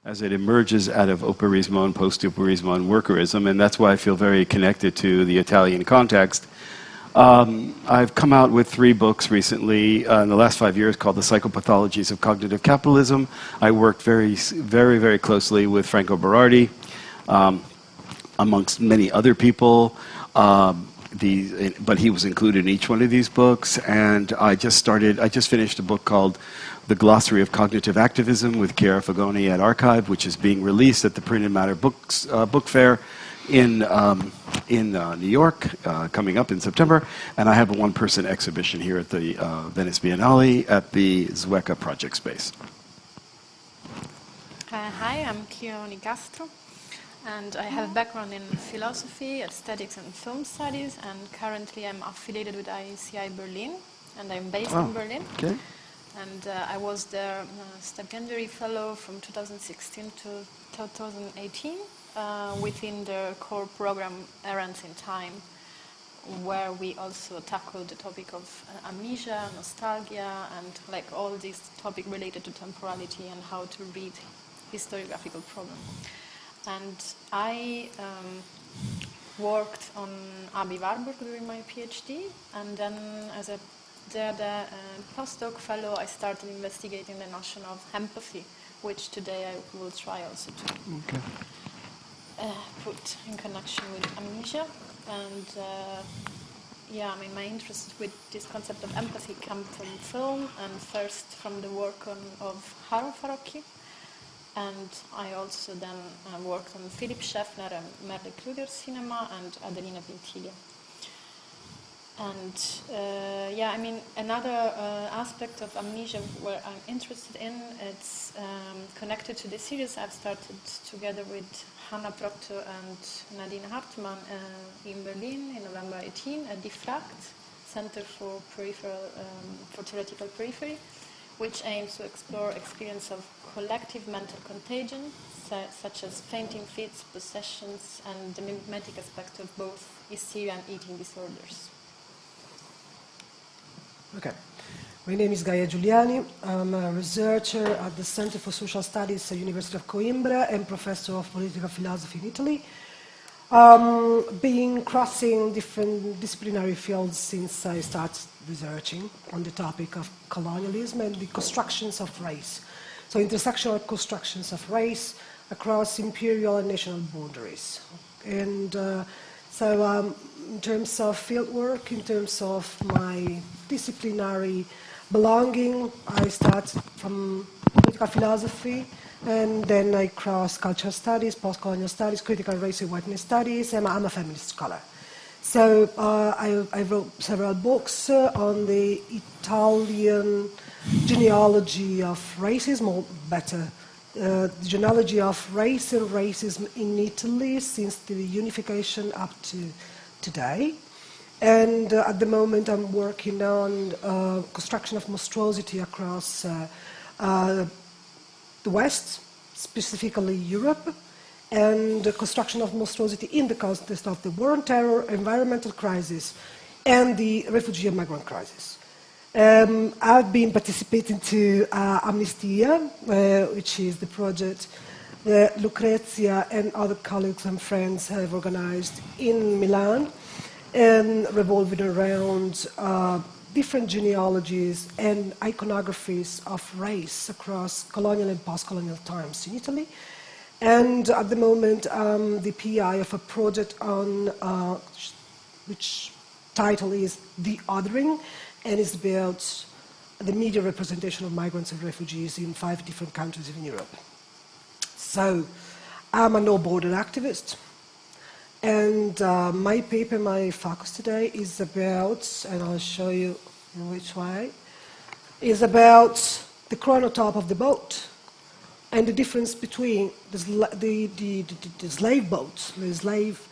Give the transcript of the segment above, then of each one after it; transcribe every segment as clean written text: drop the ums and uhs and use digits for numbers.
as it emerges out of Operaismo and post-Operaismo and workerism, and that's why I feel very connected to the Italian context. I've come out with 3 books recently in the last 5 years called The Psychopathologies of Cognitive Capitalism. I worked very, very closely with Franco Berardi, amongst many other people, but he was included in each one of these books. And I just finished a book called The Glossary of Cognitive Activism with Chiara Fagoni at Archive, which is being released at the Print and Matter Book Fair in New York, coming up in September. And I have a one-person exhibition here at the Venice Biennale at the Zweca Project Space. Hi, I'm Clio Nicastro, and I have a background in philosophy, aesthetics, and film studies, and currently I'm affiliated with ICI Berlin, and I'm based in Berlin. Okay. And I was their stipendiary fellow from 2016 to 2018 within the core program Errands in Time, where we also tackled the topic of amnesia, nostalgia, and like all these topics related to temporality and how to read historiographical problem. And I worked on Abi Warburg during my PhD, and then as a postdoc fellow, I started investigating the notion of empathy, which today I will try also to put in connection with amnesia. And yeah, I mean, my interest with this concept of empathy came from film, and first from the work of Harun Farocki. And I also then worked on Philipp Schäffner and Merle Kruger's cinema and Adelina Vintiglia. And yeah, I mean, another aspect of amnesia where I'm interested in, it's connected to the series I've started together with Hanna Proctor and Nadine Hartmann in Berlin in November 18 at DIFRACT, Center for Theoretical Periphery, which aims to explore experience of collective mental contagion, such as fainting fits, possessions, and the mimetic aspect of both hysteria and eating disorders. Okay. My name is Gaia Giuliani. I'm a researcher at the Center for Social Studies at the University of Coimbra and professor of political philosophy in Italy. Been crossing different disciplinary fields since I started researching on the topic of colonialism and the constructions of race. So intersectional constructions of race across imperial and national boundaries. And so in terms of fieldwork, in terms of my disciplinary belonging, I started from political philosophy, and then I crossed cultural studies, post-colonial studies, critical race and whiteness studies, and I'm a feminist scholar. So I wrote several books on the Italian genealogy of racism, or better, the genealogy of race and racism in Italy since the unification up to today. And at the moment I'm working on construction of monstrosity across the West, specifically Europe, and the construction of monstrosity in the context of the war on terror, environmental crisis, and the refugee and migrant crisis. I've been participating to Amnesia, which is the project that Lucrezia and other colleagues and friends have organized in Milan, and revolving around different genealogies and iconographies of race across colonial and post-colonial times in Italy. And at the moment, the PI of a project on which title is The Othering, and it's about the media representation of migrants and refugees in 5 different countries in Europe. So I'm a no-border activist. And my paper, my focus today is about, and I'll show you in which way, is about the chronotype of the boat and the difference between the slave boat, the slave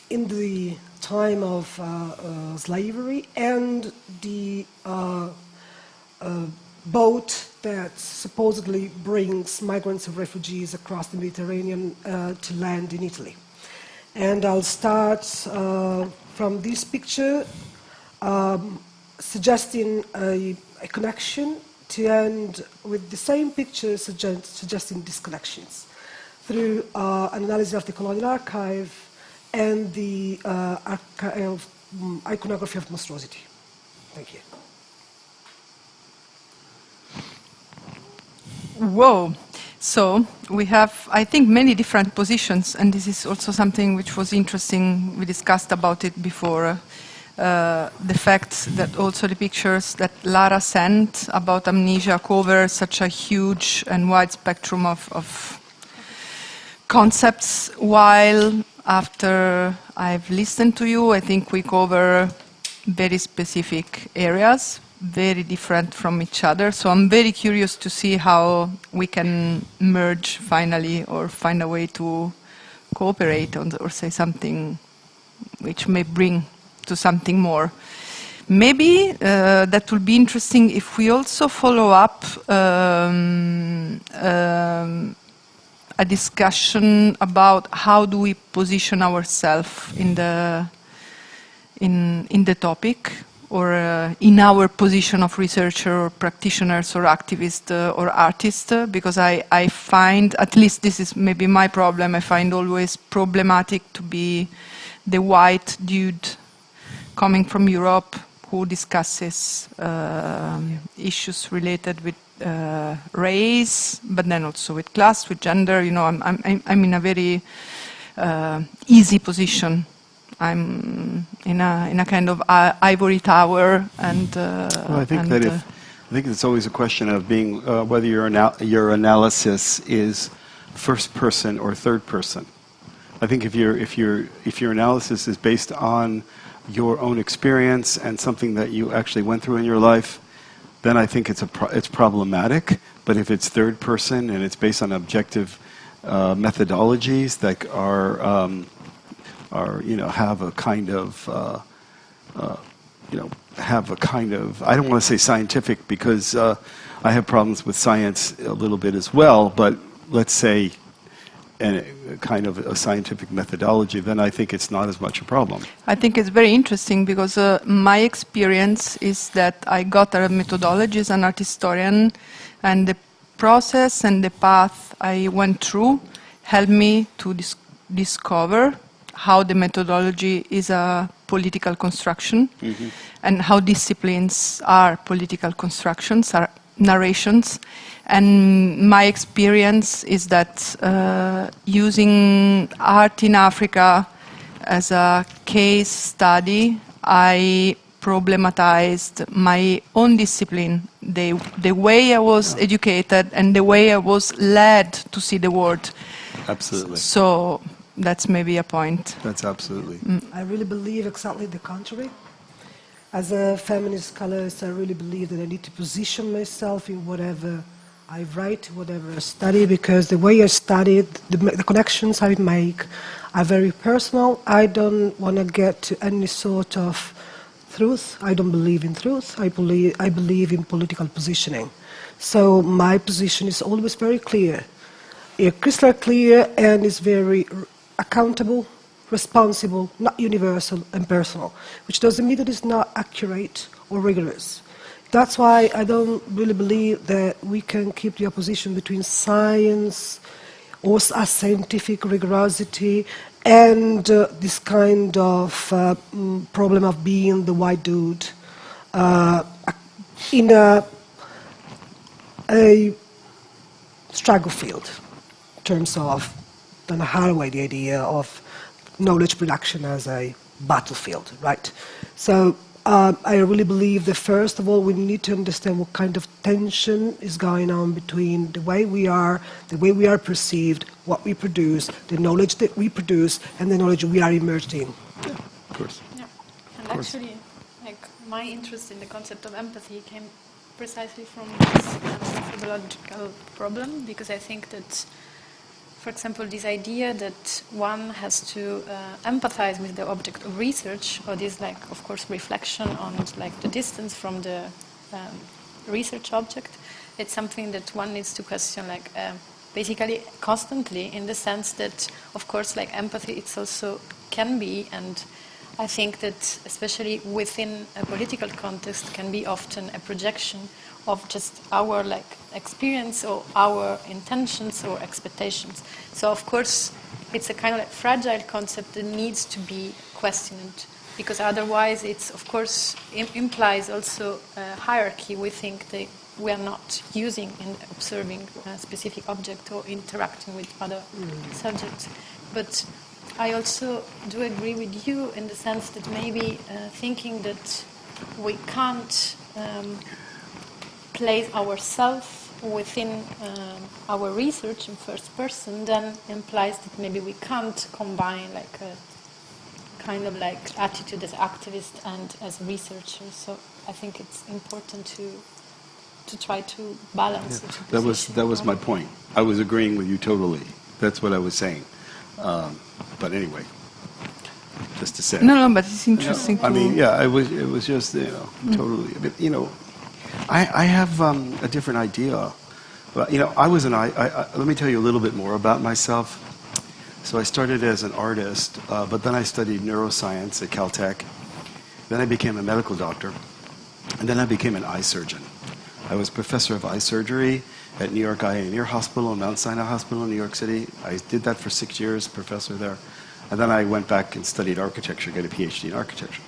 in the time of slavery, and the boat that supposedly brings migrants and refugees across the Mediterranean to land in Italy. And I'll start from this picture, suggesting a connection to end with the same picture suggesting disconnections through an analysis of the colonial archive and the iconography of monstrosity. Thank you. Whoa. So we have, I think, many different positions, and this is also something which was interesting. We discussed about it before. The fact that also the pictures that Lara sent about amnesia cover such a huge and wide spectrum of concepts, while after I've listened to you, I think we cover very specific areas, very different from each other. So I'm very curious to see how we can merge finally, or find a way to cooperate on or say something which may bring to something more. Maybe that will be interesting if we also follow up a discussion about how do we position ourselves in the topic, or in our position of researcher or practitioners or activist or artist, because I find, at least this is maybe my problem, I find always problematic to be the white dude coming from Europe who discusses issues related with race, but then also with class, with gender. You know, I'm in a very easy position. I'm in a kind of ivory tower, and well, I think I think it's always a question of being whether your analysis is first person or third person. I think if your analysis is based on your own experience and something that you actually went through in your life, then I think it's problematic. But if it's third person and it's based on objective methodologies that are have a kind of have a kind of, I don't want to say scientific, because I have problems with science a little bit as well, but let's say a kind of a scientific methodology, then I think it's not as much a problem. I think it's very interesting because my experience is that I got a methodology as an art historian, and the process and the path I went through helped me to discover how the methodology is a political construction, and how disciplines are political constructions, are narrations. And my experience is that using art in Africa as a case study, I problematized my own discipline, the way I was educated and the way I was led to see the world. Absolutely. So that's maybe a point. That's absolutely. I really believe exactly the contrary. As a feminist colorist, I really believe that I need to position myself in whatever I write, whatever I study, because the way I study, the connections I make are very personal. I don't want to get to any sort of truth. I don't believe in truth. I believe in political positioning. So my position is always very clear, crystal clear, and is very accountable, responsible, not universal and personal, which doesn't mean that it's not accurate or rigorous. That's why I don't really believe that we can keep the opposition between science or a scientific rigorosity and this kind of problem of being the white dude in a struggle field in terms of, don't know how to weigh the idea of knowledge production as a battlefield, right? So I really believe that first of all we need to understand what kind of tension is going on between the way we are perceived, what we produce, the knowledge that we produce, and the knowledge we are immersed in. Yeah, of course. Yeah, and actually, like my interest in the concept of empathy came precisely from this methodological problem, because I think that, for example, this idea that one has to empathize with the object of research, or this, like, of course, reflection on, like, the distance from the research object, it's something that one needs to question, like, basically constantly, in the sense that, of course, like, empathy, it's also can be and I think that especially within a political context can be often a projection of just our experience or our intentions or expectations. So of course it's a kind of fragile concept that needs to be questioned, because otherwise it's of course implies also a hierarchy we think that we are not using in observing a specific object or interacting with other subjects. But I also do agree with you in the sense that maybe thinking that we can't place ourselves within our research in first person then implies that maybe we can't combine a kind of attitude as activist and as researcher. So I think it's important to try to balance it. That was my point. I was agreeing with you totally. That's what I was saying. But anyway, just to say. No, but it's interesting. I mean, yeah, it was just totally. But, I have a different idea. But, let me tell you a little bit more about myself. So I started as an artist, but then I studied neuroscience at Caltech. Then I became a medical doctor, and then I became an eye surgeon. I was professor of eye surgery at New York Gaia Ear Hospital and Mount Sinai Hospital in New York City. I did that for 6 years, professor there. And then I went back and studied architecture, got a PhD in architecture.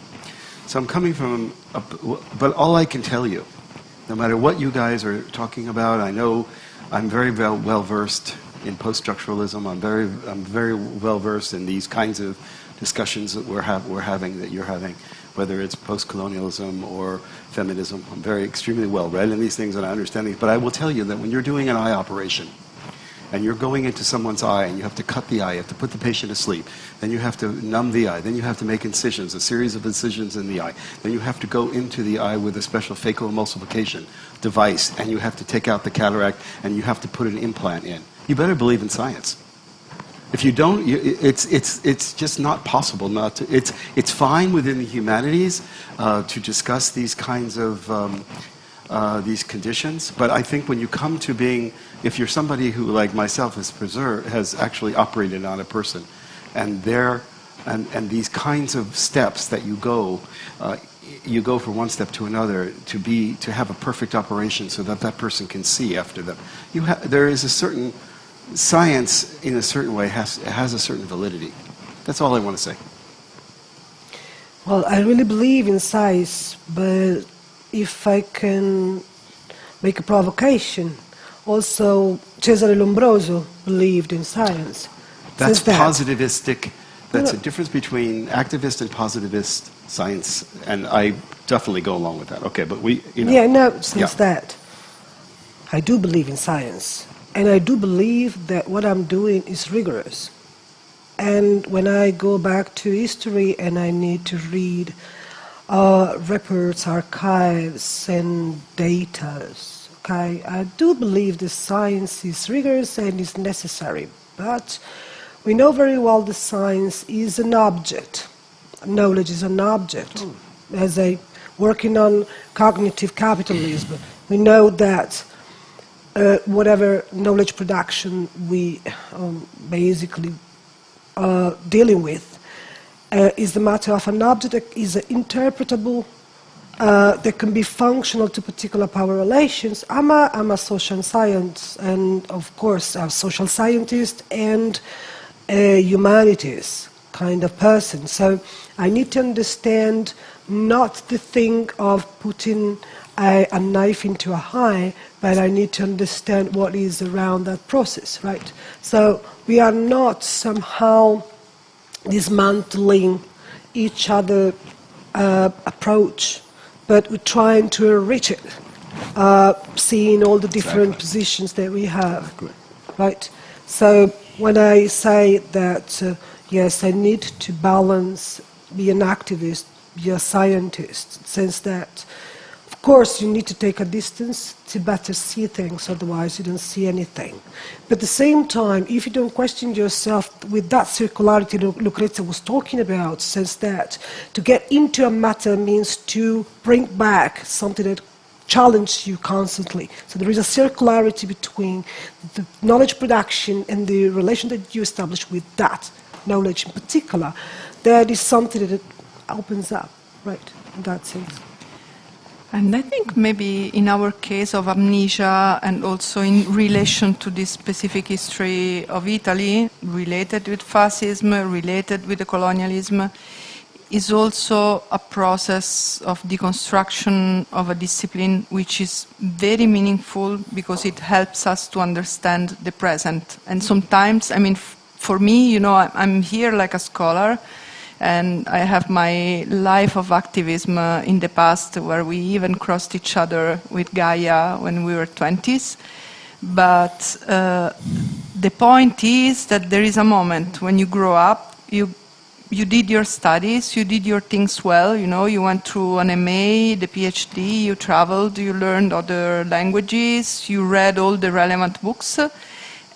So I'm coming from, but all I can tell you, no matter what you guys are talking about, I know I'm very well versed in post-structuralism. I'm very well versed in these kinds of discussions that we're having, that you're having, whether it's post-colonialism or feminism. I'm extremely well read in these things and I understand these. But I will tell you that when you're doing an eye operation and you're going into someone's eye and you have to cut the eye, you have to put the patient to sleep, then you have to numb the eye, then you have to make incisions, a series of incisions in the eye, then you have to go into the eye with a special phacoemulsification device, and you have to take out the cataract and you have to put an implant in. You better believe in science. If you don't, it's just not possible not to. It's fine within the humanities to discuss these kinds of these conditions, but I think when you come to being, if you're somebody who, like myself, has actually operated on a person, and these kinds of steps that you go from one step to another to have a perfect operation so that person can see after them. There is a certain science, in a certain way, has a certain validity. That's all I want to say. Well, I really believe in science, but if I can make a provocation, also Cesare Lombroso believed in science. That's positivistic. That's a difference between activist and positivist science, and I definitely go along with that. Okay, but that I do believe in science. And I do believe that what I'm doing is rigorous. And when I go back to history and I need to read reports, archives, and data, okay, I do believe the science is rigorous and is necessary. But we know very well the science is an object. Knowledge is an object. As working on cognitive capitalism, we know that whatever knowledge production we basically dealing with is the matter of an object that is interpretable, that can be functional to particular power relations. I'm a social science, and of course I'm a social scientist and a humanities kind of person. So I need to understand not the thing of putting a knife into a eye, but I need to understand what is around that process, right? So we are not somehow dismantling each other approach, but we're trying to enrich it, seeing all the different positions that we have, right? So when I say that, yes, I need to balance, be an activist, be a scientist, since that, of course, you need to take a distance to better see things, otherwise you don't see anything. But at the same time, if you don't question yourself with that circularity Lucrezia was talking about, since that to get into a matter means to bring back something that challenges you constantly. So there is a circularity between the knowledge production and the relation that you establish with that knowledge in particular. That is something that opens up, right, in that sense. And I think maybe in our case of Amnesia, and also in relation to this specific history of Italy, related with fascism, related with the colonialism, is also a process of deconstruction of a discipline which is very meaningful because it helps us to understand the present. And sometimes, I mean, for me, you know, I'm here like a scholar, and I have my life of activism in the past where we even crossed each other with Gaia when we were 20s. But the point is that there is a moment when you grow up, you did your studies, you did your things well, you know, you went through an MA, the PhD, you traveled, you learned other languages, you read all the relevant books,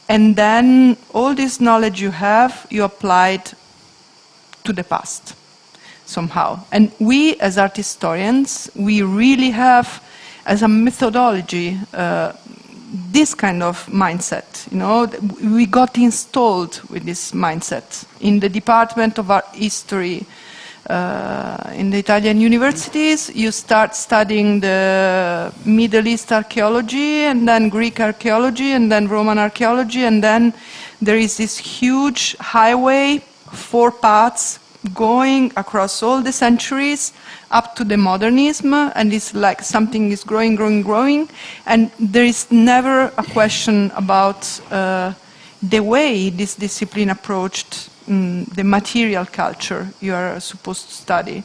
and then all this knowledge you have, you applied to the past somehow. And we as art historians, we really have as a methodology this kind of mindset, you know. We got installed with this mindset in the Department of Art History in the Italian universities. You start studying the Middle East archaeology, and then Greek archaeology, and then Roman archaeology, and then there is this huge highway, 4 paths going across all the centuries up to the modernism, and it's like something is growing, growing, growing, and there is never a question about the way this discipline approached the material culture you are supposed to study.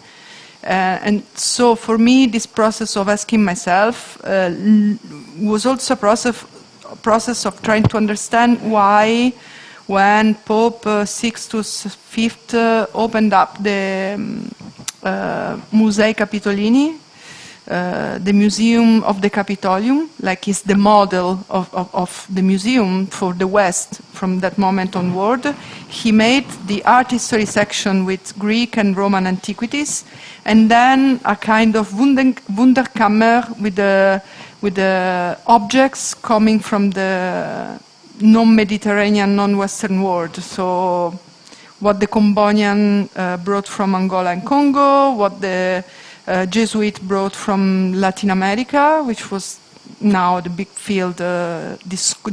And so for me, this process of asking myself was also a process of trying to understand why, when Pope Sixtus V opened up the Musei Capitolini, the Museum of the Capitolium, like is the model of the museum for the West from that moment onward. He made the art history section with Greek and Roman antiquities, and then a kind of Wunderkammer with the objects coming from the non-Mediterranean, non-Western world. So what the Combonian brought from Angola and Congo, what the Jesuit brought from Latin America, which was now the big field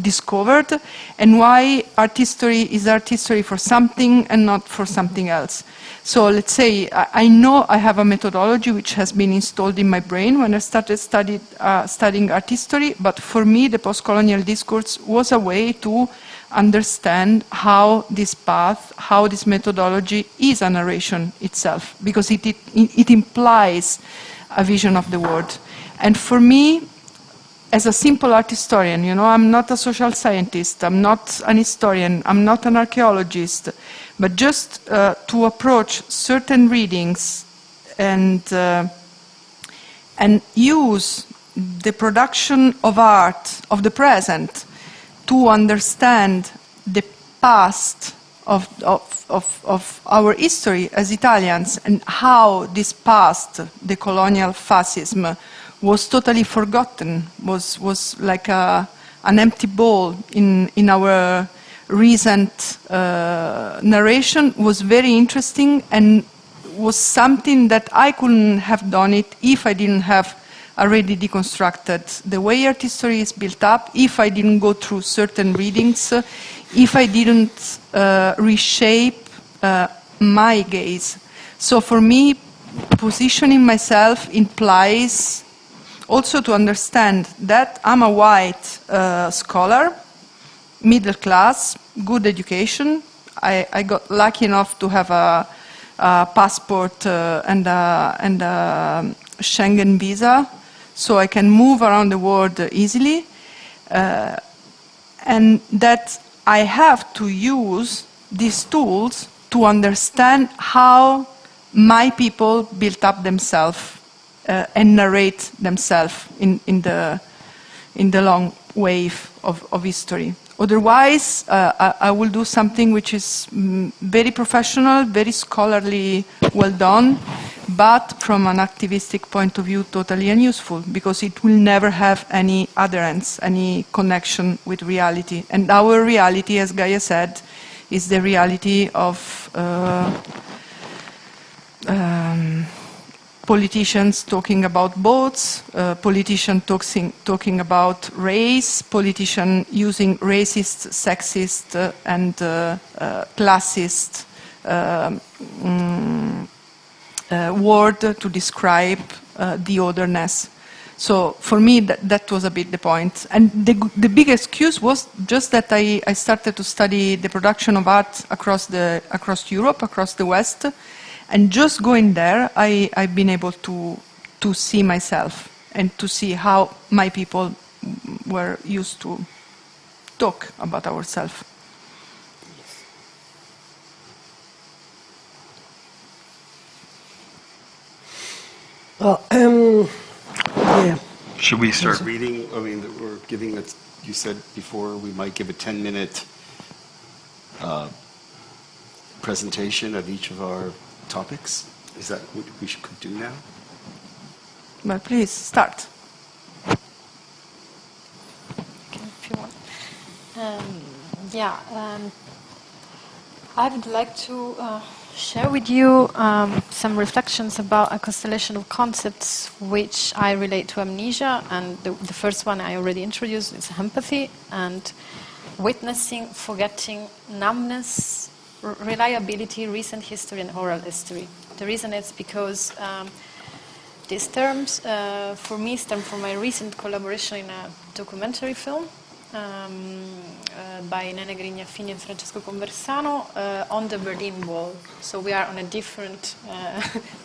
discovered, and why art history is art history for something and not for something else. So let's say I know I have a methodology which has been installed in my brain when I started studying art history, but for me the post-colonial discourse was a way to understand how this path, how this methodology is a narration itself, because it implies a vision of the world. And for me, as a simple art historian, you know, I'm not a social scientist, I'm not an historian, I'm not an archaeologist, but just to approach certain readings and use the production of art of the present to understand the past of our history as Italians, and how this past, the colonial fascism, was totally forgotten, was like an empty ball in our recent narration, was very interesting, and was something that I couldn't have done it if I didn't have already deconstructed the way art history is built up, if I didn't go through certain readings, if I didn't reshape my gaze. So for me, positioning myself implies also to understand that I'm a white scholar, middle class, good education. I got lucky enough to have a passport and a Schengen visa, so I can move around the world easily, and that I have to use these tools to understand how my people built up themselves and narrate themselves in the long wave of history. Otherwise, I will do something which is very professional, very scholarly, well done, but from an activistic point of view, totally unuseful, because it will never have any adherence, any connection with reality. And our reality, as Gaia said, is the reality of politicians talking about boats, politicians talking about race, politicians using racist, sexist, and classist word to describe the otherness. So for me, that was a bit the point. And the big excuse was just that I started to study the production of art across Europe, across the West. And just going there, I've been able to see myself and to see how my people were used to talk about ourselves. Well, yeah. Should we start reading? I mean, we're giving it, you said before we might give a 10-minute presentation of each of our topics. Is that what we could do now? Well, please, start. Okay, if you want. I would like to share with you some reflections about a constellation of concepts which I relate to amnesia, and the first one I already introduced is empathy, and witnessing, forgetting, numbness, reliability, recent history, and oral history. The reason is because these terms, for me, stem from my recent collaboration in a documentary film by Nene Grignafini and Francesco Conversano on the Berlin Wall. So we are on a different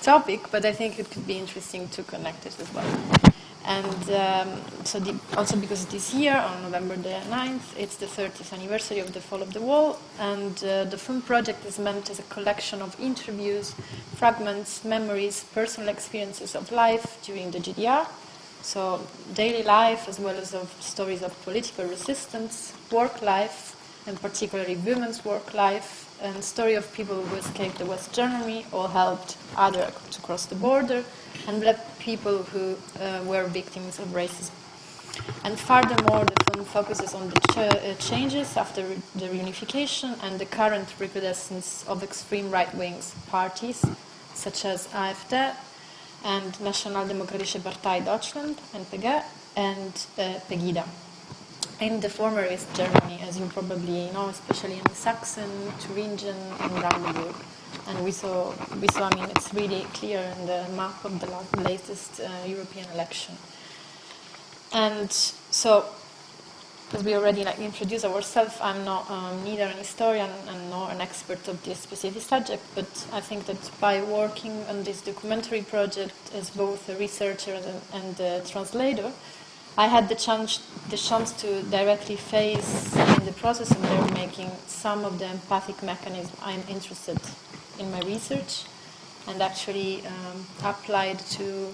topic, but I think it could be interesting to connect it as well. And also because this year, on November the 9th, it's the 30th anniversary of the fall of the wall, and the film project is meant as a collection of interviews, fragments, memories, personal experiences of life during the GDR. So daily life, as well as of stories of political resistance, work life, and particularly women's work life, and story of people who escaped the West Germany or helped others to cross the border, and black people who were victims of racism. And furthermore, the film focuses on the changes after the reunification and the current recrudescence of extreme right-wing parties, such as AfD, and Nationaldemokratische Partei Deutschland, NPG, and Pegida. In the former is Germany, as you probably know, especially in Saxon, Thuringen, and Brandenburg. And we saw, I mean, it's really clear in the map of the latest European election. And so, as we already introduced ourselves, I'm not neither an historian and nor an expert of this specific subject, but I think that by working on this documentary project as both a researcher and a translator, I had the chance to directly face in the process of their making some of the empathic mechanisms I'm interested in my research, and actually applied to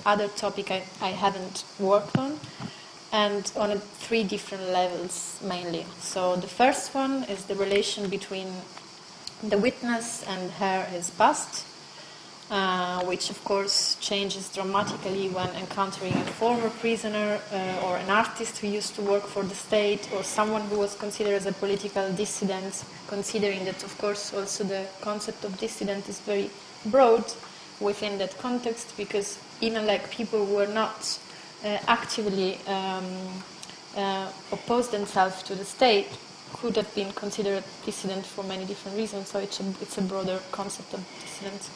other topic I haven't worked on, and on 3 different levels mainly. So the first one is the relation between the witness and her his past, which of course changes dramatically when encountering a former prisoner or an artist who used to work for the state, or someone who was considered as a political dissident, considering that of course also the concept of dissident is very broad within that context, because even like people who were not actively opposed themselves to the state could have been considered dissident for many different reasons, so it's a broader concept of dissidence.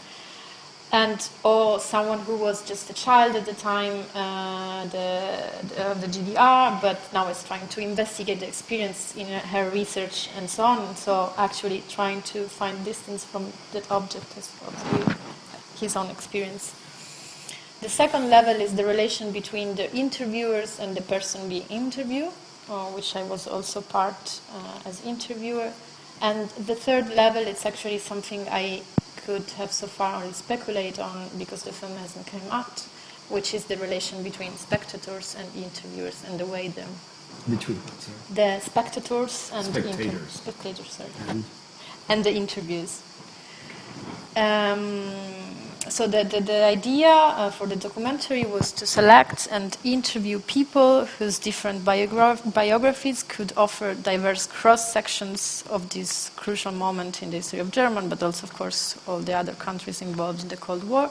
And or someone who was just a child at the time of the GDR, but now is trying to investigate the experience in her research and so on. So actually trying to find distance from that object as his own experience. The second level is the relation between the interviewers and the person being interviewed, which I was also part as interviewer. And the third level, it's actually something I could have so far only speculate on because the film hasn't come out, which is the relation between spectators and interviewers and the way them. Between what, sorry? The spectators and spectators. And the interviews. So the idea for the documentary was to select and interview people whose different biographies could offer diverse cross-sections of this crucial moment in the history of Germany, but also, of course, all the other countries involved in the Cold War.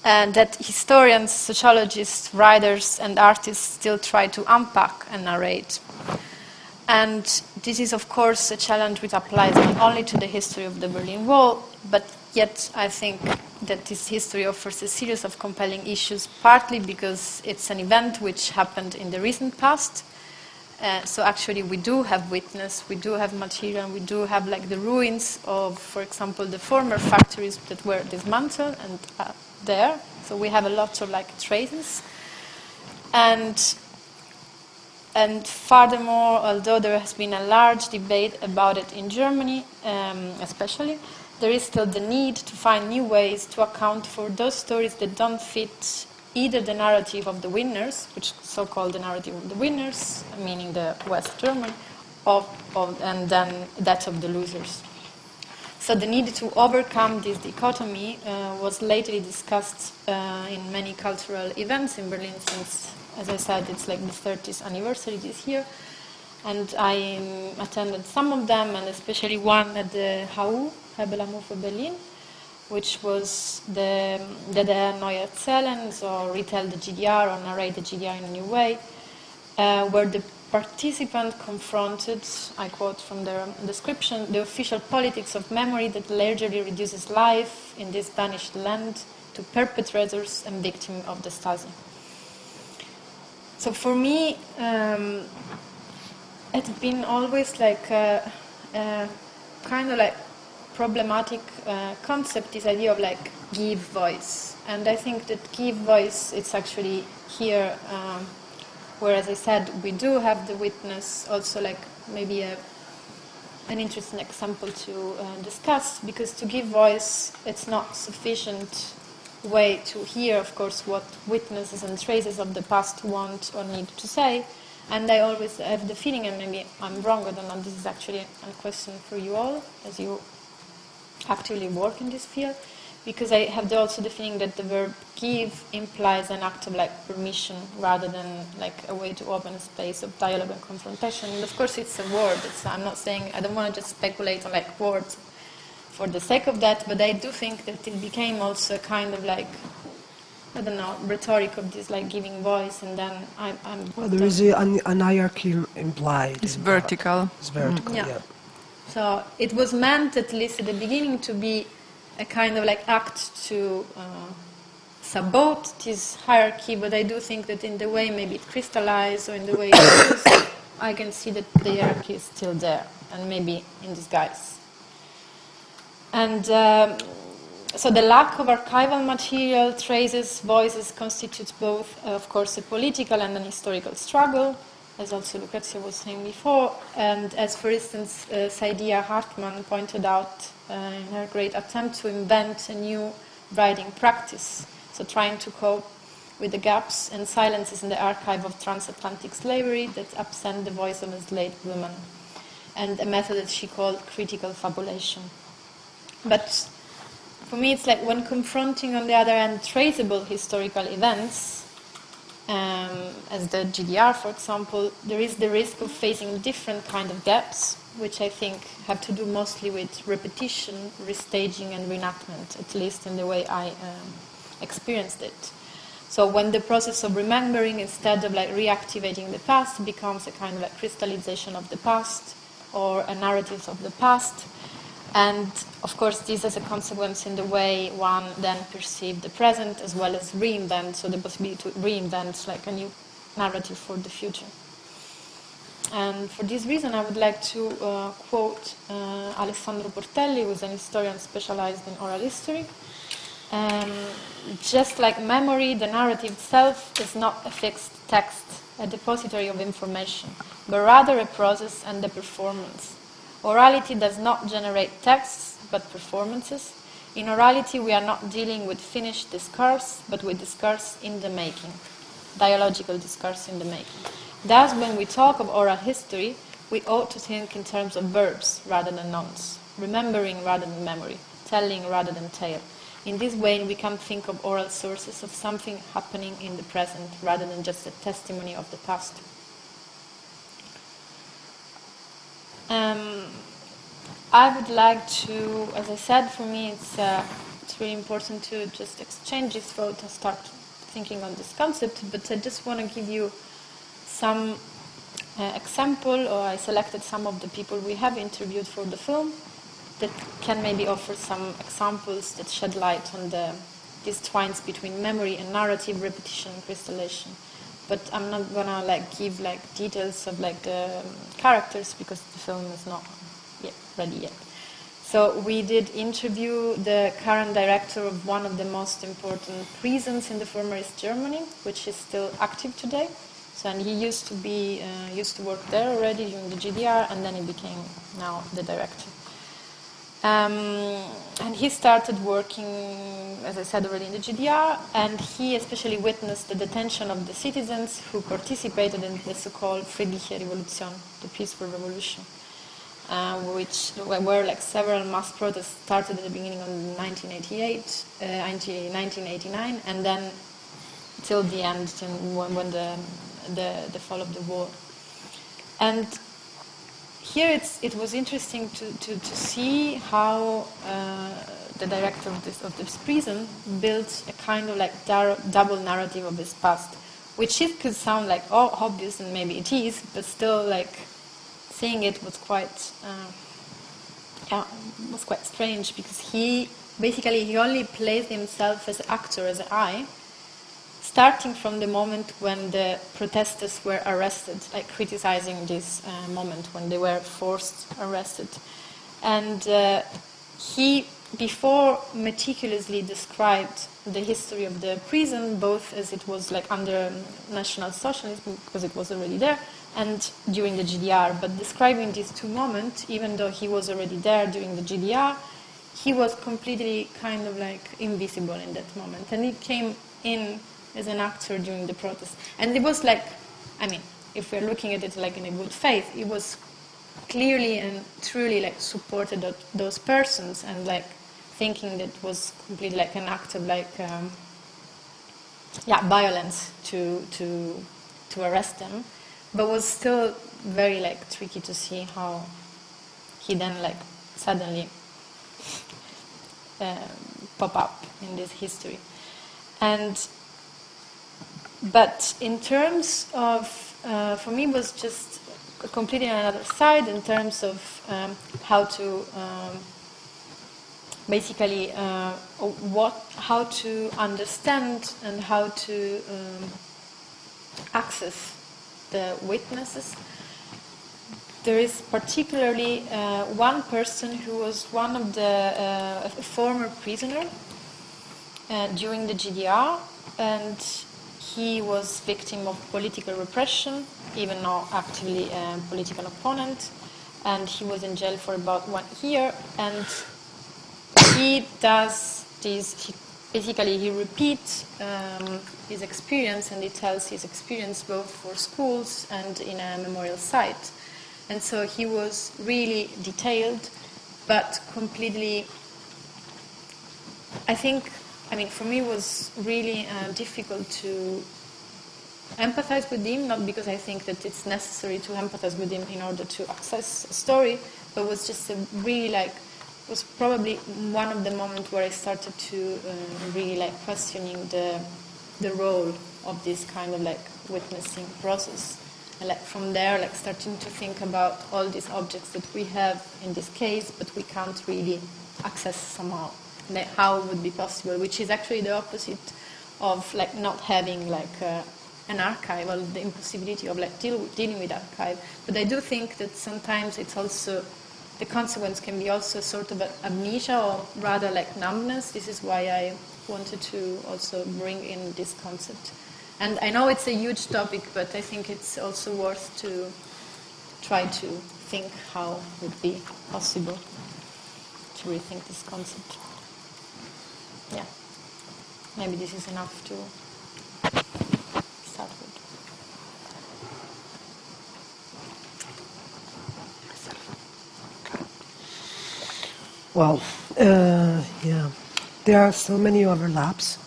and that historians, sociologists, writers, and artists still try to unpack and narrate. And this is, of course, a challenge which applies not only to the history of the Berlin Wall, but yet I think that this history offers a series of compelling issues, partly because it's an event which happened in the recent past. So actually we do have witness, we do have material, we do have like the ruins of, for example, the former factories that were dismantled and there. So we have a lot of like traces. And furthermore, although there has been a large debate about it in Germany, especially, there is still the need to find new ways to account for those stories that don't fit either the narrative of the winners, which is so-called the narrative of the winners, meaning the West German, and then that of the losers. So the need to overcome this dichotomy was lately discussed in many cultural events in Berlin since, as I said, it's like the 30th anniversary this year. And I attended some of them, and especially one at the HU, Hebelamu for Berlin, which was the DDR Neu Erzählen, so retell the GDR or narrate the GDR in a new way, where the participant confronted, I quote from their description, the official politics of memory that largely reduces life in this vanished land to perpetrators and victims of the Stasi. So for me, it's been always like a kind of like problematic concept, this idea of like give voice. And I think that give voice, it's actually here where, as I said, we do have the witness, also like maybe an interesting example to discuss, because to give voice, it's not sufficient way to hear, of course, what witnesses and traces of the past want or need to say. And I always have the feeling, and maybe I'm wrong, I don't know, this is actually a question for you all, as you actively work in this field, because I have also the feeling that the verb give implies an act of like permission rather than like a way to open a space of dialogue and confrontation. And of course it's a word, I'm not saying, I don't want to just speculate on like words for the sake of that, but I do think that it became also a kind of like, I don't know, rhetoric of this like giving voice, and then I'm well, there is an hierarchy implied. It's vertical. It's vertical, Yeah. yeah. So it was meant, at least at the beginning, to be a kind of like act to sabot this hierarchy, but I do think that in the way maybe it crystallized or in the way it used, I can see that the hierarchy is still there, and maybe in disguise. And so the lack of archival material, traces, voices constitutes both, of course, a political and an historical struggle, as also Lucrezia was saying before, and as, for instance, Saidiya Hartman pointed out in her great attempt to invent a new writing practice, so trying to cope with the gaps and silences in the archive of transatlantic slavery that absent the voice of enslaved women, and a method that she called critical fabulation. But for me, it's like when confronting, on the other hand, traceable historical events, as the GDR, for example, there is the risk of facing different kind of gaps, which I think have to do mostly with repetition, restaging, and reenactment, at least in the way I experienced it. So when the process of remembering, instead of like reactivating the past, becomes a kind of like crystallization of the past or a narrative of the past. And of course, this has a consequence in the way one then perceives the present, as well as reinvent, so the possibility to reinvent like a new narrative for the future. And for this reason, I would like to quote Alessandro Portelli, who is an historian specialized in oral history. Just like memory, the narrative itself is not a fixed text, a depository of information, but rather a process and a performance. Orality does not generate texts, but performances. In orality, we are not dealing with finished discourse, but with discourse in the making, dialogical discourse in the making. Thus, when we talk of oral history, we ought to think in terms of verbs rather than nouns, remembering rather than memory, telling rather than tale. In this way, we can think of oral sources of something happening in the present rather than just a testimony of the past. I would like to, as I said, for me it's it's really important to just exchange this thought and start thinking on this concept, but I just want to give you some example, or I selected some of the people we have interviewed for the film that can maybe offer some examples that shed light on these twines between memory and narrative, repetition and crystallization. But I'm not gonna give details of the characters because the film is not yet ready yet. So we did interview the current director of one of the most important prisons in the former East Germany, which is still active today. So, and he used to work there already during the GDR, and then he became now the director. And he started working, as I said already, in the GDR, and he especially witnessed the detention of the citizens who participated in the so-called Friedliche Revolution, the peaceful revolution, where several mass protests started at the beginning of 1988, 1989, and then till the end, when the fall of the war. And here it was interesting to see how the director of this prison built a kind of double narrative of his past, which it could sound obvious, and maybe it is, but still seeing it was quite strange, because he only played himself as an actor, as an I, starting from the moment when the protesters were arrested, criticizing this moment when they were forced arrested. And he, before meticulously described the history of the prison, both as it was under National Socialism, because it was already there, and during the GDR, but describing these two moments, even though he was already there during the GDR, he was completely invisible in that moment. And he came in as an actor during the protest. And it was if we're looking at it in a good faith, it was clearly and truly supported those persons, and thinking that it was completely an act of violence to arrest them, but was still very tricky to see how he then suddenly pop up in this history. But in terms of, for me, it was just completely on another side in terms of how to how to understand and how to access the witnesses. There is particularly one person who was one of the former prisoner during the GDR, and he was victim of political repression, even though actively a political opponent, and he was in jail for about 1 year. And he does this. He repeats his experience, and he tells his experience both for schools and in a memorial site. And so he was really detailed, but completely. For me, it was really difficult to empathize with him, not because I think that it's necessary to empathize with him in order to access a story, but it was just was probably one of the moments where I started to really questioning the role of this kind of witnessing process. And from there, starting to think about all these objects that we have in this case, but we can't really access somehow. How it would be possible, which is actually the opposite of not having an archive, or the impossibility of dealing with archive. But I do think that sometimes it's also the consequence can be also sort of amnesia, or rather numbness. This is why I wanted to also bring in this concept. And I know it's a huge topic, but I think it's also worth to try to think how it would be possible to rethink this concept. Yeah, maybe this is enough to start with. Well, there are so many overlaps.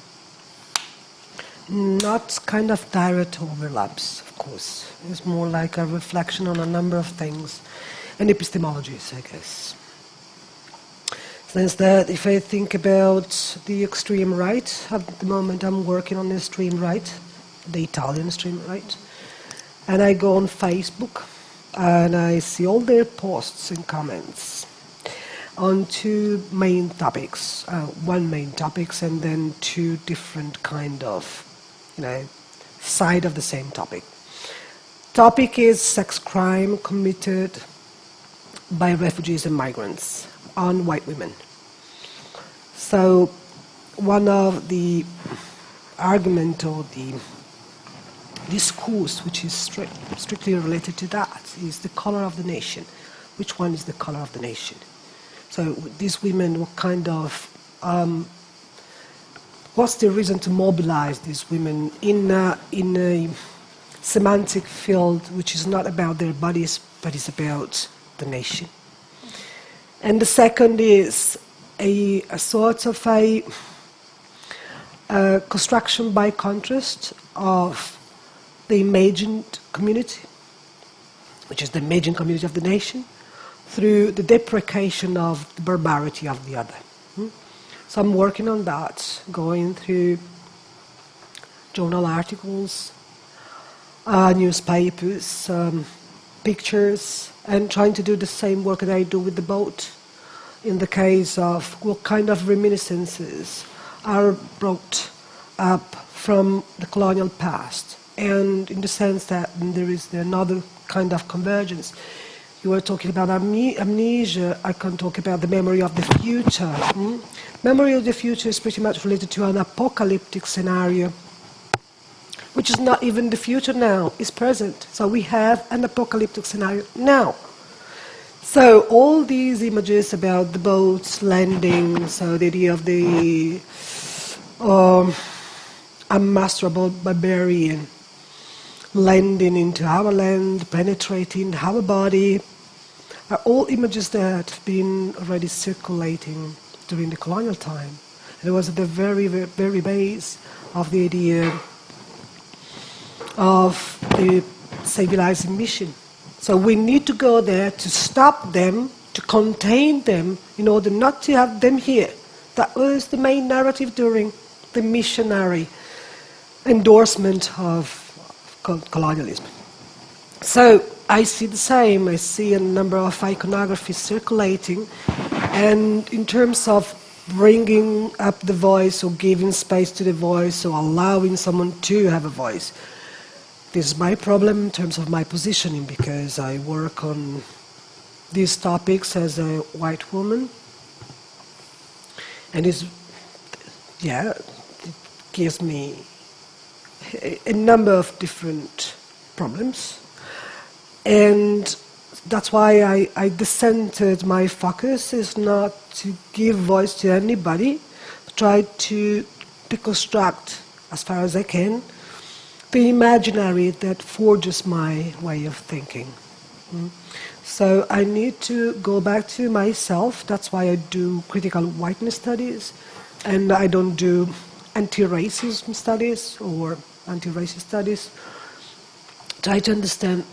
Not kind of direct overlaps, of course. It's more like a reflection on a number of things and epistemologies, I guess. Since that, if I think about the extreme right, at the moment I'm working on the extreme right, the Italian extreme right, and I go on Facebook and I see all their posts and comments on two main topics, one main topics and then two different kind of, side of the same topic. Topic is sex crime committed by refugees and migrants on white women. So one of the argument or the discourse which is strictly related to that is the color of the nation. Which one is the color of the nation? So these women, what kind of, what's the reason to mobilize these women in a semantic field which is not about their bodies, but is about the nation? And the second is a sort of a construction by contrast of the imagined community, which is the imagined community of the nation, through the deprecation of the barbarity of the other. So I'm working on that, going through journal articles, newspapers, pictures, and trying to do the same work that I do with the boat, in the case of what kind of reminiscences are brought up from the colonial past, and in the sense that there is another kind of convergence. You were talking about amnesia, I can talk about the memory of the future. Memory of the future is pretty much related to an apocalyptic scenario, which is not even the future now, it's present. So we have an apocalyptic scenario now. So all these images about the boats landing, so the idea of the unmasterable barbarian landing into our land, penetrating our body, are all images that have been already circulating during the colonial time. And it was at the very, very, very base of the idea of the civilizing mission. So we need to go there to stop them, to contain them, in order not to have them here. That was the main narrative during the missionary endorsement of colonialism. So I see the same. I see a number of iconographies circulating, and in terms of bringing up the voice or giving space to the voice or allowing someone to have a voice, this is my problem in terms of my positioning, because I work on these topics as a white woman, and it gives me a number of different problems, and that's why I dissented. My focus is not to give voice to anybody, try to deconstruct as far as I can the imaginary that forges my way of thinking. So I need to go back to myself. That's why I do critical whiteness studies, and I don't do anti-racism studies or anti-racist studies. Try to understand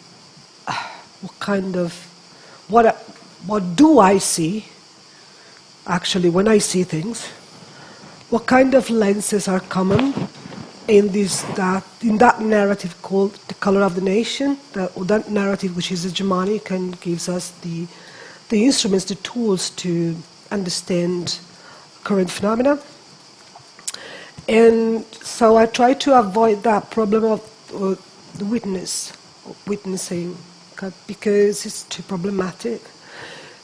what do I see actually when I see things, what kind of lenses are common in that narrative called the color of the nation, that narrative which is hegemonic and gives us the instruments, the tools to understand current phenomena. And so I try to avoid that problem of the witnessing, because it's too problematic.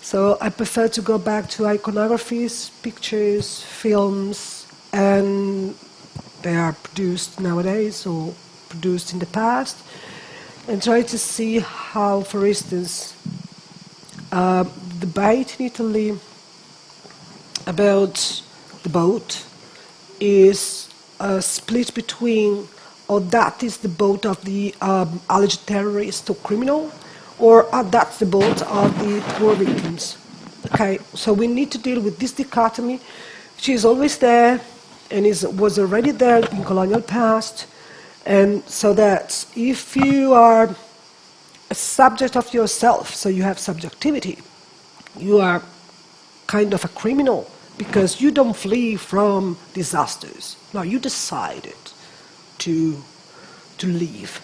So I prefer to go back to iconographies, pictures, films, and they are produced nowadays or produced in the past, and try to see how, for instance, the debate in Italy about the boat is split between, that is the boat of the alleged terrorist or criminal, or that's the boat of the poor victims. Okay, so we need to deal with this dichotomy, which is always there and was already there in colonial past, and so that if you are a subject of yourself, so you have subjectivity, you are kind of a criminal because you don't flee from disasters. No, you decided to leave.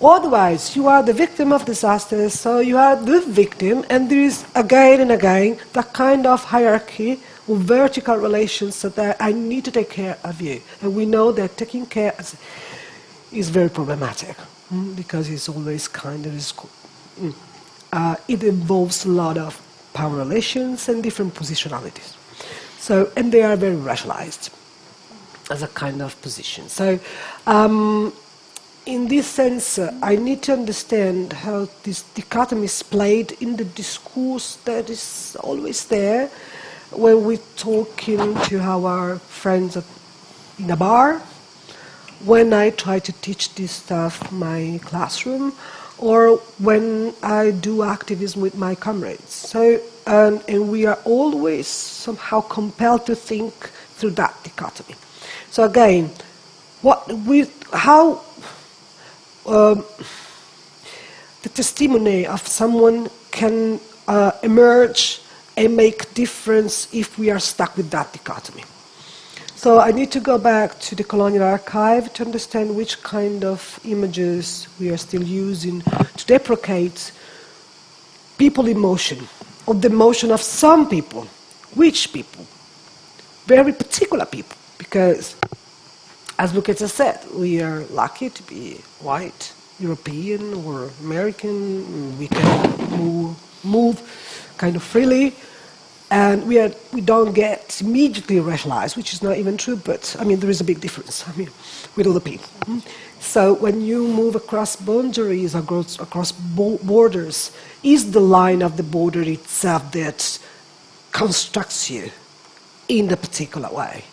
Otherwise, you are the victim of disasters, so you are the victim, and there is again and again that kind of hierarchy or vertical relations that I need to take care of you. And we know that taking care is very problematic because it's always kind of it involves a lot of power relations and different positionalities. So, and they are very racialized as a kind of position. So, in this sense, I need to understand how this dichotomy is played in the discourse that is always there when we're talking to our friends in a bar, when I try to teach this stuff in my classroom, or when I do activism with my comrades. So, and we are always somehow compelled to think through that dichotomy. So again, the testimony of someone can emerge and make difference if we are stuck with that dichotomy. So I need to go back to the colonial archive to understand which kind of images we are still using to deprecate people emotion, or the emotion of some people. Which people? Very particular people, because as Lucrezia said, we are lucky to be white, European or American. We can move kind of freely, and we don't get immediately racialized, which is not even true. But I mean, there is a big difference. I mean, with other people. So when you move across boundaries, across borders, is the line of the border itself that constructs you in the particular way.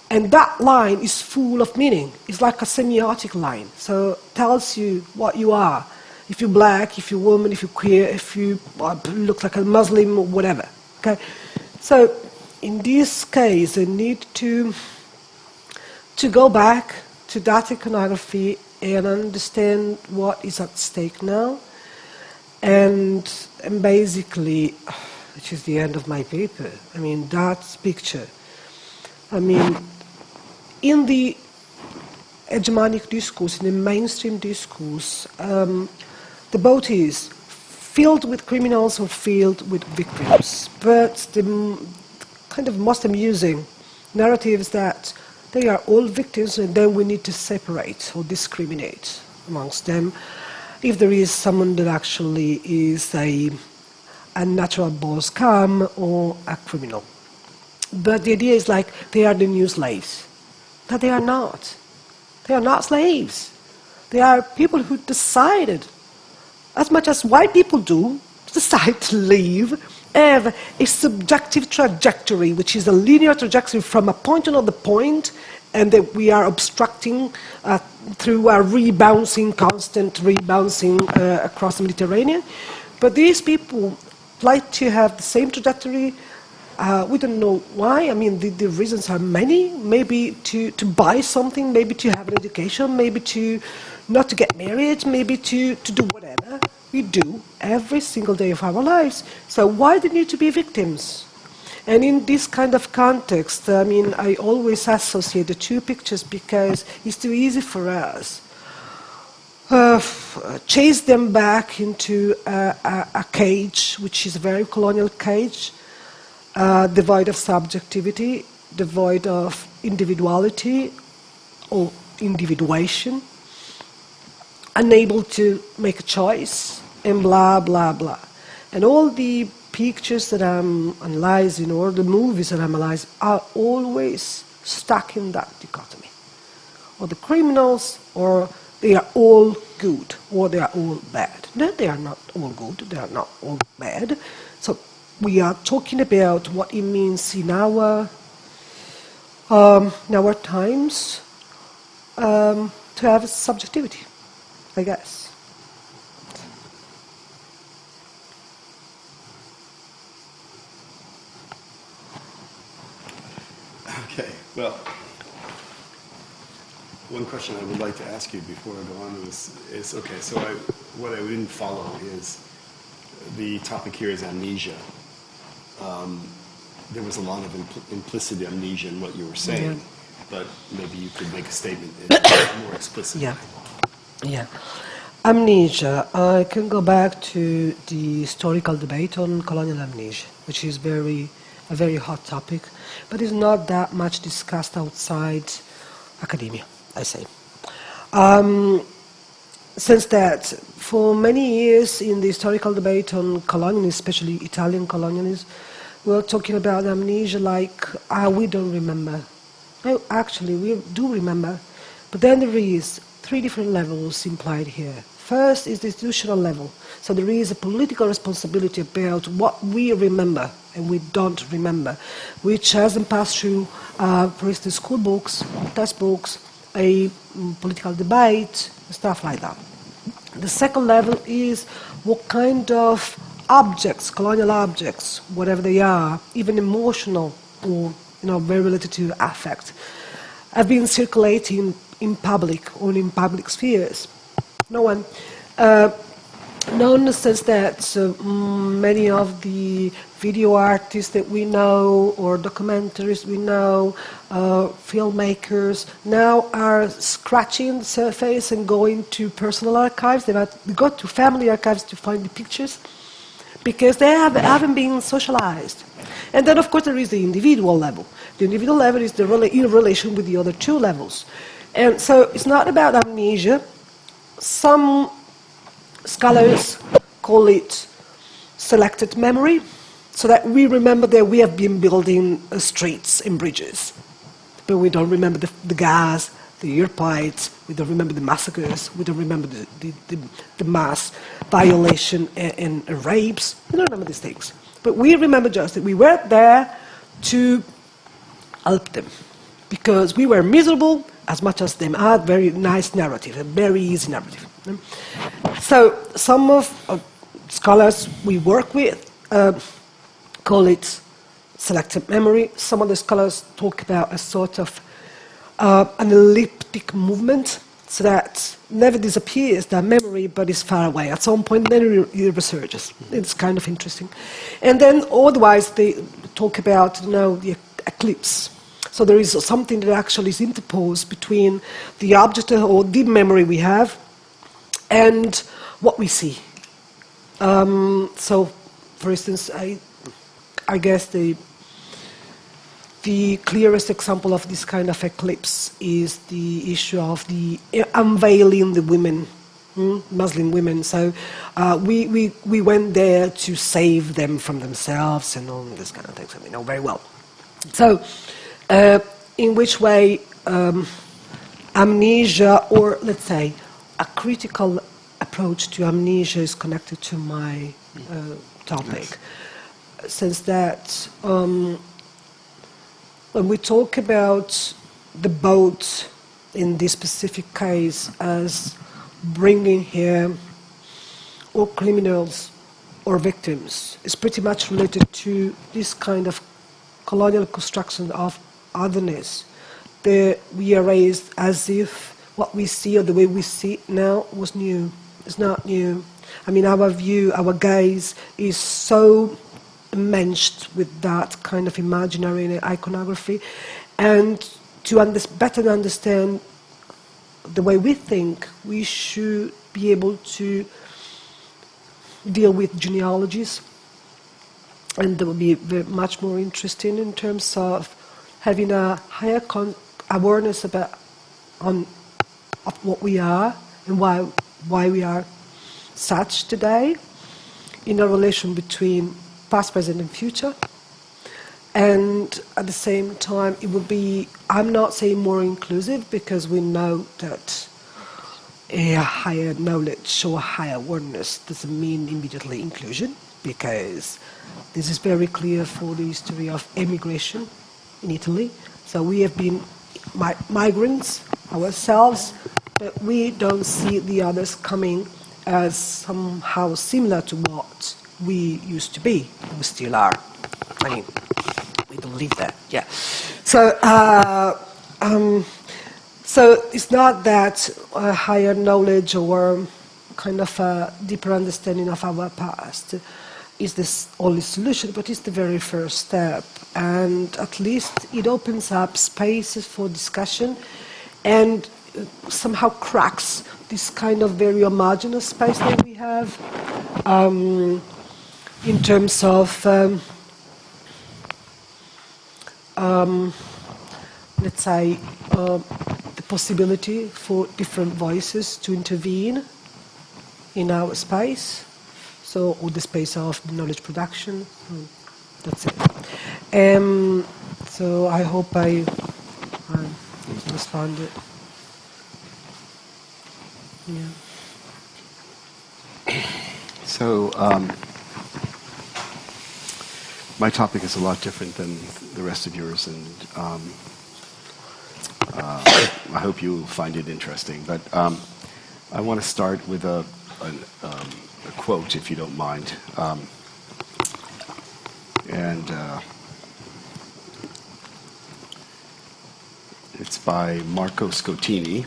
And that line is full of meaning. It's like a semiotic line. So it tells you what you are. If you're black, if you're woman, if you're queer, if you look like a Muslim or whatever. Okay? So in this case, I need to go back to that iconography and understand what is at stake now. And basically, which is the end of my paper, I mean, that picture, I mean, in the hegemonic discourse, in the mainstream discourse, the boat is filled with criminals or filled with victims. But the kind of most amusing narrative is that they are all victims, and then we need to separate or discriminate amongst them if there is someone that actually is a natural born scum or a criminal. But the idea is like they are the new slaves. But they are not. They are not slaves. They are people who decided, as much as white people do, decide to live, have a subjective trajectory, which is a linear trajectory from a point to another point, and that we are obstructing through a constant rebouncing across the Mediterranean. But these people like to have the same trajectory. We don't know why. I mean, the reasons are many. Maybe to buy something, maybe to have an education, maybe to not to get married, maybe to do whatever we do every single day of our lives. So why do they need to be victims? And in this kind of context, I mean, I always associate the two pictures because it's too easy for us. Chase them back into a cage, which is a very colonial cage, devoid of subjectivity, devoid of individuality or individuation, unable to make a choice, and blah, blah, blah. And all the pictures that I'm analyzing, or the movies that I'm analyzing, are always stuck in that dichotomy. Or the criminals, or they are all good, or they are all bad. No, they are not all good, they are not all bad. So we are talking about what it means in our times to have subjectivity, I guess. Okay, well, one question I would like to ask you before I go on is okay, so what I didn't follow is the topic here is amnesia. there was a lot of implicit amnesia in what you were saying, but maybe you could make a statement more explicitly. Yeah. Yeah. Amnesia. I can go back to the historical debate on colonial amnesia, which is a very hot topic, but is not that much discussed outside academia, I say. Since that, for many years in the historical debate on colonialism, especially Italian colonialism, we were talking about amnesia like, we don't remember. No, actually, we do remember, but then there is 3 different levels implied here. First is the institutional level. So there is a political responsibility about what we remember and we don't remember, which hasn't passed through, for instance, school books, textbooks, a political debate, stuff like that. The second level is what kind of objects, colonial objects, whatever they are, even emotional or very related to affect, have been circulating in public or in public spheres. No one says that many of the video artists that we know, or documentaries we know, filmmakers, now are scratching the surface and going to personal archives. They go to family archives to find the pictures because they haven't been socialized. And then, of course, there is the individual level. The individual level is in relation with the other 2 levels. And so it's not about amnesia. Some scholars call it selected memory, so that we remember that we have been building streets and bridges, but we don't remember the gas, the air fights, we don't remember the massacres, we don't remember the mass violation and rapes, we don't remember these things. But we remember just that we were there to help them, because we were miserable as much as them. A very nice narrative, a very easy narrative. So some of scholars we work with call it selective memory. Some of the scholars talk about a sort of an elliptic movement, so that never disappears, that memory, but is far away. At some point, then it resurges. It's kind of interesting. And then otherwise, they talk about the eclipse. So there is something that actually is interposed between the object or the memory we have and what we see. So, for instance, I guess the clearest example of this kind of eclipse is the issue of the unveiling the women, Muslim women. So we went there to save them from themselves and all this kind of things. We know very well. So, in which way amnesia, or let's say a critical approach to amnesia, is connected to my topic, since that when we talk about the boat in this specific case as bringing here or criminals or victims, it's pretty much related to this kind of colonial construction of otherness that we are raised as if what we see or the way we see it now was new. It's not new. I mean, our view, our gaze is so enmeshed with that kind of imaginary iconography, and to better understand the way we think, we should be able to deal with genealogies, and that would be much more interesting in terms of having a higher awareness of what we are and why we are such today, in a relation between past, present, and future. And at the same time, it would be, I'm not saying more inclusive, because we know that a higher knowledge or a higher awareness doesn't mean immediately inclusion, because this is very clear for the history of immigration in Italy. So we have been migrants ourselves, but we don't see the others coming as somehow similar to what we used to be. We still are. I mean, we don't live there. Yeah. So, so it's not that higher knowledge or kind of a deeper understanding of our past is this only solution, but it's the very first step. And at least it opens up spaces for discussion and somehow cracks this kind of very homogeneous space that we have in terms of, let's say, the possibility for different voices to intervene in our space, so or the space of the knowledge production. That's it. So I hope I responded. Yeah. So my topic is a lot different than the rest of yours, and I hope you will find it interesting. But I want to start with a quote, if you don't mind. It's by Marco Scottini,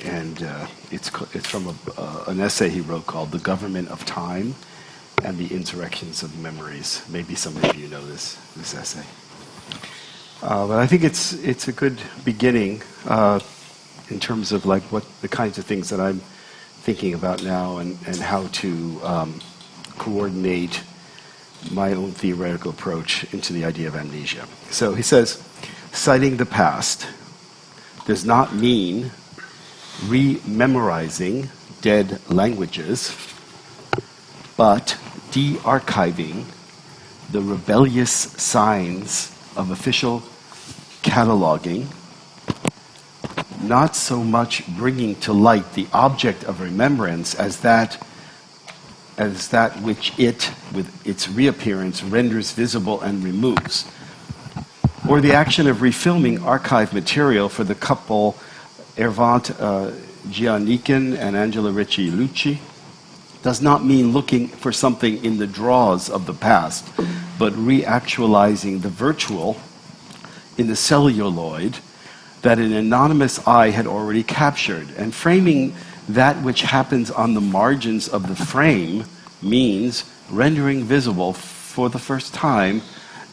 and it's from an essay he wrote called "The Government of Time and the Insurrections of Memories." Maybe some of you know this essay, but I think it's a good beginning in terms of like what the kinds of things that I'm thinking about now, and how to coordinate my own theoretical approach into the idea of amnesia. So he says, citing the past does not mean re-memorizing dead languages, but de-archiving the rebellious signs of official cataloging, not so much bringing to light the object of remembrance as that which it, with its reappearance, renders visible and removes, or the action of refilming archive material for the couple Ervant Giannikin and Angela Ricci Lucci, does not mean looking for something in the draws of the past, but reactualizing the virtual in the celluloid that an anonymous eye had already captured. And framing that which happens on the margins of the frame means rendering visible for the first time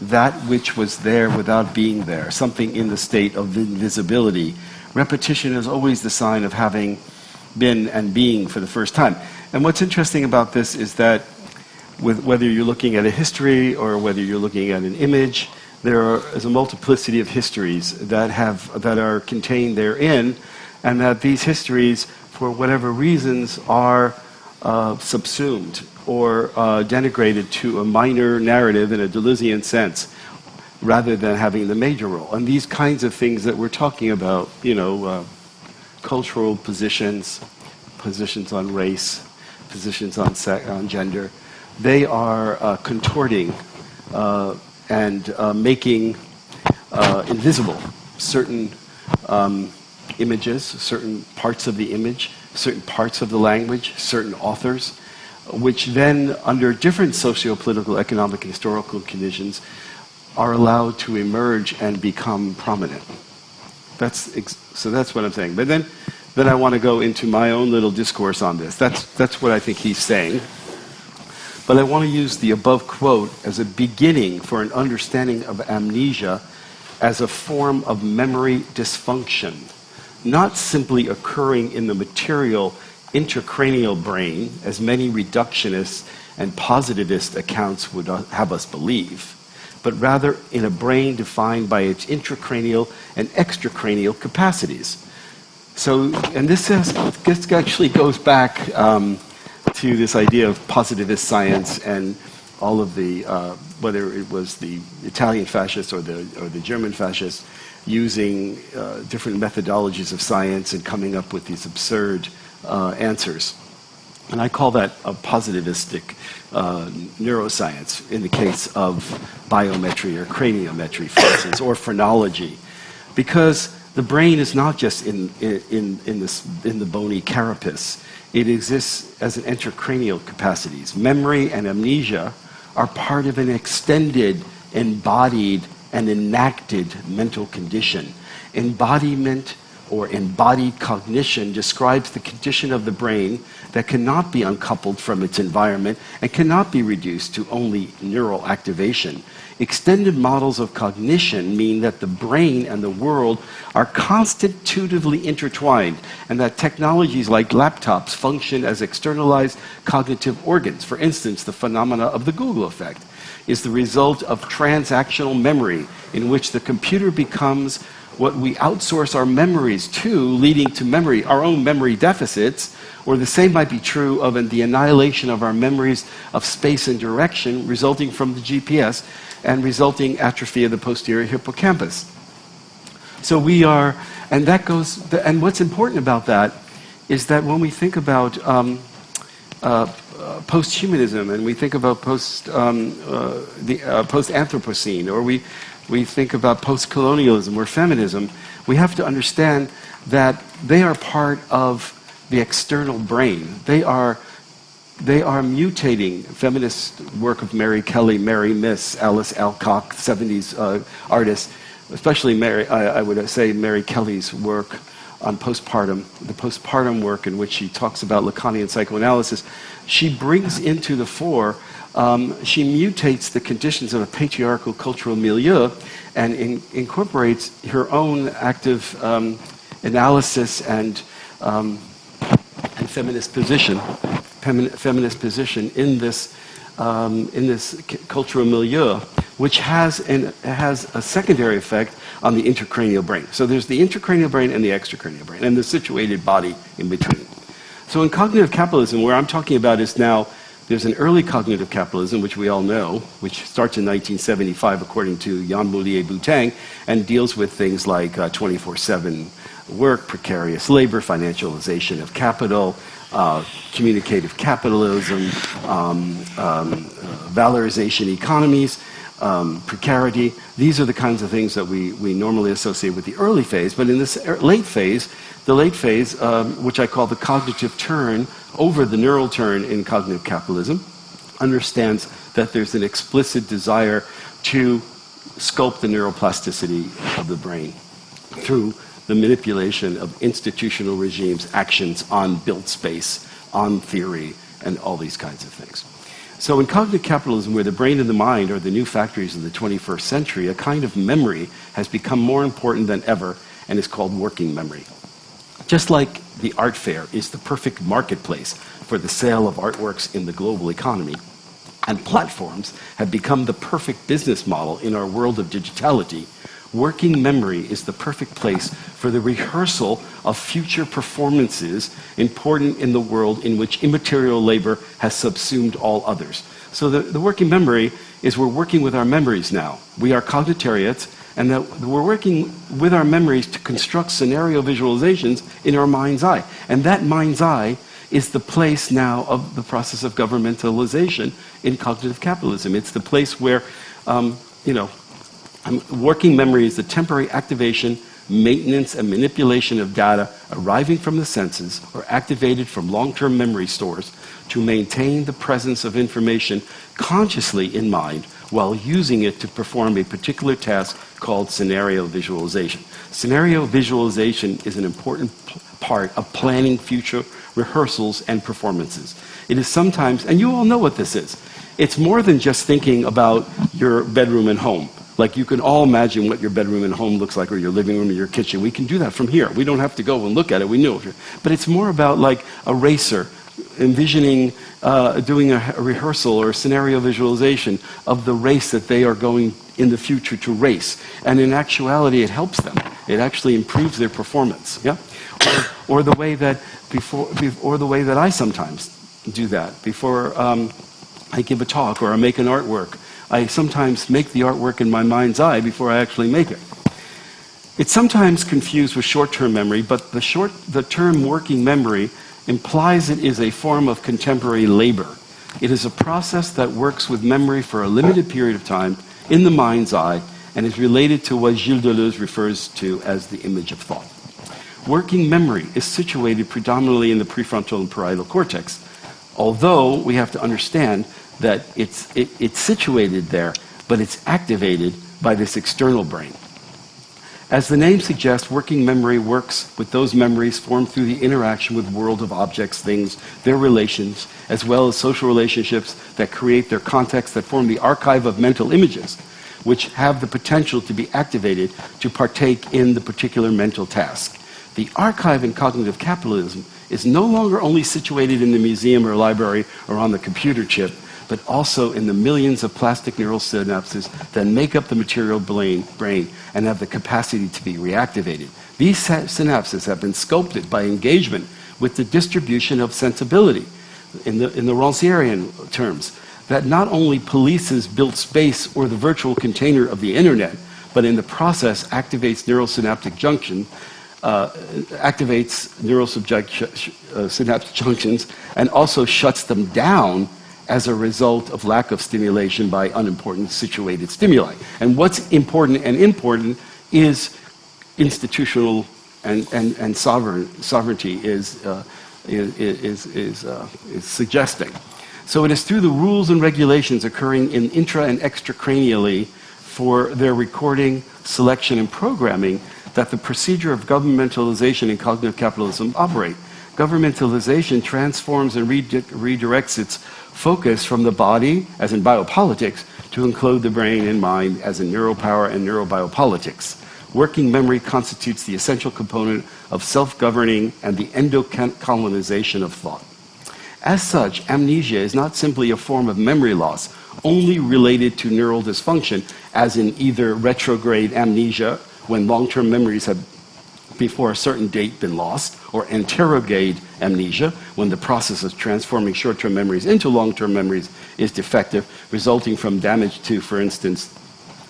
that which was there without being there, something in the state of invisibility. Repetition is always the sign of having been and being for the first time. And what's interesting about this is that whether you're looking at a history or whether you're looking at an image, there is a multiplicity of histories that are contained therein, and that these histories, for whatever reasons, are subsumed or denigrated to a minor narrative in a Deleuzian sense, rather than having the major role. And these kinds of things that we're talking about, cultural positions on race, positions on gender, they are contorting and making invisible certain images, certain parts of the image, certain parts of the language, certain authors, which then, under different socio-political, economic, and historical conditions, are allowed to emerge and become prominent. So that's what I'm saying. But then I want to go into my own little discourse on this. That's what I think he's saying. But I want to use the above quote as a beginning for an understanding of amnesia as a form of memory dysfunction, not simply occurring in the material intracranial brain, as many reductionist and positivist accounts would have us believe, but rather in a brain defined by its intracranial and extracranial capacities. So, and this actually goes back to this idea of positivist science and all of the, whether it was the Italian fascists or the German fascists, using different methodologies of science and coming up with these absurd answers. And I call that a positivistic neuroscience in the case of biometry or craniometry, for instance, or phrenology, because the brain is not just in the bony carapace. It exists as an intracranial capacities. Memory and amnesia are part of an extended, embodied, and enacted mental condition. Embodiment or embodied cognition describes the condition of the brain that cannot be uncoupled from its environment and cannot be reduced to only neural activation. Extended models of cognition mean that the brain and the world are constitutively intertwined, and that technologies like laptops function as externalized cognitive organs. For instance, the phenomena of the Google effect is the result of transactional memory, in which the computer becomes what we outsource our memories to, leading to our own memory deficits, or the same might be true of the annihilation of our memories of space and direction resulting from the GPS and resulting atrophy of the posterior hippocampus. So we are, and that goes, and what's important about that is that when we think about post-humanism and we think about post-Anthropocene, or we think about post-colonialism or feminism, we have to understand that they are part of the external brain. They are mutating. Feminist work of Mary Kelly, Mary Miss, Alice Alcock, 70s artists, especially I would say Mary Kelly's work on postpartum, the postpartum work in which she talks about Lacanian psychoanalysis. She brings into the fore, she mutates the conditions of a patriarchal cultural milieu and incorporates her own active analysis and feminist position in this cultural milieu, which has a secondary effect on the intracranial brain. So there's the intracranial brain and the extracranial brain, and the situated body in between. So in cognitive capitalism, where I'm talking about is now, there's an early cognitive capitalism, which we all know, which starts in 1975, according to Jan Moulier-Boutang, and deals with things like 24/7 work, precarious labor, financialization of capital, communicative capitalism, valorization economies, precarity. These are the kinds of things that we normally associate with the early phase. But in this late phase, which I call the cognitive turn, over the neural turn in cognitive capitalism, understands that there's an explicit desire to sculpt the neuroplasticity of the brain through the manipulation of institutional regimes' actions on built space, on theory, and all these kinds of things. So in cognitive capitalism, where the brain and the mind are the new factories of the 21st century, a kind of memory has become more important than ever and is called working memory. Just like the art fair is the perfect marketplace for the sale of artworks in the global economy, and platforms have become the perfect business model in our world of digitality, working memory is the perfect place for the rehearsal of future performances important in the world in which immaterial labor has subsumed all others. So the working memory is we're working with our memories now. We are cognitariats, and that we're working with our memories to construct scenario visualizations in our mind's eye. And that mind's eye is the place now of the process of governmentalization in cognitive capitalism. It's the place where, working memory is the temporary activation, maintenance, and manipulation of data arriving from the senses or activated from long-term memory stores to maintain the presence of information consciously in mind while using it to perform a particular task called scenario visualization. Scenario visualization is an important part of planning future rehearsals and performances. It is sometimes, and you all know what this is, it's more than just thinking about your bedroom and home. Like you can all imagine what your bedroom and home looks like, or your living room or your kitchen. We can do that from here. We don't have to go and look at it. We know it. But it's more about like a racer envisioning doing a rehearsal or a scenario visualization of the race that they are going in the future to race. And in actuality, it helps them. It actually improves their performance. Yeah? Or the way that I sometimes do that before I give a talk or I make an artwork. I sometimes make the artwork in my mind's eye before I actually make it. It's sometimes confused with short-term memory, but the term working memory implies it is a form of contemporary labor. It is a process that works with memory for a limited period of time in the mind's eye and is related to what Gilles Deleuze refers to as the image of thought. Working memory is situated predominantly in the prefrontal and parietal cortex, although we have to understand that it's situated there, but it's activated by this external brain. As the name suggests, working memory works with those memories formed through the interaction with the world of objects, things, their relations, as well as social relationships that create their context, that form the archive of mental images, which have the potential to be activated to partake in the particular mental task. The archive in cognitive capitalism is no longer only situated in the museum or library or on the computer chip, but also in the millions of plastic neural synapses that make up the material brain and have the capacity to be reactivated. These synapses have been sculpted by engagement with the distribution of sensibility, in the Rancierian terms, that not only polices built space or the virtual container of the internet, but in the process activates neurosynaptic junction, synaptic junctions, and also shuts them down as a result of lack of stimulation by unimportant situated stimuli. And what's important and important is institutional and sovereignty is suggesting. So it is through the rules and regulations occurring in intra and extracranially for their recording, selection, and programming that the procedure of governmentalization in cognitive capitalism operate. Governmentalization transforms and redirects its focus from the body, as in biopolitics, to include the brain and mind, as in neuropower and neurobiopolitics. Working memory constitutes the essential component of self-governing and the endocolonization of thought. As such, amnesia is not simply a form of memory loss, only related to neural dysfunction, as in either retrograde amnesia, when long-term memories have before a certain date been lost, or anterograde amnesia, when the process of transforming short-term memories into long-term memories is defective, resulting from damage to, for instance,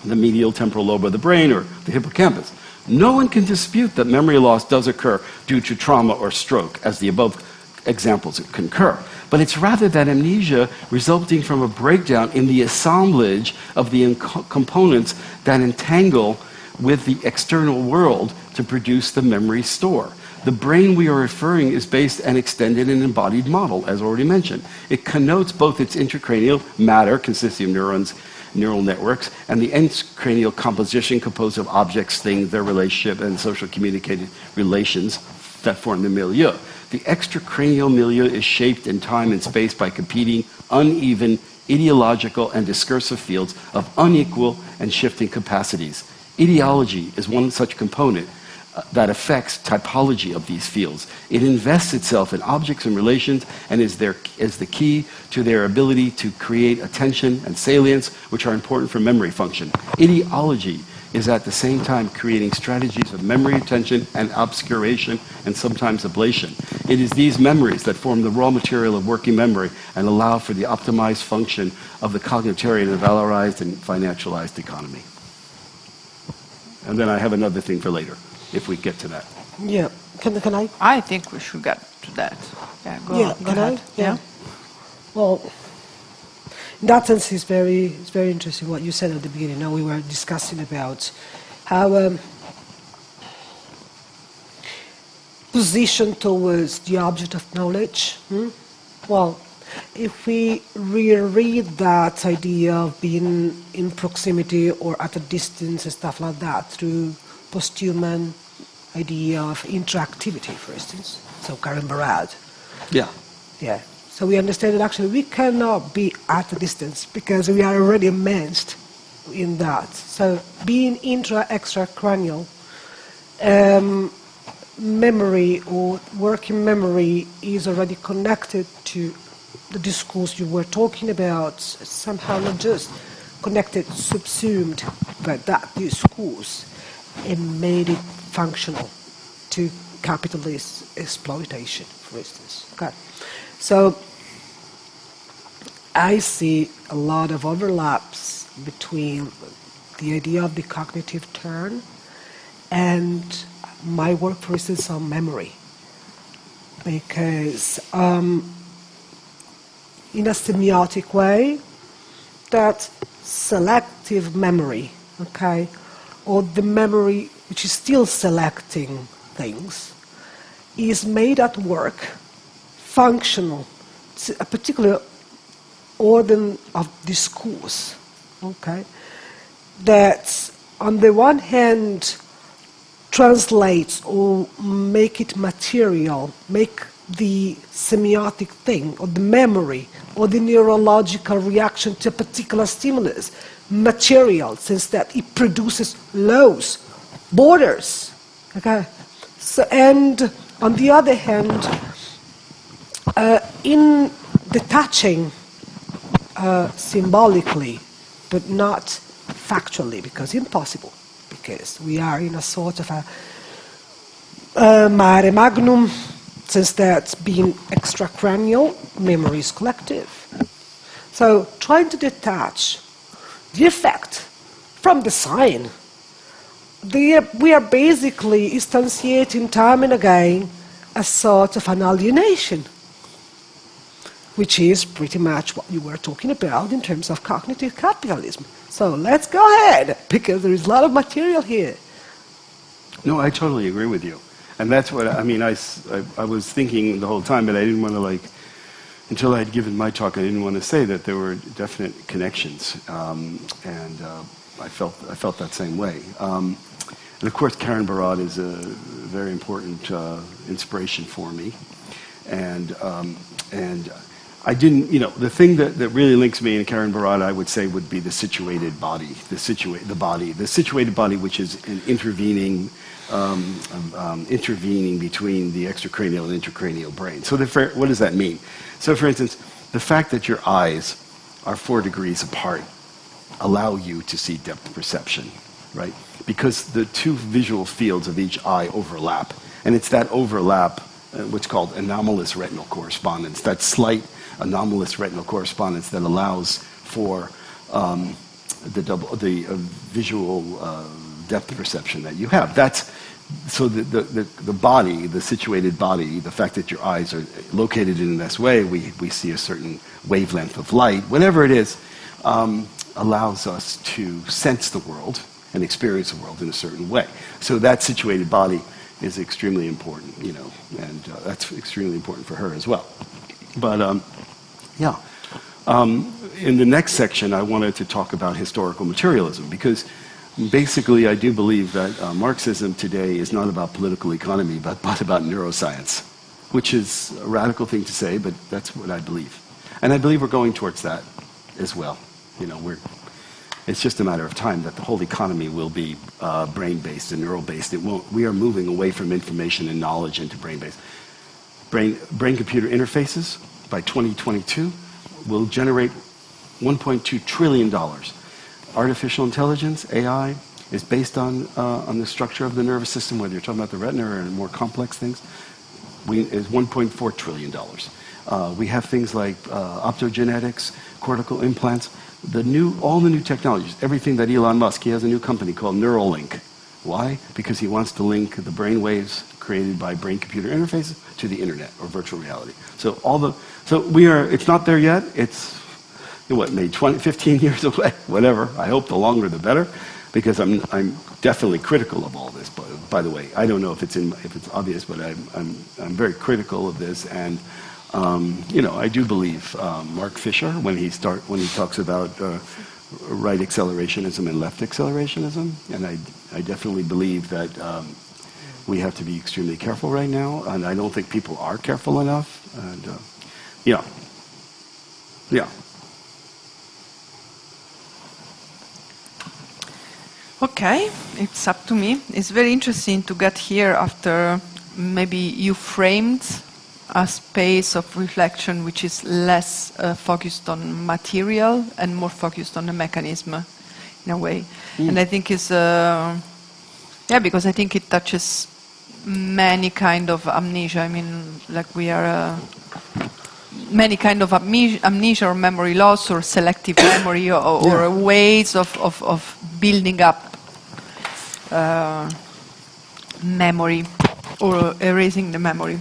the medial temporal lobe of the brain or the hippocampus. No one can dispute that memory loss does occur due to trauma or stroke, as the above examples concur. But it's rather that amnesia resulting from a breakdown in the assemblage of the components that entangle with the external world to produce the memory store. The brain we are referring is based and extended and embodied model, as already mentioned. It connotes both its intracranial matter, consisting of neurons, neural networks, and the intracranial composition composed of objects, things, their relationship, and social communicated relations that form the milieu. The extracranial milieu is shaped in time and space by competing, uneven, ideological, and discursive fields of unequal and shifting capacities. Ideology is one such component that affects typology of these fields. It invests itself in objects and relations and is the key to their ability to create attention and salience, which are important for memory function. Ideology is at the same time creating strategies of memory retention and obscuration and sometimes ablation. It is these memories that form the raw material of working memory and allow for the optimized function of the cognitarian and valorized and financialized economy. And then I have another thing for later, if we get to that. Yeah, can I? I think we should get to that. Yeah, go ahead. Yeah. Well, in that sense, it's very interesting what you said at the beginning. Now we were discussing about how position towards the object of knowledge. Well, if we reread that idea of being in proximity or at a distance and stuff like that through post-human idea of interactivity, for instance, so Karen Barad. Yeah. Yeah. So we understand that actually we cannot be at a distance because we are already immersed in that. So being extracranial, memory or working memory is already connected to the discourse you were talking about, somehow not just connected, subsumed by that discourse and made it functional to capitalist exploitation, for instance. Okay. So I see a lot of overlaps between the idea of the cognitive turn and my work, for instance, on memory. Because in a semiotic way, that selective memory, okay, or the memory which is still selecting things, is made at work, functional, to a particular order of discourse, okay, that on the one hand translates or make it material, make the semiotic thing or the memory or the neurological reaction to a particular stimulus material, since that it produces laws, borders. Okay? So, and on the other hand, in detaching symbolically, but not factually, because impossible, because we are in a sort of a mare magnum, since that's being extracranial, memory is collective. So trying to detach the effect from the sign, we are basically instantiating time and again a sort of an alienation, which is pretty much what you were talking about in terms of cognitive capitalism. So let's go ahead, because there is a lot of material here. No, I totally agree with you. And that's what, I mean, I was thinking the whole time, but I didn't want to, like, until I'd given my talk, I didn't want to say that there were definite connections. And I felt that same way. And of course, Karen Barad is a very important inspiration for me. And I didn't, you know, the thing that really links me and Karen Barad, I would say, would be the situated body, the situated body, which is an intervening between the extracranial and intracranial brain. So what does that mean? So for instance, the fact that your eyes are 4 degrees apart allow you to see depth perception, right? Because the 2 visual fields of each eye overlap. And it's that overlap, what's called anomalous retinal correspondence, that slight anomalous retinal correspondence that allows for the visual depth perception that you have. That's so the body, the situated body, the fact that your eyes are located in this way, we see a certain wavelength of light, whatever it is, allows us to sense the world and experience the world in a certain way. So that situated body is extremely important, you know, and that's extremely important for her as well. But yeah, in the next section, I wanted to talk about historical materialism, because basically, I do believe that Marxism today is not about political economy, but about neuroscience, which is a radical thing to say, but that's what I believe. And I believe we're going towards that as well. You know, it's just a matter of time that the whole economy will be brain-based and neural-based. We are moving away from information and knowledge into brain-based. Brain-computer interfaces by 2022 will generate $1.2 trillion. Artificial intelligence, AI, is based on the structure of the nervous system, whether you're talking about the retina or more complex things, is $1.4 trillion. We have things like optogenetics, cortical implants, all the new technologies, everything that Elon Musk, he has a new company called Neuralink. Why? Because he wants to link the brain waves created by brain-computer interfaces to the internet or virtual reality. So it's not there yet. It's maybe 15 years away, whatever. I hope the longer the better, because I'm definitely critical of all this. By the way, I don't know if it's obvious, but I'm very critical of this. And you know, I do believe Mark Fisher when he talks about right accelerationism and left accelerationism, and I definitely believe that we have to be extremely careful right now, and I don't think people are careful enough. And yeah. Okay, it's up to me. It's very interesting to get here after maybe you framed a space of reflection which is less focused on material and more focused on the mechanism in a way. And I think it's, because I think it touches many kind of amnesia. I mean, like we are many kind of amnesia or memory loss or selective memory or ways of building up memory or erasing the memory.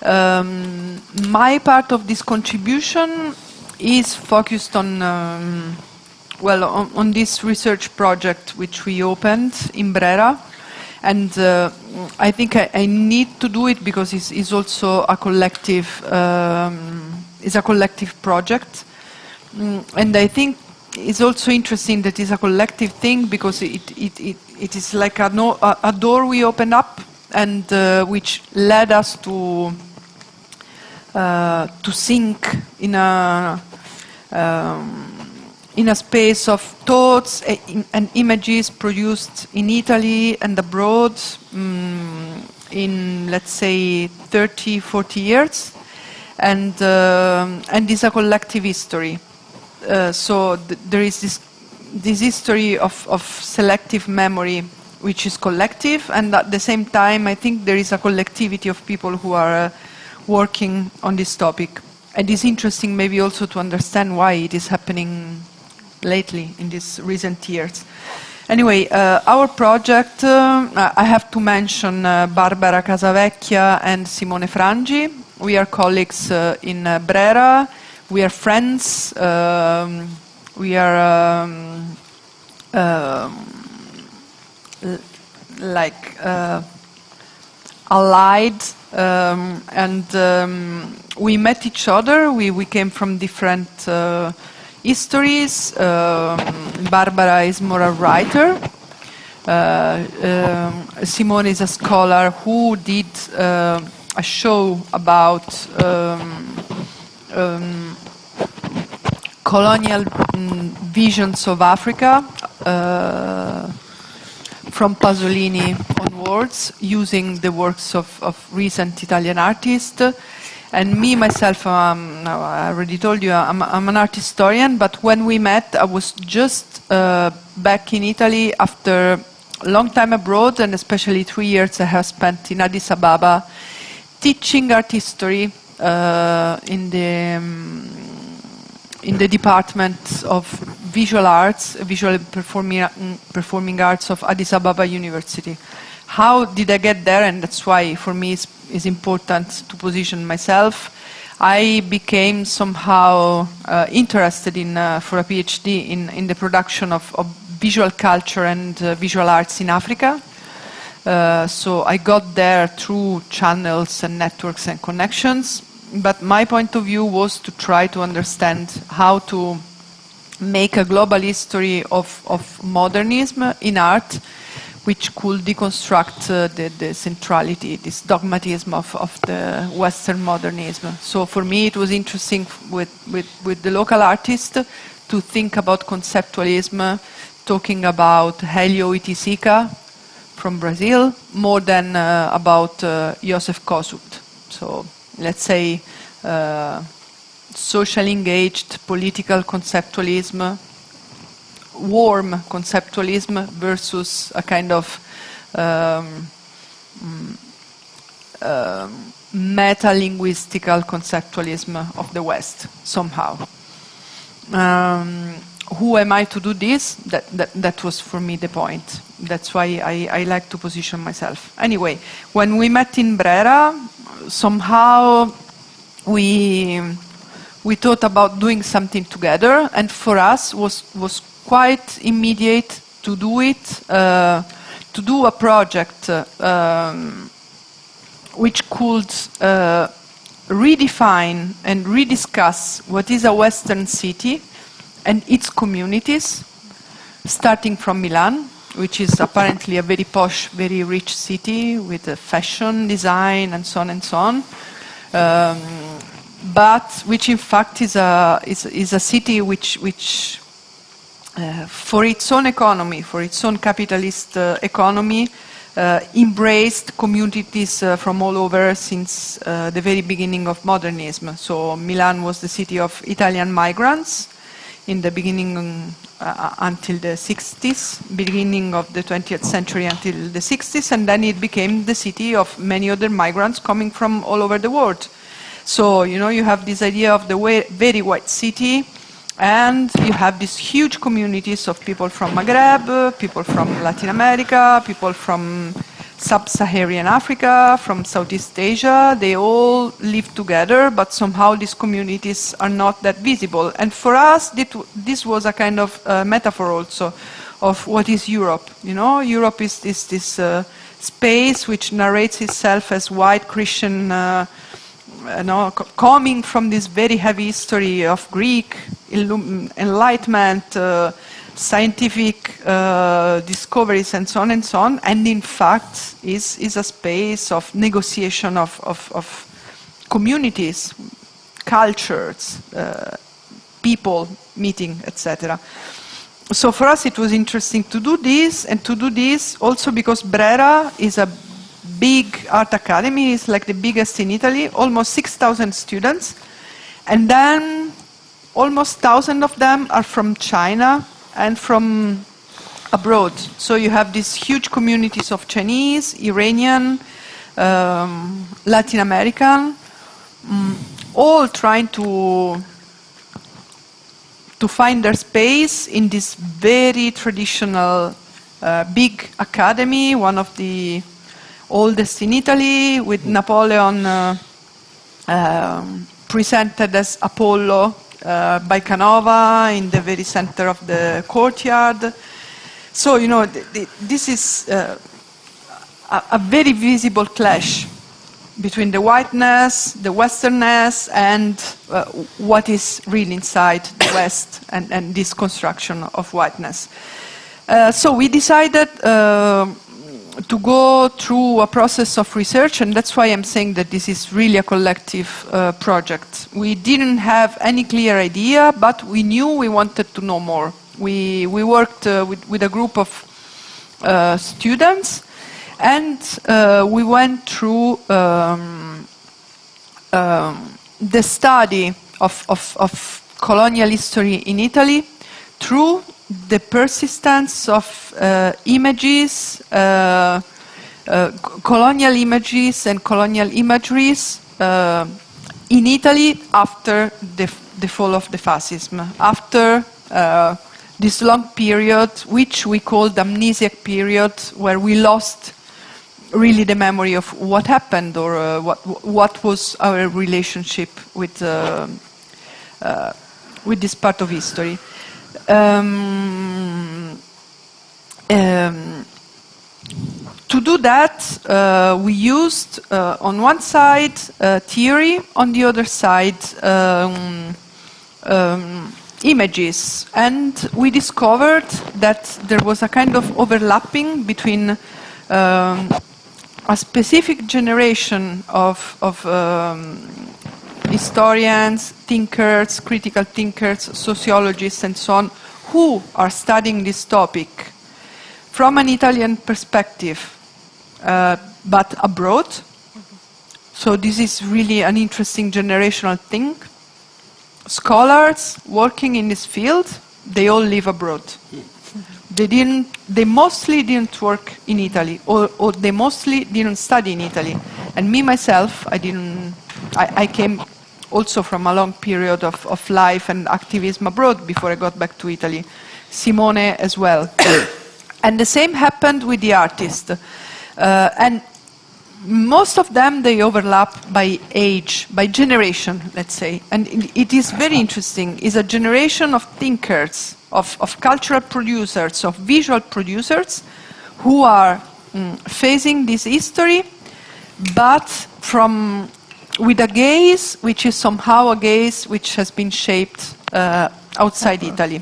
My part of this contribution is focused on, on this research project which we opened in Brera, and I think I need to do it because it's also a collective, project, and I think it's also interesting that it's a collective thing because it is like a door we opened up and which led us to sink in a space of thoughts and images produced in Italy and abroad in, let's say, 30, 40 years. And it's a collective history. So there is this history of selective memory, which is collective, and at the same time, I think there is a collectivity of people who are working on this topic. And it's interesting maybe also to understand why it is happening lately in these recent years. Anyway, our project, I have to mention Barbara Casavecchia and Simone Frangi. We are colleagues in Brera. We are friends. We are allied, and we met each other. We came from different histories. Barbara is more a writer. Simone is a scholar who did a show about colonial visions of Africa from Pasolini onwards, using the works of recent Italian artists. And me, myself, I already told you, I'm an art historian, but when we met, I was just back in Italy after a long time abroad, and especially 3 years I have spent in Addis Ababa teaching art history in the department of visual arts, visual performing arts of Addis Ababa University. How did I get there? And that's why for me it's important to position myself. I became somehow interested in, for a PhD in the production of visual culture and visual arts in Africa. So I got there through channels and networks and connections. But my point of view was to try to understand how to make a global history of modernism in art, which could deconstruct the centrality, this dogmatism of the Western modernism. So for me it was interesting with the local artists to think about conceptualism, talking about Helio Itisica from Brazil, more than about Joseph Kosuth. So let's say socially engaged political conceptualism, warm conceptualism versus a kind of meta-linguistical conceptualism of the West, somehow. Who am I to do this? That was for me the point. That's why I like to position myself. Anyway, when we met in Brera, somehow we thought about doing something together, and for us was quite immediate to do it, to do a project which could redefine and rediscuss what is a Western city and its communities, starting from Milan, which is apparently a very posh, very rich city with fashion, design, and so on and so on. But which in fact is a city which for its own economy, for its own capitalist economy, embraced communities from all over since the very beginning of modernism. So Milan was the city of Italian migrants in the beginning until the 60s, beginning of the 20th century until the 60s, and then it became the city of many other migrants coming from all over the world. So, you know, you have this idea of the very white city, and you have these huge communities of people from Maghreb, people from Latin America, people from sub-Saharan Africa, from Southeast Asia. They all live together, but somehow these communities are not that visible. And for us, this was a kind of metaphor also of what is Europe. You know, Europe is this space which narrates itself as white Christian coming from this very heavy history of Greek Enlightenment, scientific discoveries, and so on, and in fact is a space of negotiation of communities, cultures, people meeting, etc. So for us it was interesting to do this, and to do this also because Brera is a big art academy. It's like the biggest in Italy, almost 6,000 students, and then almost 1,000 of them are from China and from abroad. So you have these huge communities of Chinese, Iranian, Latin American, all trying to find their space in this very traditional big academy, one of the oldest in Italy, with Napoleon presented as Apollo by Canova in the very center of the courtyard. So, this is a very visible clash between the whiteness, the westernness, and what is really inside the West, and this construction of whiteness. So we decided to go through a process of research, and that's why I'm saying that this is really a collective project. We didn't have any clear idea, but we knew we wanted to know more. We worked with a group of students, and we went through the study of colonial history in Italy through the persistence of images, colonial images and colonial imageries in Italy after the fall of the fascism, after this long period, which we call the amnesiac period, where we lost really the memory of what happened, or what was our relationship with this part of history. To do that, we used on one side theory, on the other side images, and we discovered that there was a kind of overlapping between a specific generation of historians, thinkers, critical thinkers, sociologists, and so on, who are studying this topic from an Italian perspective, but abroad. So this is really an interesting generational thing. Scholars working in this field, they all live abroad. They mostly didn't work in Italy, or they mostly didn't study in Italy. And me, myself, I came also from a long period of life and activism abroad before I got back to Italy. Simone as well. And the same happened with the artists. And most of them, they overlap by age, by generation, let's say. And it is very interesting. It's a generation of thinkers, of cultural producers, of visual producers, who are facing this history, but with a gaze which is somehow a gaze which has been shaped outside Italy.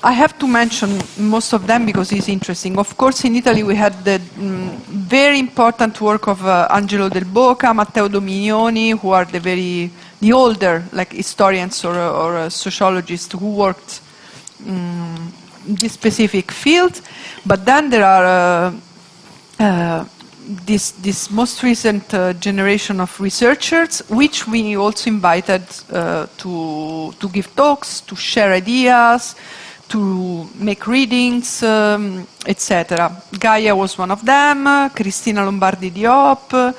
I have to mention most of them because it's interesting. Of course, in Italy we had the very important work of Angelo Del Boca, Matteo Dominioni, who are the older historians or sociologists who worked in this specific field. But then there are this most recent generation of researchers, which we also invited to give talks, to share ideas, to make readings, etc. Gaia was one of them, Cristina Lombardi Diop.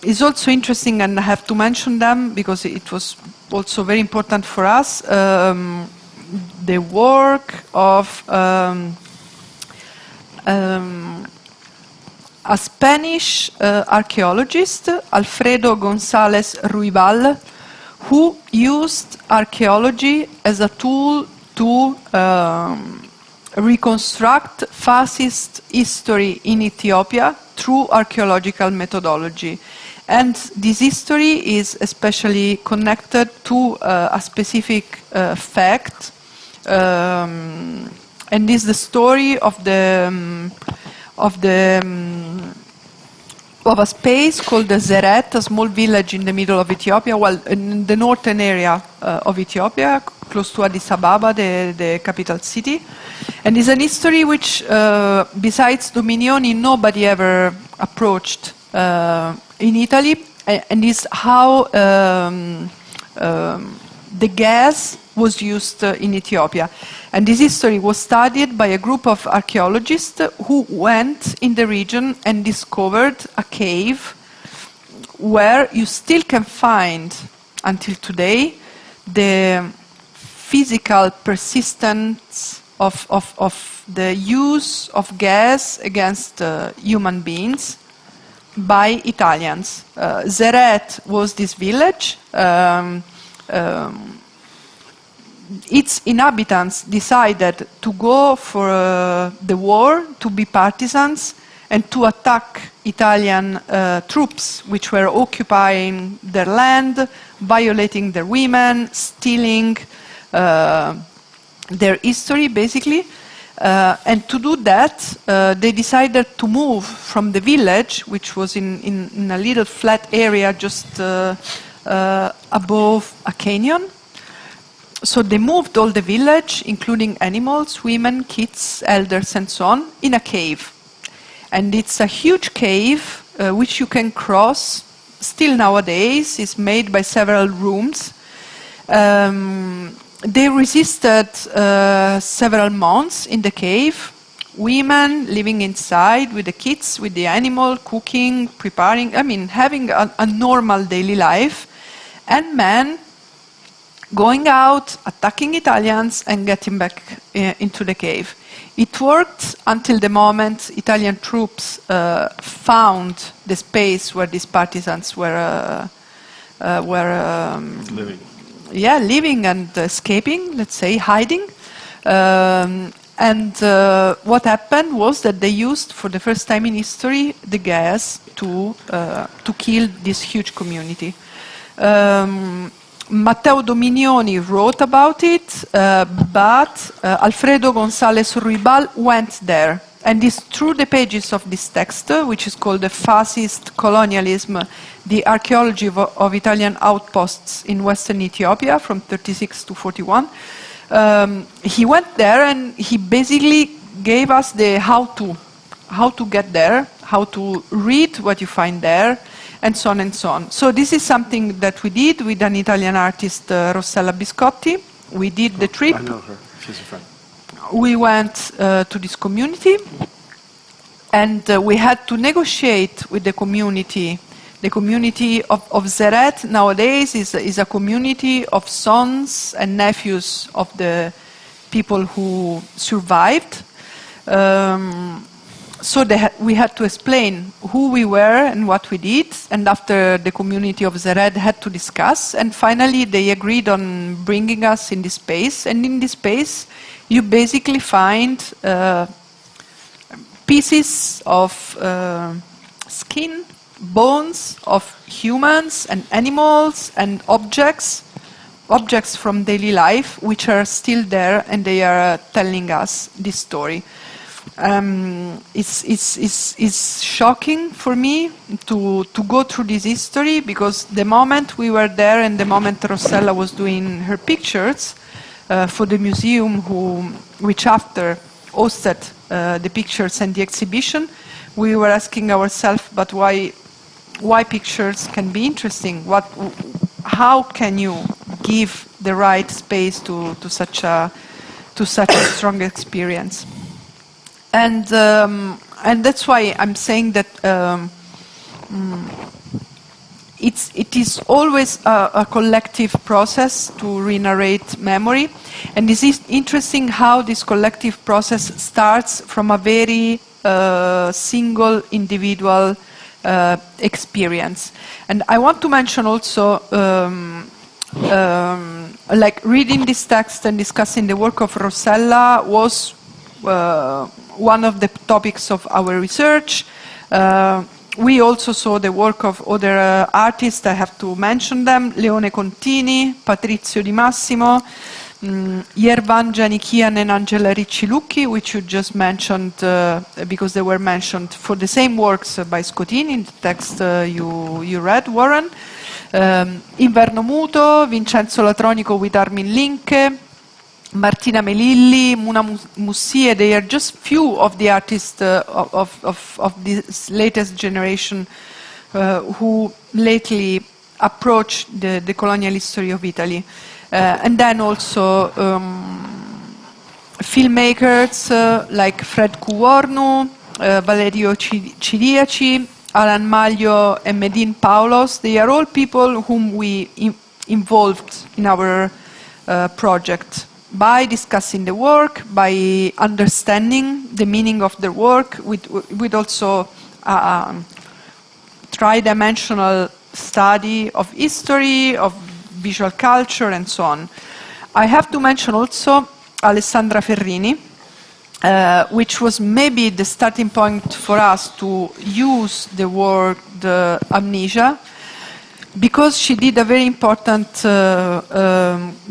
It's also interesting, and I have to mention them because it was also very important for us, the work of a Spanish archaeologist, Alfredo González Ruibal, who used archaeology as a tool to reconstruct fascist history in Ethiopia through archaeological methodology. And this history is especially connected to a specific fact, and is the story of a space called the Zeret, a small village in the middle of Ethiopia, well, in the northern area of Ethiopia, close to Addis Ababa, the capital city. And it's an history which, besides Dominioni, nobody ever approached in Italy, and is how the gas was used in Ethiopia. And this history was studied by a group of archaeologists who went in the region and discovered a cave where you still can find, until today, the physical persistence of the use of gas against human beings by Italians. Zeret was this village. Its inhabitants decided to go for the war, to be partisans, and to attack Italian troops which were occupying their land, violating their women, stealing their history, basically. And to do that, they decided to move from the village, which was in a little flat area just above a canyon. So they moved all the village, including animals, women, kids, elders, and so on, in a cave. And it's a huge cave which you can cross still nowadays. It's made by several rooms. They resisted several months in the cave. Women living inside with the kids, with the animal, cooking, preparing, having a normal daily life. And men going out, attacking Italians, and getting back into the cave. It worked until the moment Italian troops found the space where these partisans were living. Yeah, living and escaping, let's say, hiding. And what happened was that they used, for the first time in history, the gas to kill this huge community. Matteo Dominioni wrote about it, but Alfredo González Ruibal went there. And it's through the pages of this text, which is called The Fascist Colonialism, the Archaeology of Italian Outposts in Western Ethiopia from 36 to 41. He went there and he basically gave us the how to get there, how to read what you find there, and so on and so on. So this is something that we did with an Italian artist, Rossella Biscotti. We did the trip. I know her. She's a friend. We went to this community, and we had to negotiate with the community. The community of Zeret nowadays is a community of sons and nephews of the people who survived. So we had to explain who we were and what we did, and after the community of Zeret had to discuss, and finally they agreed on bringing us in this space. And in this space you basically find pieces of skin, bones of humans and animals and objects from daily life, which are still there, and they are telling us this story. It's shocking for me to go through this history, because the moment we were there and the moment Rossella was doing her pictures for the museum, which after hosted the pictures and the exhibition, we were asking ourselves, but why pictures can be interesting? How can you give the right space to such a strong experience? And that's why I'm saying that it is always a collective process to re-narrate memory, and it is interesting how this collective process starts from a very single individual experience. And I want to mention also, like reading this text and discussing the work of Rossella was one of the topics of our research. We also saw the work of other artists. I have to mention them: Leone Contini, Patrizio Di Massimo, Yervan Giannichian and Angela Ricci-Lucchi, which you just mentioned because they were mentioned for the same works by Scotini in the text you read, Warren. Inverno Muto, Vincenzo Latronico with Armin Linke, Martina Melilli, Muna Mussie. They are just few of the artists of this latest generation who lately approached the colonial history of Italy. And then also filmmakers like Fred Cuornu, Valerio Ciriaci, Alan Maglio and Medin Paulos. They are all people whom we involved in our project by discussing the work, by understanding the meaning of their work, with also tri-dimensional study of history, of visual culture, and so on. I have to mention also Alessandra Ferrini, which was maybe the starting point for us to use the word amnesia, because she did a very important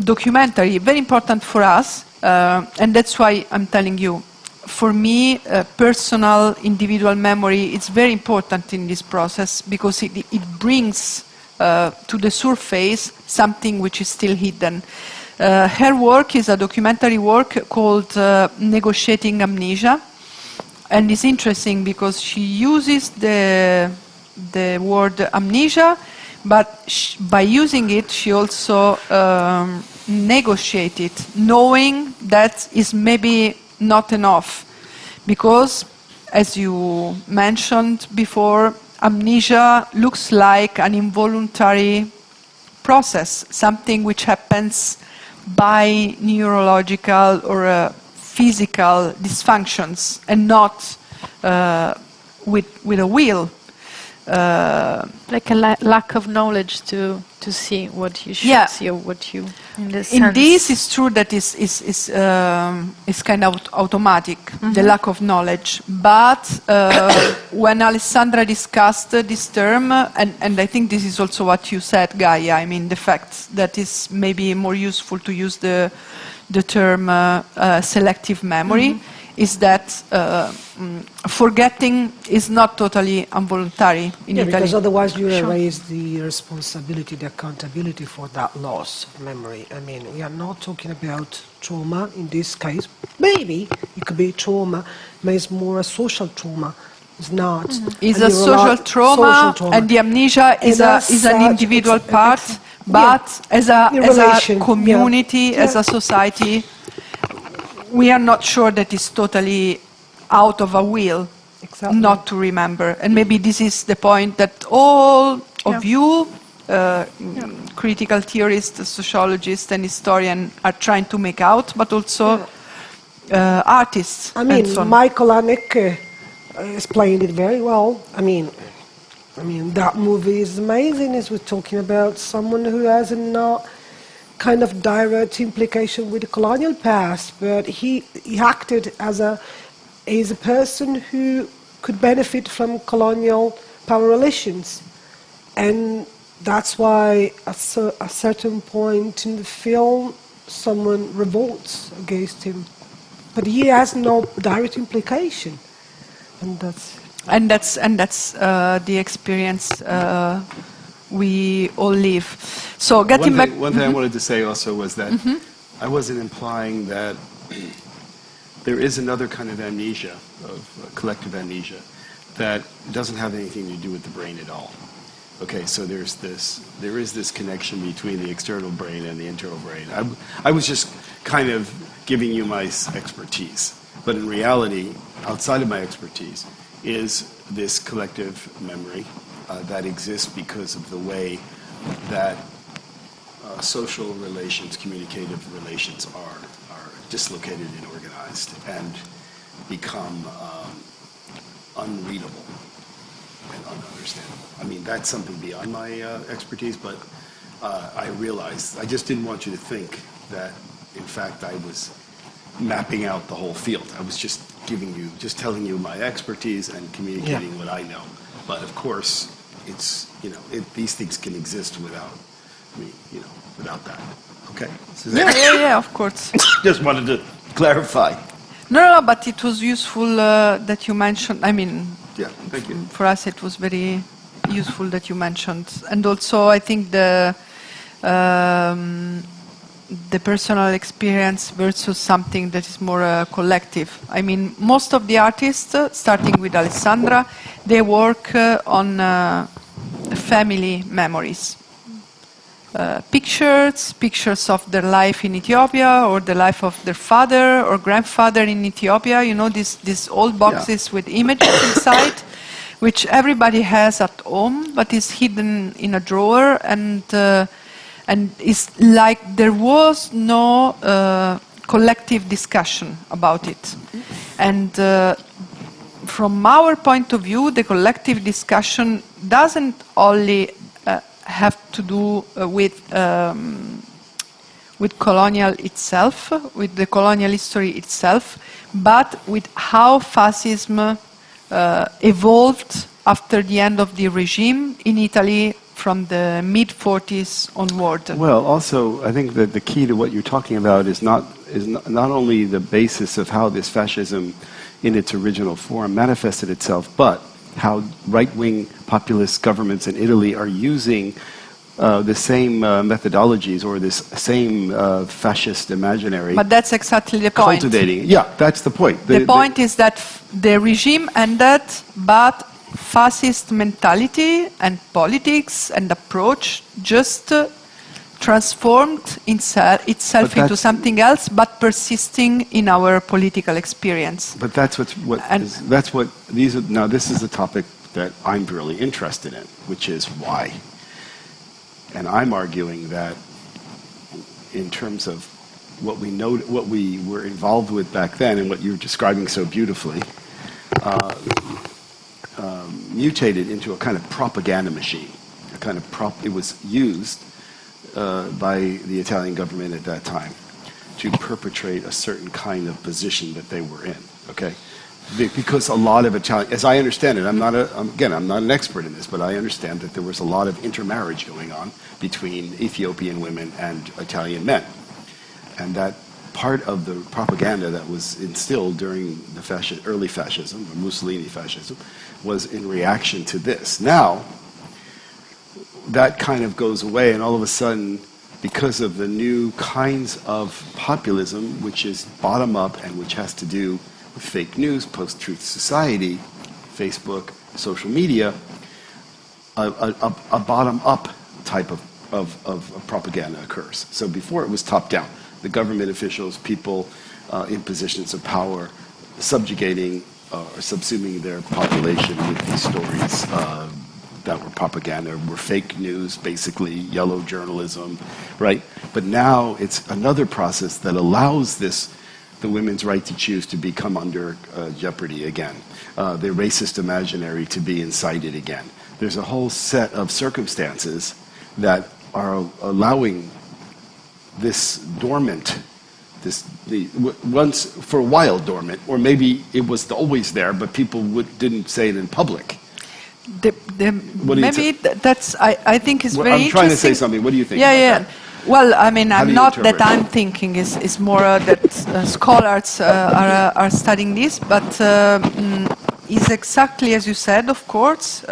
documentary, very important for us, and that's why I'm telling you. For me, personal, individual memory is very important in this process, because it brings to the surface something which is still hidden. Her work is a documentary work called Negotiating Amnesia, and it's interesting because she uses the word amnesia, but by using it, she also negotiated, knowing that is maybe not enough, because, as you mentioned before, amnesia looks like an involuntary process, something which happens by neurological or physical dysfunctions, and not with a will. Like a lack of knowledge to see what you should see, or what you, in the sense. In this, it's true that it's kind of automatic, the lack of knowledge. But when Alessandra discussed this term, and I think this is also what you said, Gaia, I mean, the fact that it's maybe more useful to use the term selective memory, is that forgetting is not totally involuntary in Italy. Because otherwise you erase the responsibility, the accountability for that loss of memory. I mean, we are not talking about trauma in this case. Maybe it could be trauma, but it's more a social trauma. It's not. It's a social trauma, and the amnesia is an individual part, but as a community, as a society, we are not sure that it's totally out of a will not to remember. And maybe this is the point that all of you, critical theorists, sociologists, and historians are trying to make out, but also artists. I mean, so Michael Haneke explained it very well. I mean, that movie is amazing. As we're talking about someone who has not kind of direct implication with the colonial past, but he acted as a person who could benefit from colonial power relations, and that's why at a certain point in the film someone revolts against him, but he has no direct implication, and that's the experience we all live. So getting back... One thing I wanted to say also was that I wasn't implying that there is another kind of amnesia, of collective amnesia, that doesn't have anything to do with the brain at all. Okay, so there is this connection between the external brain and the internal brain. I was just kind of giving you my expertise, but in reality, outside of my expertise, is this collective memory that exists because of the way that social relations, communicative relations are dislocated and organized and become unreadable and ununderstandable. I mean, that's something beyond my expertise, but I realized, I just didn't want you to think that, in fact, I was mapping out the whole field. I was just telling you my expertise and communicating what I know. But of course, it's, these things can exist without me, without that. Okay? Yeah, of course. Just wanted to clarify. No, but it was useful that you mentioned, Yeah, thank you. For us it was very useful that you mentioned. And also I think the personal experience versus something that is more collective. Most of the artists, starting with Alessandra, they work on family memories. Pictures of their life in Ethiopia, or the life of their father or grandfather in Ethiopia. These old boxes with images inside, which everybody has at home, but is hidden in a drawer, and it's like there was no collective discussion about it. And from our point of view, the collective discussion doesn't only have to do with colonial itself, with the colonial history itself, but with how fascism evolved after the end of the regime in Italy from the mid-40s onward. Well, also, I think that the key to what you're talking about is not only the basis of how this fascism in its original form manifested itself, but how right-wing populist governments in Italy are using the same methodologies or this same fascist imaginary. But that's exactly the point. Cultivating. Yeah, that's the point. The point is that the regime ended, but fascist mentality and politics and approach just transformed itself into something else, but persisting in our political experience. But this is a topic that I'm really interested in, which is why. And I'm arguing that in terms of what we know, what we were involved with back then, and what you're describing so beautifully, mutated into a kind of propaganda machine. It was used by the Italian government at that time to perpetrate a certain kind of position that they were in. Okay, because a lot of Italian, as I understand it, I'm not an expert in this, but I understand that there was a lot of intermarriage going on between Ethiopian women and Italian men, and that part of the propaganda that was instilled during the early fascism, or Mussolini fascism, was in reaction to this. Now, that kind of goes away, and all of a sudden, because of the new kinds of populism, which is bottom-up and which has to do with fake news, post-truth society, Facebook, social media, a bottom-up type of propaganda occurs. So before it was top-down. The government officials, people in positions of power, subjugating or subsuming their population with these stories that were propaganda, were fake news, basically, yellow journalism, right? But now it's another process that allows the women's right to choose to become under jeopardy again, the racist imaginary to be incited again. There's a whole set of circumstances that are allowing this dormant, once for a while dormant, or maybe it was always there, but people didn't say it in public. That's I think is very interesting. I'm trying to say something. What do you think? Yeah. That? Well, I'm not that I'm thinking. It's more that scholars are studying this, but it's exactly as you said. Of course.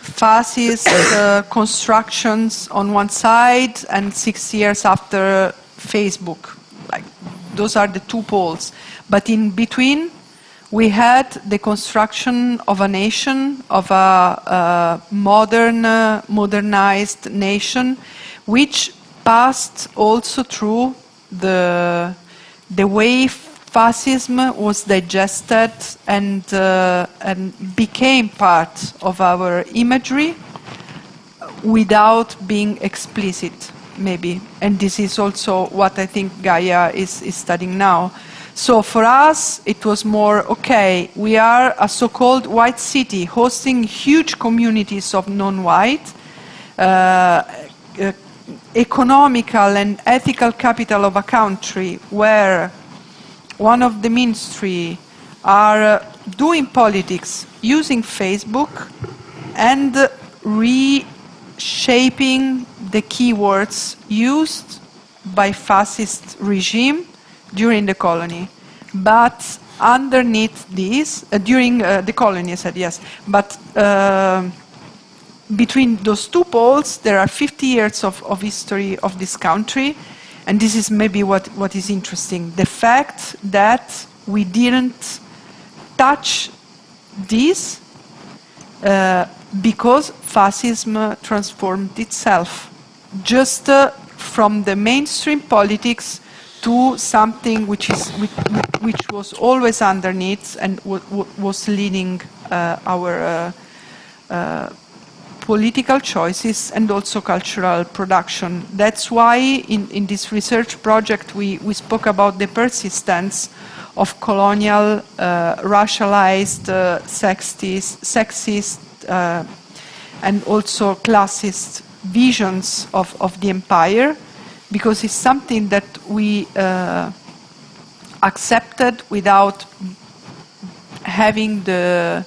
Fascist constructions on one side, and 6 years after Facebook, like those are the two poles. But in between, we had the construction of a nation, of a modernized nation, which passed also through the way fascism was digested and became part of our imagery without being explicit, maybe. And this is also what I think Gaia is studying now. So for us, it was more, okay, we are a so-called white city hosting huge communities of non-white, economical and ethical capital of a country, where one of the ministry are doing politics using Facebook and reshaping the keywords used by fascist regime during the colony. But underneath this, during the colony, I said yes, but between those two poles, there are 50 years of history of this country, and this is maybe what is interesting. The fact that we didn't touch this because fascism transformed itself, just from the mainstream politics to something which was always underneath and was leading our political choices and also cultural production. That's why in this research project we spoke about the persistence of colonial, racialized, sexist, and also classist visions of the empire, because it's something that we accepted without having the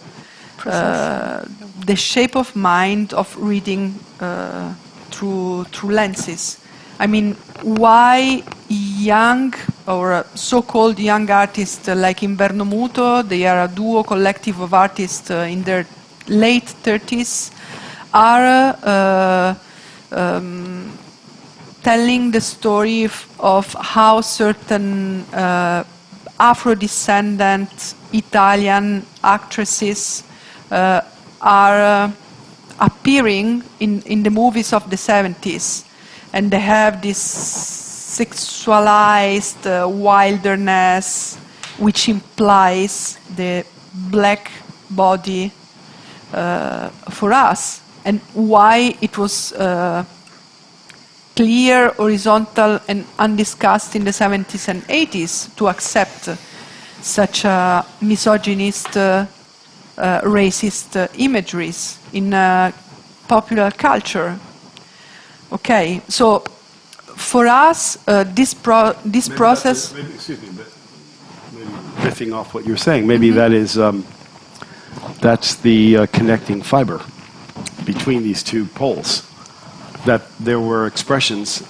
shape of mind of reading through lenses. I mean, why young or so-called young artists like Inverno Muto, they are a duo collective of artists in their late 30s, are telling the story of how certain Afro-descendant Italian actresses are appearing in the movies of the 70s, and they have this sexualized wilderness which implies the black body for us, and why it was clear, horizontal and undiscussed in the 70s and 80s to accept such misogynist racist imageries in popular culture. Okay, so for us, this process. Maybe, excuse me, but maybe riffing off what you're saying, maybe that is that's the connecting fiber between these two poles. That there were expressions,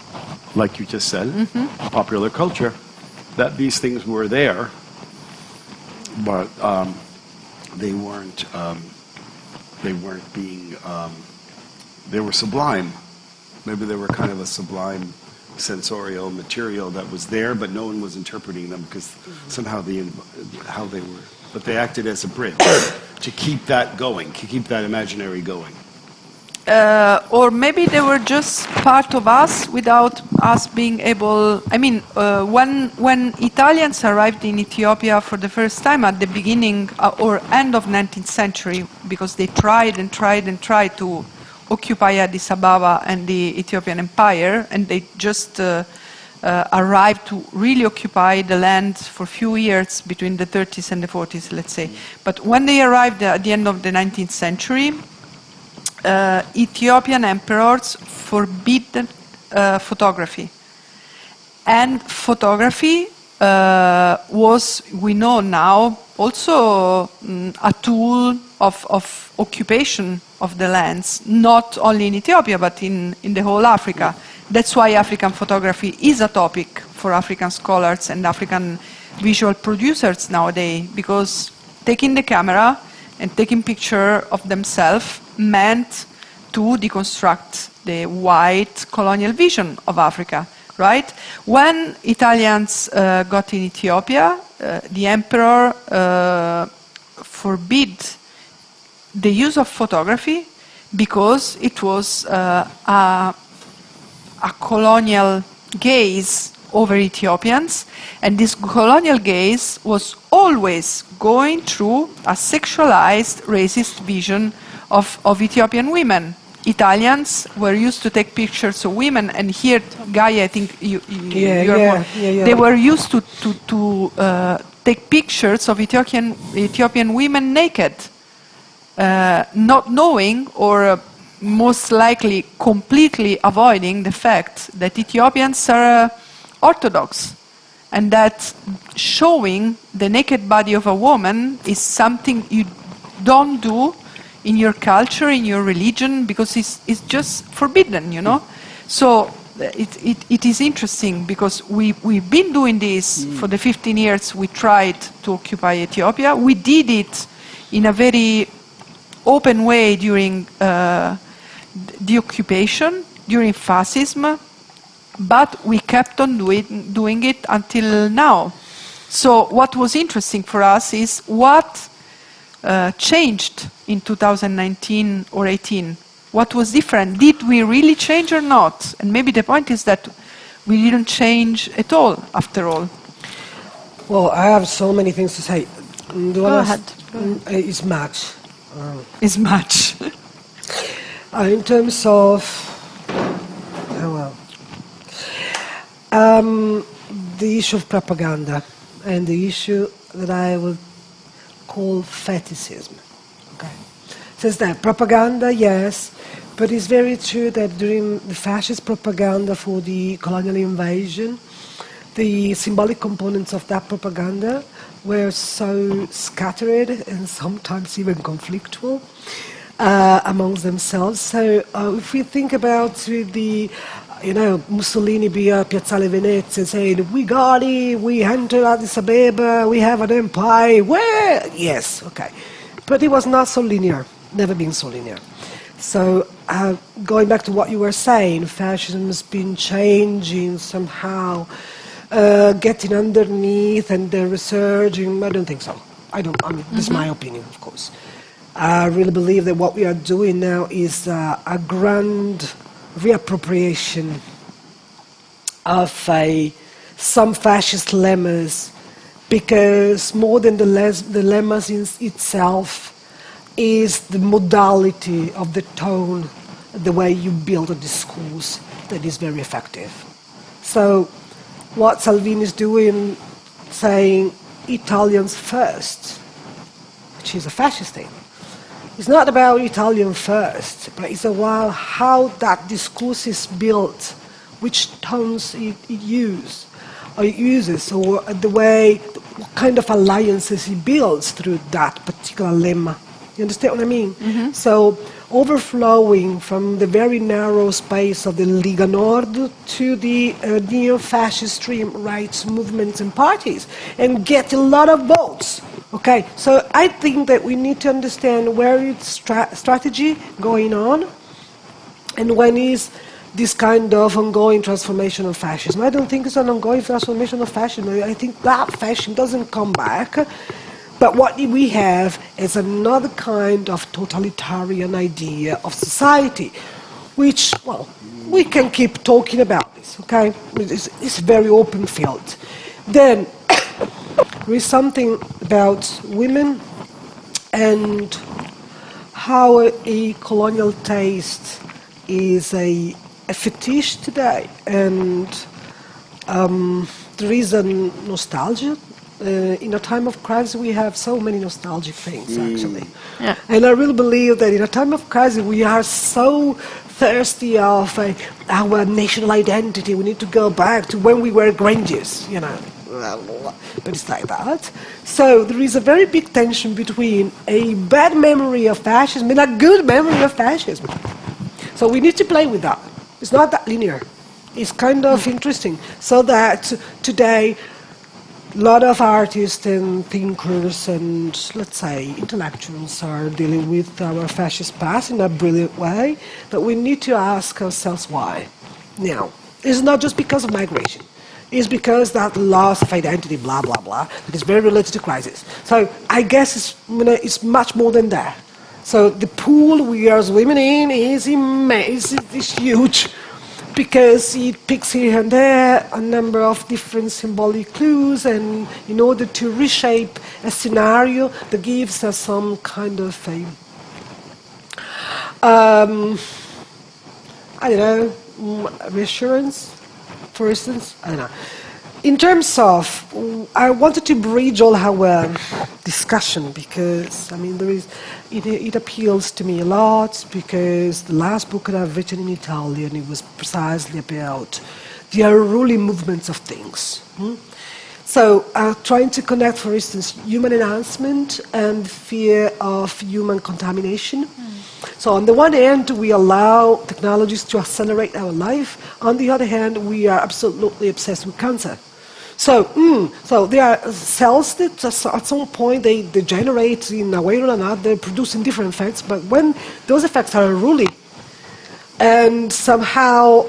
like you just said, popular culture, that these things were there, but they weren't being, they were sublime. Maybe they were kind of a sublime sensorial material that was there, but no one was interpreting them because somehow how they were, but they acted as a bridge to keep that going, to keep that imaginary going. Or maybe they were just part of us without us being able. I mean, when Italians arrived in Ethiopia for the first time at the beginning or end of 19th century, because they tried and tried and tried to occupy Addis Ababa and the Ethiopian Empire, and they just arrived to really occupy the land for a few years between the 30s and the 40s, let's say. But when they arrived at the end of the 19th century, Ethiopian emperors forbidden photography. And photography was, we know now, also a tool of occupation of the lands, not only in Ethiopia, but in the whole Africa. That's why African photography is a topic for African scholars and African visual producers nowadays, because taking the camera and taking picture of themselves meant to deconstruct the white colonial vision of Africa, right? When Italians got in Ethiopia, the emperor forbid the use of photography because it was a colonial gaze over Ethiopians, and this colonial gaze was always going through a sexualized, racist vision of Ethiopian women. Italians were used to take pictures of women, and here, Gaia, I think they were used to take pictures of Ethiopian women naked, not knowing or most likely completely avoiding the fact that Ethiopians are Orthodox, and that showing the naked body of a woman is something you don't do in your culture, in your religion, because it's just forbidden, you know? So it is interesting, because we've been doing this for the 15 years we tried to occupy Ethiopia. We did it in a very open way during the occupation, during fascism, but we kept on doing it until now. So what was interesting for us is what changed in 2019 or 18. What was different? Did we really change or not? And maybe the point is that we didn't change at all, after all. Well, I have so many things to say. Go ahead. It's much. It's much. In terms of, the issue of propaganda and the issue that I would call fetishism. Okay. Since that propaganda, yes, but it's very true that during the fascist propaganda for the colonial invasion, the symbolic components of that propaganda were so scattered and sometimes even conflictual amongst themselves. So if we think about the, Mussolini be at Piazzale Venezia saying, we got it, we entered Addis Ababa, we have an empire, where? Yes, okay. But it was not so linear, never been so linear. So going back to what you were saying, fascism has been changing somehow, getting underneath and then resurging. I don't think so. This is my opinion, of course. I really believe that what we are doing now is a grand reappropriation of some fascist lemmas, because more than the lemmas in itself is the modality of the tone, the way you build a discourse that is very effective. So what Salvini is doing, saying Italians first, which is a fascist thing. It's not about Italian first, but it's about how that discourse is built, which tones it uses, or the way, what kind of alliances it builds through that particular lemma. You understand what I mean? Mm-hmm. So overflowing from the very narrow space of the Lega Nord to the neo-fascist extreme rights movements and parties, and get a lot of votes. Okay, so I think that we need to understand where is strategy going on, and when is this kind of ongoing transformation of fascism. I don't think it's an ongoing transformation of fascism. I think that fascism doesn't come back. But what we have is another kind of totalitarian idea of society, which, well, we can keep talking about this, okay? It's a very open field. Then, there is something about women and how a colonial taste is a fetish today, and there is a nostalgia. In a time of crisis, we have so many nostalgic things, actually. Yeah. And I really believe that in a time of crisis, we are so thirsty of our national identity. We need to go back to when we were Grangers, But it's like that. So there is a very big tension between a bad memory of fascism and a good memory of fascism. So we need to play with that. It's not that linear. It's kind of interesting. So that today, a lot of artists and thinkers and, let's say, intellectuals are dealing with our fascist past in a brilliant way, but we need to ask ourselves why. Now, it's not just because of migration. It's because that loss of identity, blah, blah, blah, that is very related to crisis. So I guess it's much more than that. So the pool we are swimming in is immense, it's huge, because it picks here and there a number of different symbolic clues, and in order to reshape a scenario that gives us some kind of reassurance, for instance, I don't know. in terms of, I wanted to bridge all our discussion because, I mean, it appeals to me a lot because the last book that I've written in Italian, it was precisely about the unruly movements of things. So trying to connect, for instance, human enhancement and fear of human contamination. So on the one hand, we allow technologies to accelerate our life. On the other hand, we are absolutely obsessed with cancer. So, so there are cells that at some point they degenerate in a way or another, producing different effects, but when those effects are unruly and somehow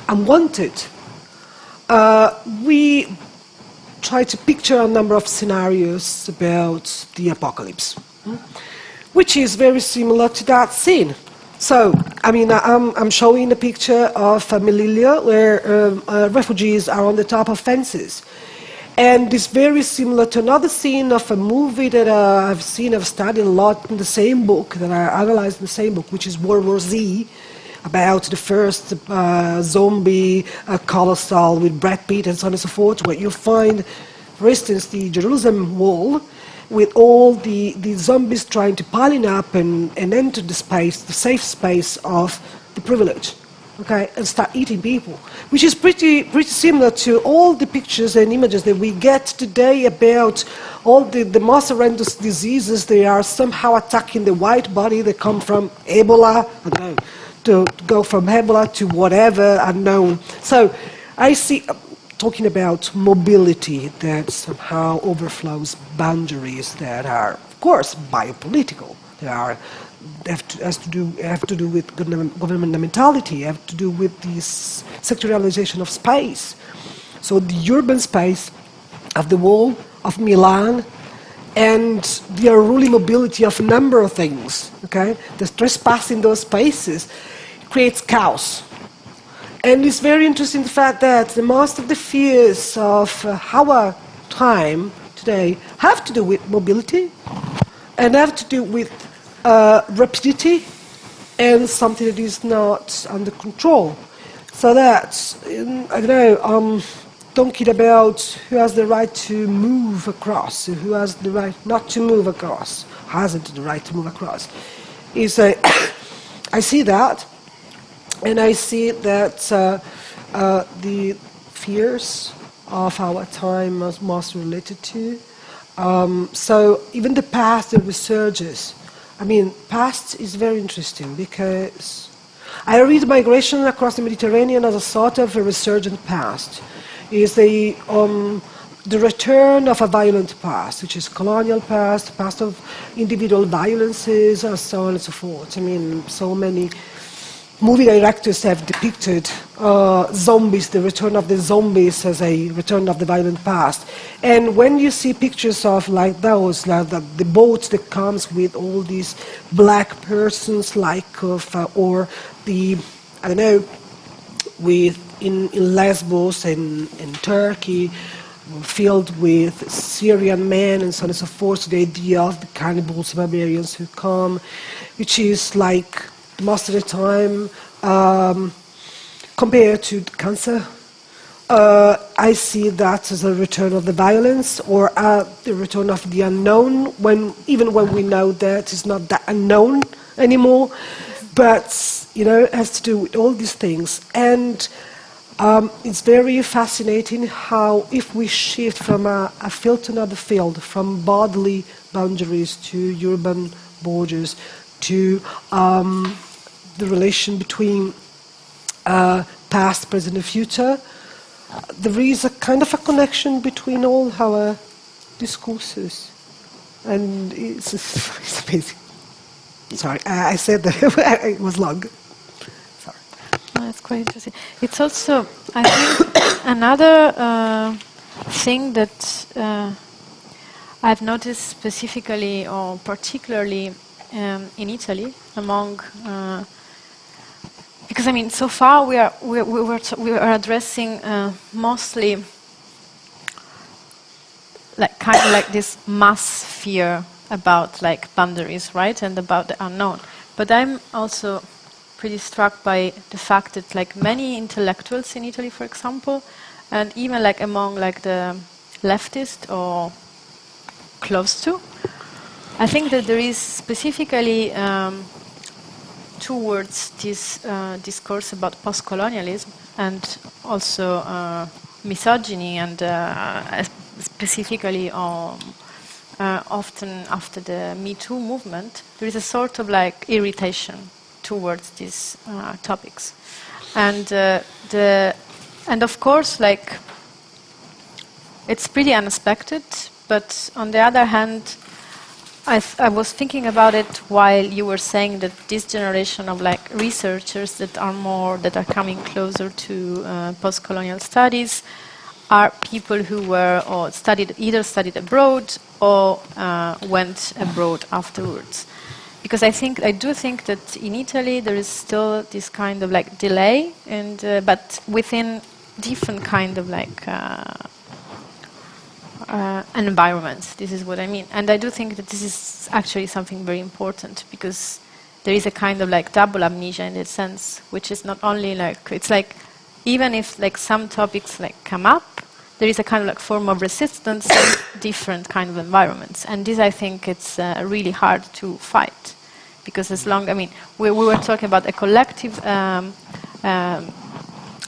unwanted, we try to picture a number of scenarios about the apocalypse, which is very similar to that scene. So, I mean, I'm showing a picture of Melilla where refugees are on the top of fences. And it's very similar to another scene of a movie that I've studied a lot in the same book, that I analyzed in the same book, which is World War Z, about the first zombie colossal with Brad Pitt and so on and so forth, where you find, for instance, the Jerusalem Wall, with all the zombies trying to piling up and enter the space, the safe space of the privilege, okay, and start eating people, which is pretty similar to all the pictures and images that we get today about all the most horrendous diseases. They are somehow attacking the white body. They come from Ebola, I don't know, to go from Ebola to whatever unknown. So I see, talking about mobility that somehow overflows boundaries that are, of course, biopolitical. They have to do with governmentality, have to do with this sectorialization of space. So the urban space of the wall of Milan and the unruly mobility of a number of things, okay? The trespassing those spaces creates chaos. And it's very interesting the fact that most of the fears of our time today have to do with mobility and have to do with rapidity and something that is not under control. So that's, I don't know, talking about who has the right to move across, who has the right not to move across, hasn't the right to move across. I see that. And I see that the fears of our time are most related to. So even the past, the resurges. I mean, past is very interesting because I read migration across the Mediterranean as a sort of a resurgent past. It's the return of a violent past, which is colonial past, past of individual violences, and so on and so forth. I mean, so many movie directors have depicted zombies, the return of the zombies as a return of the violent past. And when you see pictures of like those, like the boats that comes with all these black persons, or the, I don't know, in Lesbos and in Turkey, filled with Syrian men and so on and so forth, the idea of the cannibals, barbarians who come, which is like, most of the time, compared to cancer, I see that as a return of the violence or the return of the unknown, even when we know that it's not that unknown anymore. But, you know, it has to do with all these things. And it's very fascinating how if we shift from a field to another field, from bodily boundaries to urban borders, to the relation between past, present, and future, there is a kind of a connection between all our discourses. And it's amazing. Sorry, I said that it was long. Sorry. No, it's quite interesting. It's also, I think, another thing that I've noticed specifically or particularly in Italy among because I mean so far we are addressing mostly like kind of like this mass fear about like boundaries, right, and about the unknown. But I'm also pretty struck by the fact that like many intellectuals in Italy, for example, and even like among like the leftist or close to, I think that there is specifically towards this discourse about post-colonialism and also misogyny and specifically often after the Me Too movement, there is a sort of like irritation towards these topics, and of course like it's pretty unexpected. But on the other hand, I was thinking about it while you were saying that this generation of like researchers that are coming closer to post-colonial studies are people who were or either studied abroad or went abroad afterwards. Because I do think that in Italy there is still this kind of like delay, and but within different kind of like environments. This is what I mean, and I do think that this is actually something very important, because there is a kind of like double amnesia in that sense, which is not only like it's like even if like some topics like come up, there is a kind of like form of resistance in different kind of environments, and this I think it's really hard to fight, because as long we were talking about a collective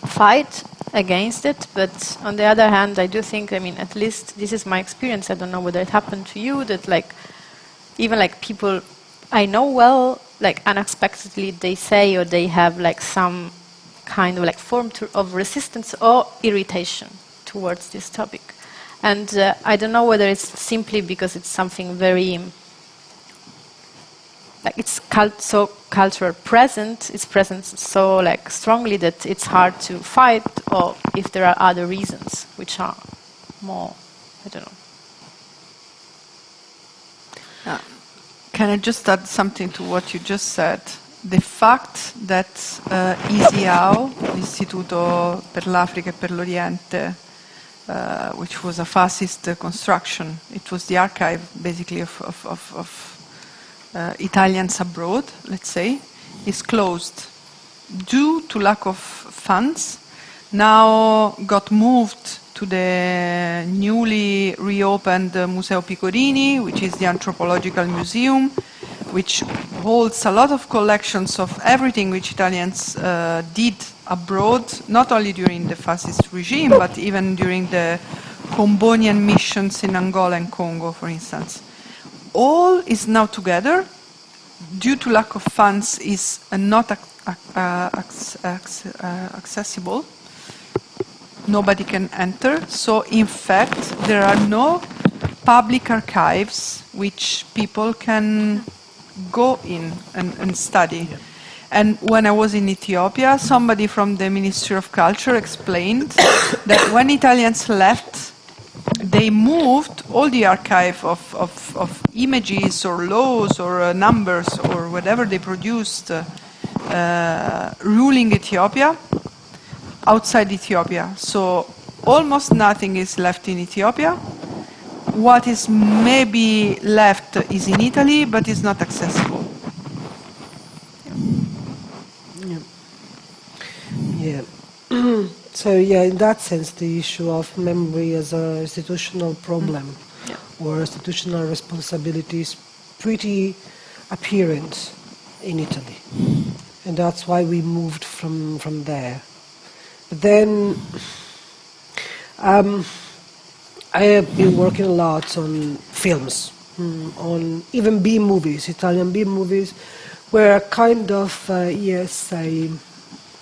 fight against it, but on the other hand, I do think at least this is my experience. I don't know whether it happened to you that like even like people I know well, like unexpectedly they say or they have like some kind of like form of resistance or irritation towards this topic. And I don't know whether it's simply because it's something very, like it's so cultural present, it's present so like strongly that it's hard to fight, or if there are other reasons which are more, I don't know. Can I just add something to what you just said? The fact that ISIAO, l'Istituto per l'Africa e per l'Oriente, which was a fascist construction, it was the archive basically of Italians abroad, let's say, is closed due to lack of funds. Now got moved to the newly reopened Museo Picorini, which is the anthropological museum, which holds a lot of collections of everything which Italians did abroad, not only during the fascist regime, but even during the Combonian missions in Angola and Congo, for instance. All is now together, due to lack of funds, is not accessible. Nobody can enter. So, in fact, there are no public archives which people can go in and study. Yeah. And when I was in Ethiopia, somebody from the Ministry of Culture explained that when Italians left, they moved all the archive of images or laws or numbers or whatever they produced ruling Ethiopia outside Ethiopia. So almost nothing is left in Ethiopia. What is maybe left is in Italy, but is not accessible. Yeah. So yeah, in that sense, the issue of memory as an institutional problem or institutional responsibility is pretty apparent in Italy, and that's why we moved from there. But then I have been working a lot on films, on even B movies, Italian B movies, where a kind of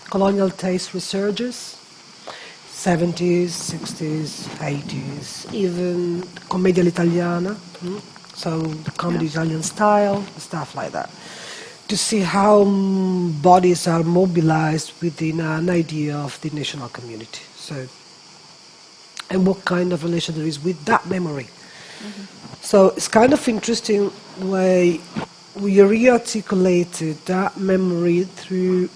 colonial taste resurges. 70s, 60s, 80s, even commedia all'italiana, so the comedy Italian style, stuff like that, to see how bodies are mobilized within an idea of the national community. So, and what kind of relation there is with that memory. Mm-hmm. So it's kind of interesting the way we re-articulated that memory through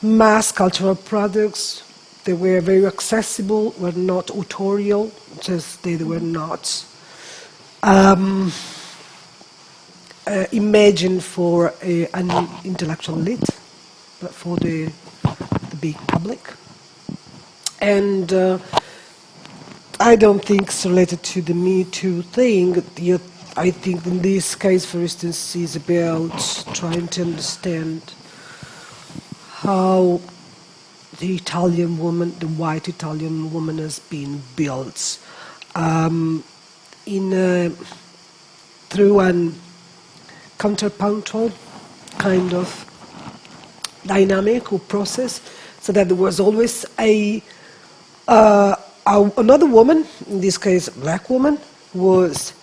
mass cultural products. They were very accessible, were not authorial, just they were not imagined for an intellectual elite, but for the big public. And I don't think it's related to the Me Too thing. I think in this case, for instance, is about trying to understand how the Italian woman, the white Italian woman, has been built through an counterpunctual kind of dynamic or process, so that there was always another woman, in this case a black woman, was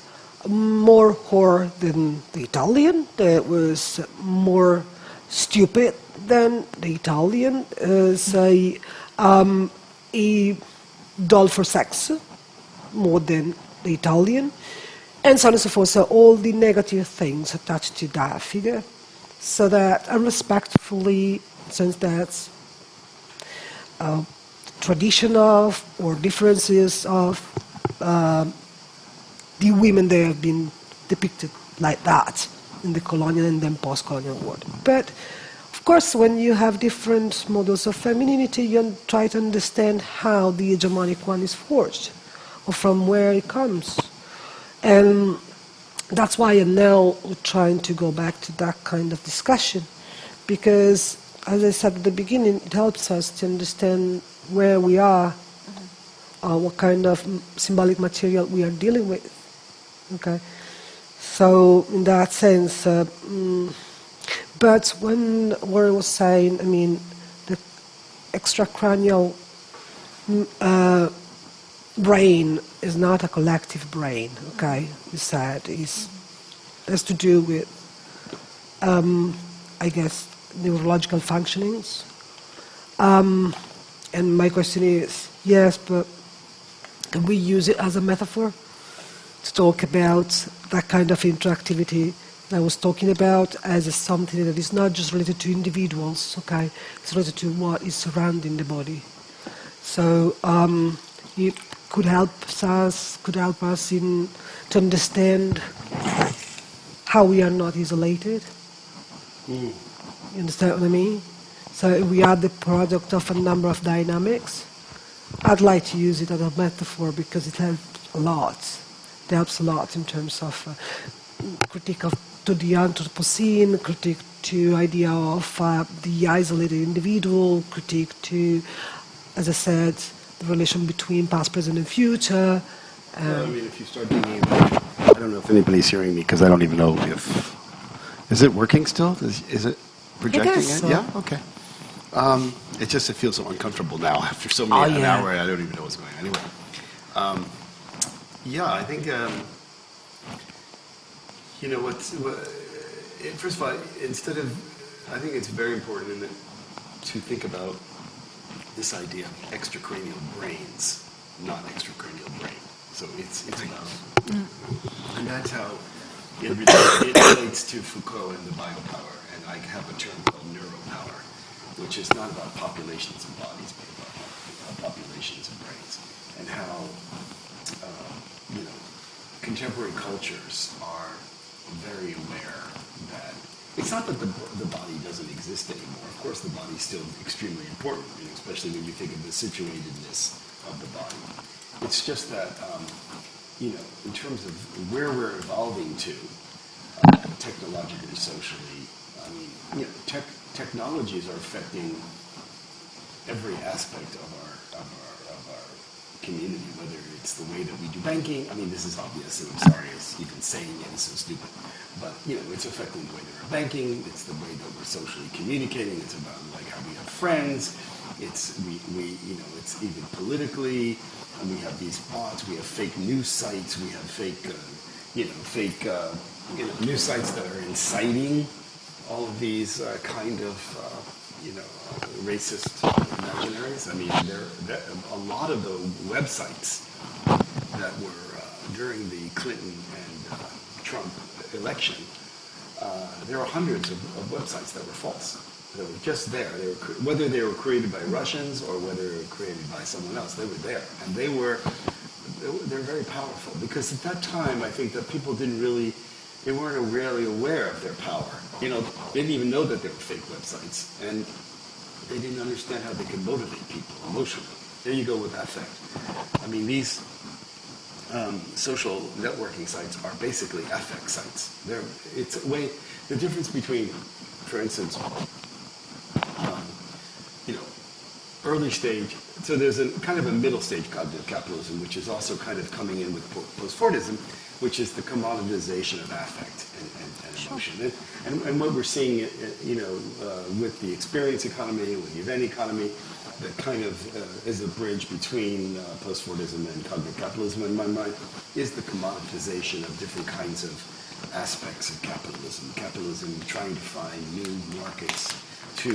more whore than the Italian, that was more stupid than the Italian, say a doll for sex more than the Italian, and so on and so forth. So all the negative things attached to that figure, so that unrespectfully, since that's tradition of or differences of the women, they have been depicted like that in the colonial and then post-colonial world. But of course, when you have different models of femininity, you try to understand how the hegemonic one is forged, or from where it comes. And that's why I'm now trying to go back to that kind of discussion, because, as I said at the beginning, it helps us to understand where we are, what kind of symbolic material we are dealing with. Okay, so in that sense, but what I was saying, I mean, the extracranial brain is not a collective brain. Okay, you said it has to do with, I guess, neurological functionings. And my question is, yes, but can we use it as a metaphor to talk about that kind of interactivity that I was talking about as something that is not just related to individuals, okay? It's related to what is surrounding the body. So it could help us in to understand how we are not isolated. You understand what I mean? So we are the product of a number of dynamics. I'd like to use it as a metaphor because it helps a lot. It helps a lot in terms of critique to the Anthropocene, critique to idea of the isolated individual, critique to, as I said, the relation between past, present, and future. Well, I mean, if you start thinking about, I don't know if anybody's hearing me because I don't even know if, is it working still? Is it projecting? I guess so. Yeah. Okay. It feels so uncomfortable now after so many an hour. I don't even know what's going on. Anyway, yeah, I think you know first of all, I think it's very important to think about this idea of extracranial brains, not extracranial brain. So it's about, and that's how it relates to Foucault and the biopower. And I have a term called neuropower, which is not about populations of bodies, but about populations of brains, and how contemporary cultures are very aware that it's not that the body doesn't exist anymore. Of course, the body is still extremely important, especially when you think of the situatedness of the body. It's just that in terms of where we're evolving to, technologically, socially, I mean, technologies are affecting every aspect of our community, whether it's the way that we do banking. I mean, this is obvious, and I'm sorry, even saying it is so stupid. But it's affecting the way that we're banking. It's the way that we're socially communicating. It's about like how we have friends. It's it's even politically. And we have these bots. We have fake news sites. We have fake news sites that are inciting all of these kind of racist imaginaries. I mean, a lot of the websites that were during the Clinton and Trump election, there are hundreds of websites that were false. They were just there. Whether they were created by Russians or whether they were created by someone else, they were there, and they're very powerful because at that time I think that people didn't really they weren't really aware of their power. You know, they didn't even know that they were fake websites, and they didn't understand how they could motivate people emotionally. There you go with affect. I mean, these social networking sites are basically affect sites. It's a way. The difference between, for instance, you know, early stage. So there's a kind of a middle stage cognitive capitalism, which is also kind of coming in with post-Fordism, which is the commoditization of affect and emotion. And what we're seeing, you know, with the experience economy, with the event economy, that kind of is a bridge between post-Fordism and cognitive capitalism, in my mind, is the commoditization of different kinds of aspects of capitalism. Capitalism trying to find new markets to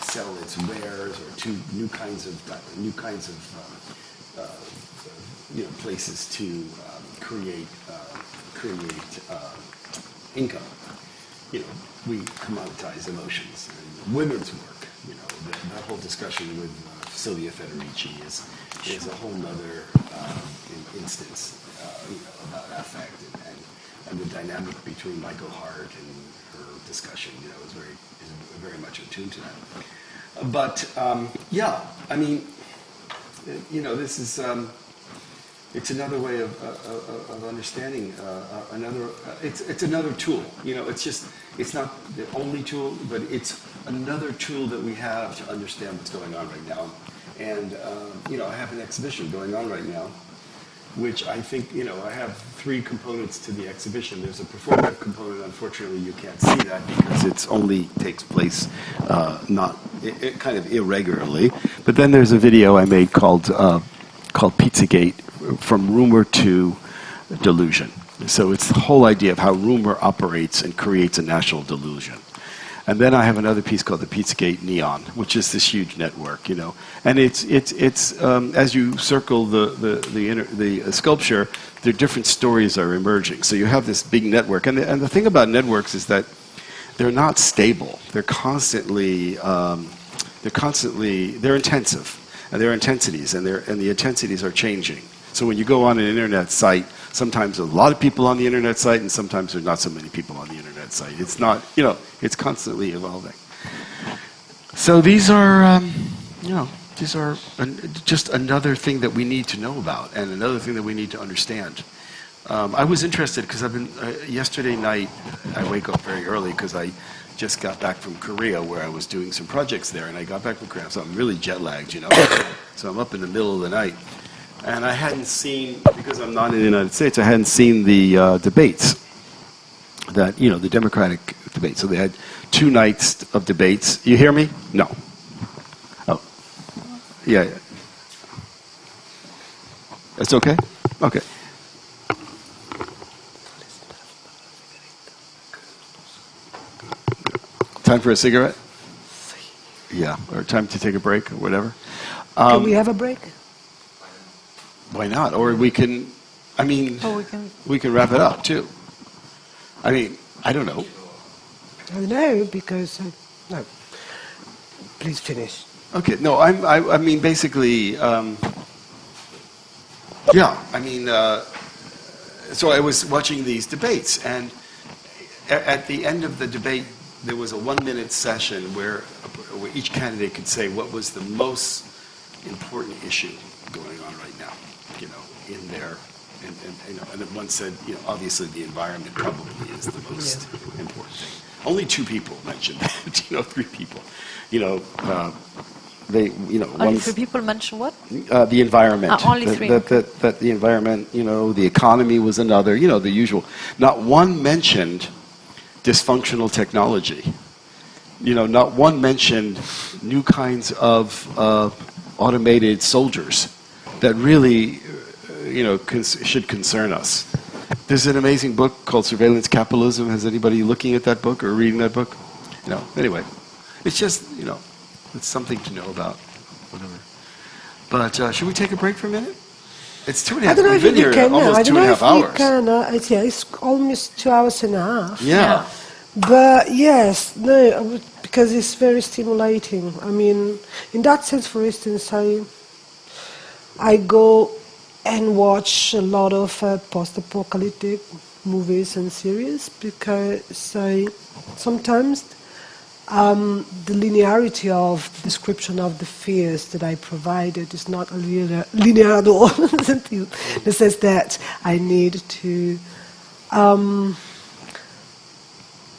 sell its wares, or to new kinds of you know, places to create income. You know, we commoditize emotions. And women's work, you know, that whole discussion with Silvia Federici is a whole other instance, you know, about affect and the dynamic between Michael Hart and her discussion, you know, is very much attuned to that. But yeah, I mean, you know, this is it's another way of understanding it's another tool. You know, it's not the only tool, but it's another tool that we have to understand what's going on right now. And you know, I have an exhibition going on right now, which I think, you know, I have 3 components to the exhibition. There's a performative component. Unfortunately, you can't see that because it only takes place it kind of irregularly. But then there's a video I made called Pizzagate, From Rumor to Delusion. So it's the whole idea of how rumor operates and creates a national delusion. And then I have another piece called the Pizzagate Neon, which is this huge network, you know. And it's as you circle the sculpture, there different stories are emerging. So you have this big network, and the thing about networks is that they're not stable. They're constantly they're intensive, and there are intensities, and the intensities are changing. So when you go on an internet site, sometimes there's a lot of people on the internet site, and sometimes there's not so many people on the internet site. It's not, you know, it's constantly evolving. So these are, you know, just another thing that we need to know about, and another thing that we need to understand. I was interested because I've been, yesterday night, I wake up very early because I just got back from Korea where I was doing some projects there, and I got back from Korea, so I'm really jet lagged, you know. So I'm up in the middle of the night. And I hadn't seen, because I'm not in the United States, I hadn't seen the debates, that, you know, the Democratic debates. So they had 2 nights of debates. You hear me? No. Oh. Yeah. It's okay? Okay. Time for a cigarette? Yeah, or time to take a break or whatever. Can we have a break? Why not? Or we can, I mean, we can wrap it up too. I mean, I don't know. I don't know, because, no. Please finish. Okay, no, I mean, basically, yeah, I mean, so I was watching these debates, and at the end of the debate, there was a 1-minute session where each candidate could say what was the most important issue going on right now, you know, in their, and you know, and then one said, you know, obviously the environment probably is the most important thing. Only 2 people mentioned that, you know, 3 people, you know, they, you know, only 3 people mentioned what? The environment. Only 3. That the environment, you know, the economy was another, you know, the usual. Not one mentioned dysfunctional technology. You know, not one mentioned new kinds of automated soldiers that really, you know, should concern us. There's an amazing book called Surveillance Capitalism. Has anybody looking at that book or reading that book? You know, anyway, it's just, you know, it's something to know about, whatever. But should we take a break for a minute? It's 2.5. I don't know if we can. Almost 2.5 hours. It's almost 2 hours and a half. Yeah. But yes, no, because it's very stimulating. I mean, in that sense, for instance, I go and watch a lot of post-apocalyptic movies and series, because sometimes the linearity of the description of the fears that I provided is not linear at all. In the sense that I need to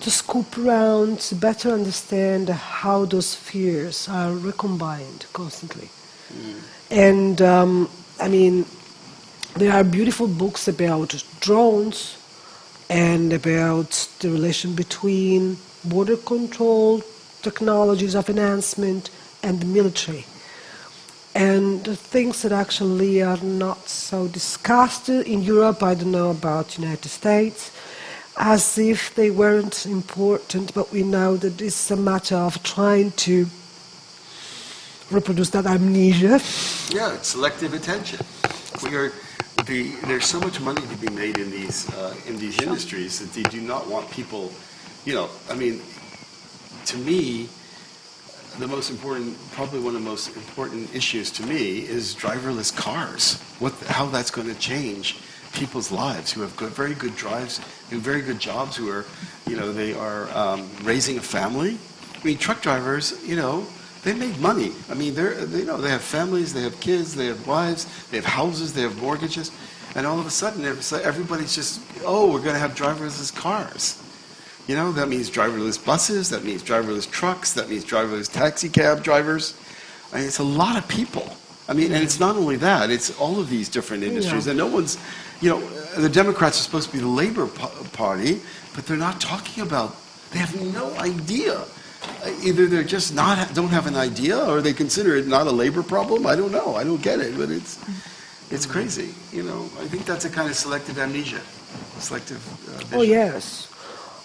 scoop around to better understand how those fears are recombined constantly. And I mean, there are beautiful books about drones and about the relation between border control, technologies of enhancement, and the military. And the things that actually are not so discussed in Europe, I don't know about the United States, as if they weren't important, but we know that it's a matter of trying to reproduce that amnesia. Yeah, it's selective attention. There's so much money to be made in these industries that they do not want people. I mean, to me, probably one of the most important issues to me is driverless cars. How that's going to change people's lives who have very good drives, do very good jobs, who are, they are raising a family. I mean, truck drivers, they make money. I mean, they have families, they have kids, they have wives, they have houses, they have mortgages, and all of a sudden, everybody's just, we're going to have driverless cars. That means driverless buses, that means driverless trucks, that means driverless taxi cab drivers. I mean, it's a lot of people. I mean, and it's not only that, it's all of these different industries. And no one's, the Democrats are supposed to be the Labor Party, but they're not talking about, they have no idea. Either they're just don't have an idea, or they consider it not a labor problem. I don't know. I don't get it, but it's crazy. I think that's a kind of selective amnesia, selective vision. Oh, yes.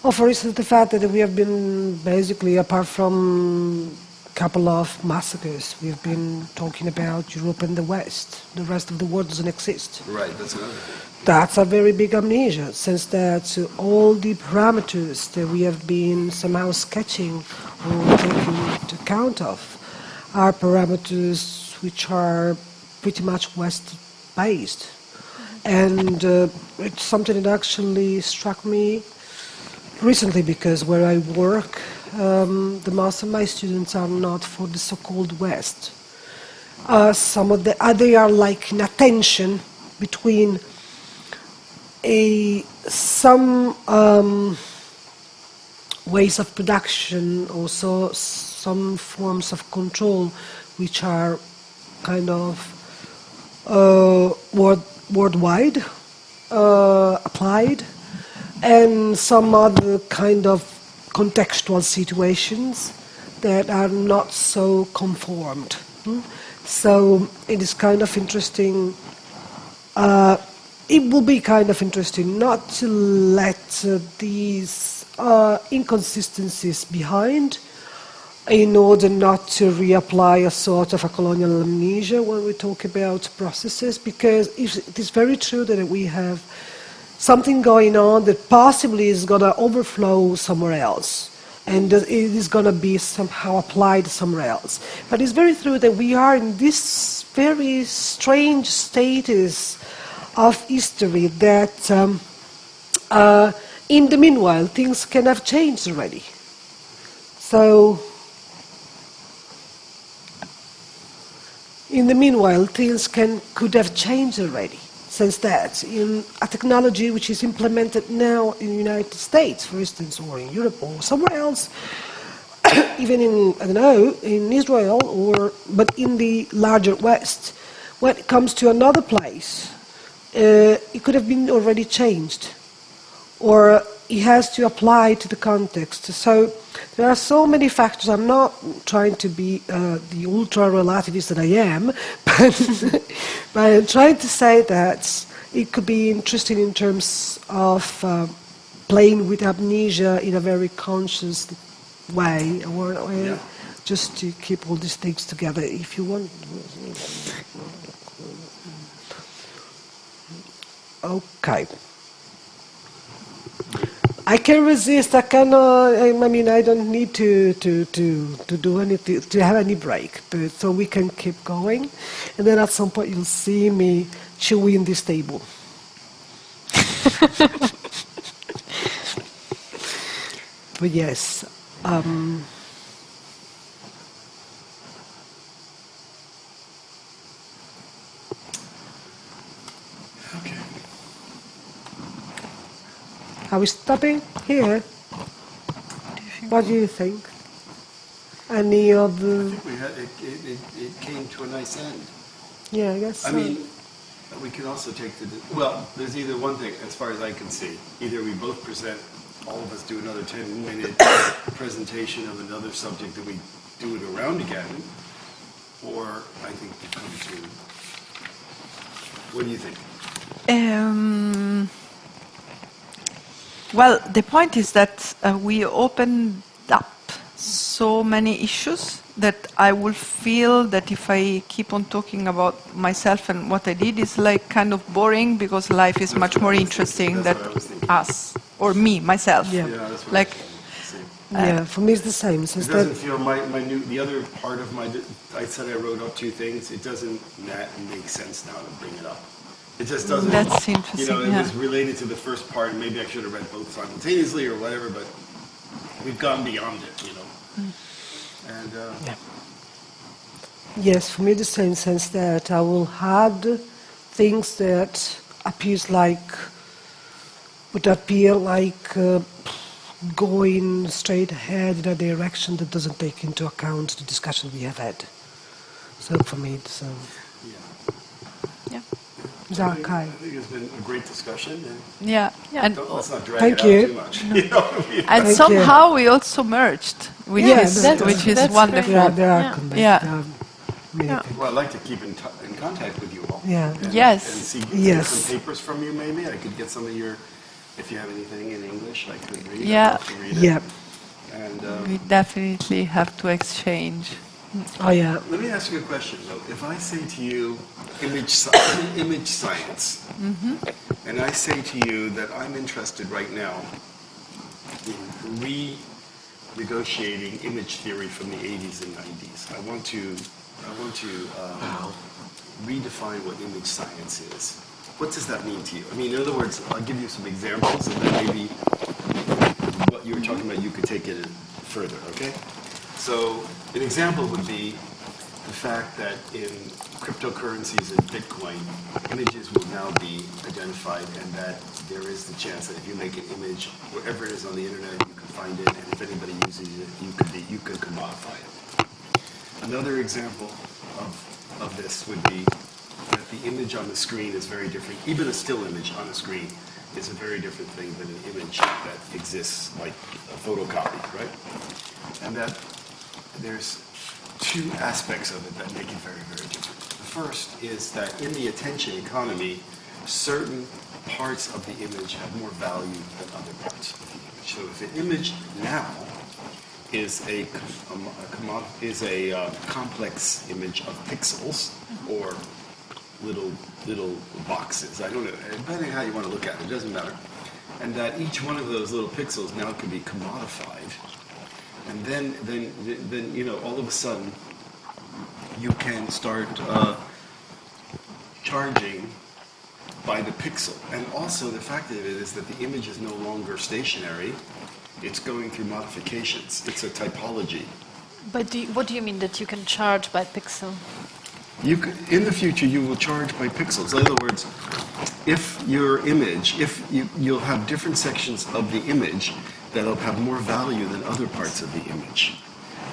Or, for instance, the fact that we have been basically, apart from a couple of massacres, we have been talking about Europe and the West. The rest of the world doesn't exist. Right, that's another thing. That's a very big amnesia, since that all the parameters that we have been somehow sketching or taking into account of are parameters which are pretty much West-based. And it's something that actually struck me recently, because where I work, the most of my students are not for the so-called West. They are like in a tension between some ways of production, also some forms of control, which are kind of worldwide applied, and some other kind of contextual situations that are not so conformed. So it is kind of interesting. It will be kind of interesting not to let these inconsistencies behind, in order not to reapply a sort of a colonial amnesia when we talk about processes, because it is very true that we have something going on that possibly is going to overflow somewhere else, and it is going to be somehow applied somewhere else. But it's very true that we are in this very strange status of history that in the meanwhile things can have changed already. So in the meanwhile things could have changed already, since that in a technology which is implemented now in the United States, for instance, or in Europe or somewhere else, even in, I don't know, in Israel, but in the larger West, when it comes to another place, it could have been already changed, or it has to apply to the context. So there are so many factors. I'm not trying to be the ultra-relativist that I am, but I'm trying to say that it could be interesting in terms of playing with amnesia in a very conscious way, or just to keep all these things together, if you want. Okay. I can resist. I cannot. I mean, I don't need to do anything, to have any break. But so we can keep going, and then at some point you'll see me chewing this table. But yes, Okay. are we stopping here? What do you think? Any of I the... think we had it came to a nice end. Yeah, I guess I so. mean, we can also take well, there's either one thing, as far as I can see. Either we both present, all of us do another 10-minute presentation of another subject that we do it around again, or I think we come to... What do you think? Well, the point is that we opened up so many issues that I will feel that if I keep on talking about myself and what I did is like kind of boring, because life is much more interesting than us or me, myself. Yeah. Yeah, that's what Like, Yeah, for me it's the same. So It doesn't feel the other part of I said I wrote up 2 things. It doesn't make sense now to bring it up. It just doesn't. That's interesting, You know, it yeah. was related to the first part, and maybe I should have read both simultaneously or whatever, but we've gone beyond it, you know. And Yes, for me the same sense that I will add things that would appear like going straight ahead in a direction that doesn't take into account the discussion we have had. So for me it's... yeah. Is that I okay? think it's been a great discussion. And Yeah. And, let's not drag Thank it you. out too much. You know what I mean? and Thank somehow we also merged, which Yes, is that's wonderful. There are Yeah. many Yeah. things. Well, I'd like to keep in contact with you all. Yeah. And, Yes. And see Yes. some papers from you, maybe. I could get some of your, if you have anything in English, I could read. Yeah. I'd love to read it. Yeah. And We definitely have to exchange. Oh yeah. let me ask you a question, though. If I say to you image science, and I say to you that I'm interested right now in renegotiating image theory from the 80s and 90s. I want to redefine what image science is. What does that mean to you? I mean, in other words, I'll give you some examples, and then maybe what you were talking about, you could take it further, okay? So an example would be the fact that in cryptocurrencies and Bitcoin, images will now be identified, and that there is the chance that if you make an image, wherever it is on the internet, you can find it, and if anybody uses it, you can commodify it. Another example of this would be that the image on the screen is very different. Even a still image on a screen is a very different thing than an image that exists, like a photocopy, right? And that there's 2 aspects of it that make it very, very different. The first is that in the attention economy, certain parts of the image have more value than other parts of the image. So if an image now is a complex image of pixels or little boxes, I don't know, depending on how you want to look at it, it doesn't matter. And that each one of those little pixels now can be commodified. And then you know, all of a sudden, you can start charging by the pixel. And also, the fact of it is that the image is no longer stationary. It's going through modifications. It's a typology. But what do you mean that you can charge by pixel? In the future, you will charge by pixels. In other words, if your image, you'll have different sections of the image that'll have more value than other parts of the image.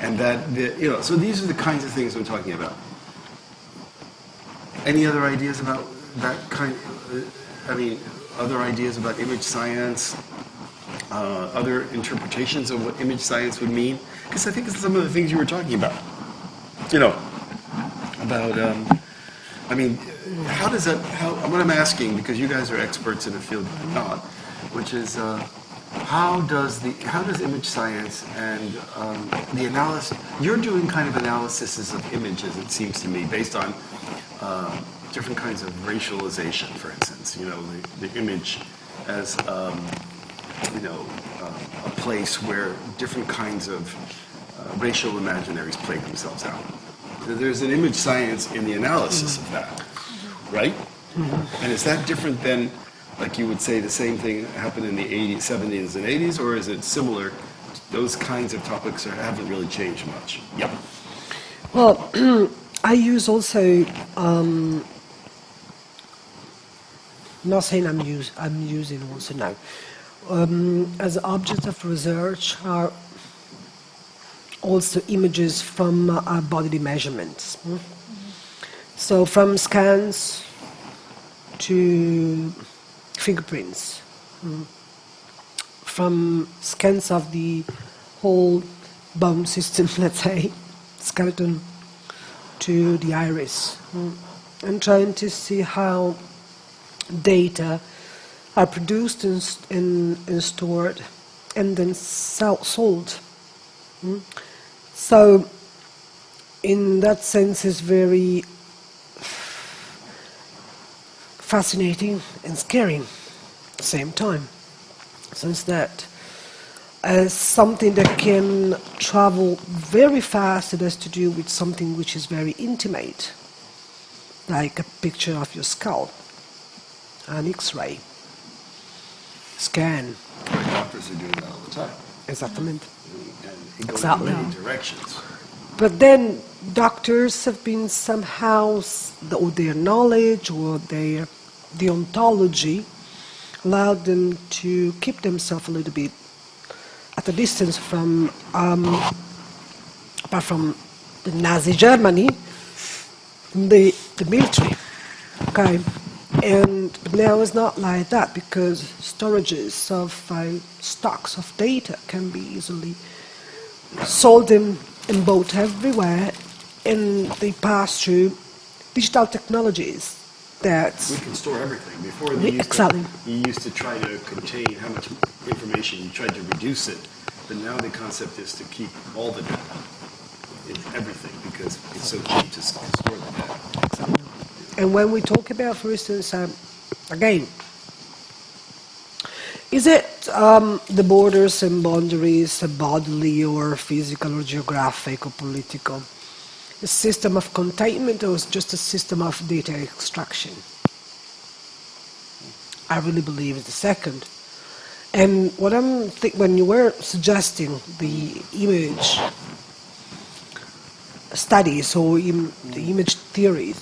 And so these are the kinds of things we're talking about. Any other ideas about that kind? Other ideas about image science? Other interpretations of what image science would mean? Because I think it's some of the things you were talking about. You know, about, how does that, what I'm asking, because you guys are experts in a field I'm not, which is, how does image science and the analysis, you're doing kind of analysis of images, it seems to me, based on different kinds of racialization, for instance, you know, the image as, a place where different kinds of racial imaginaries play themselves out. There's an image science in the analysis of that, right? And is that different than, like you would say, the same thing happened in the 70s and 80s, or is it similar those kinds of topics haven't really changed much. Yep. Well, I use also, not saying I'm using also now, as objects of research are also images from bodily measurements. So from scans to fingerprints, from scans of the whole bone system, let's say, skeleton, to the iris, and trying to see how data are produced and stored and then sold. So in that sense it's very fascinating and scary at the same time, since that as something that can travel very fast, it has to do with something which is very intimate, like a picture of your skull, an X-ray scan. Doctors are doing that all the time. Exactly. And it goes Exactly. in many directions. But then doctors have been somehow, or their knowledge or their deontology allowed them to keep themselves a little bit at a distance from, apart from the Nazi Germany, the military. Okay, but now it's not like that, because storages of stocks of data can be easily sold and bought everywhere, and they pass through digital technologies that We can store everything. Before Exactly. you used to try to contain how much information, you tried to reduce it, but now the concept is to keep all the data, everything, because it's so cheap to store the data. And when we talk about, for instance, again, is it the borders and boundaries, bodily or physical or geographic or political, a system of containment, or is just a system of data extraction? I really believe it's the second. And what when you were suggesting the image studies or the image theories,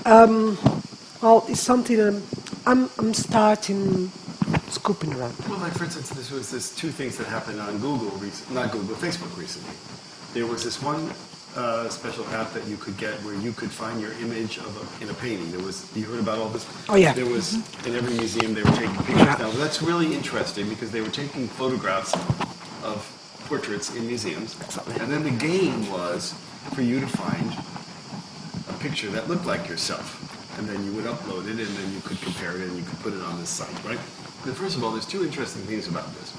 well, it's something I'm starting scooping around. Well, like for instance, there's two things that happened on Facebook recently. There was this one special app that you could get where you could find your image in a painting. You heard about all this? Oh, yeah. There was, in every museum, they were taking pictures. Now, that's really interesting because they were taking photographs of portraits in museums. And then the game was for you to find a picture that looked like yourself. And then you would upload it, and then you could compare it, and you could put it on this site, right? But first of all, there's two interesting things about this.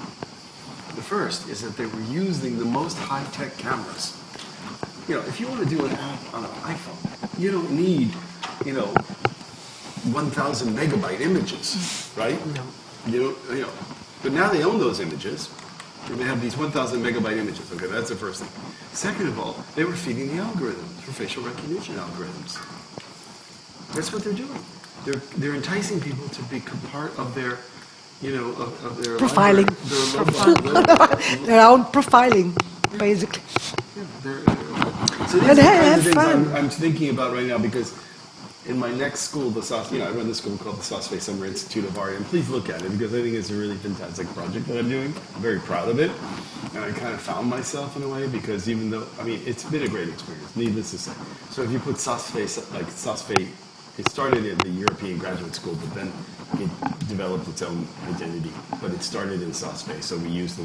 The first is that they were using the most high-tech cameras. You know, if you want to do an app on an iPhone, you don't need, 1,000 megabyte images, right? No. But now they own those images, and they have these 1,000 megabyte images. Okay, that's the first thing. Second of all, they were feeding the algorithms for facial recognition algorithms. That's what they're doing. They're enticing people to become part of their, of their Profiling. Their own profiling, basically. So these are the kinds of things I'm thinking about right now, because in my next school, I run this school called the Sosfe Summer Institute of Art, and please look at it, because I think it's a really fantastic project that I'm doing. I'm very proud of it, and I kind of found myself in a way, because even though, it's been a great experience, needless to say. So if you put Sosfe, it started at the European Graduate School, but then it developed its own identity. But it started in Sosfe, so we used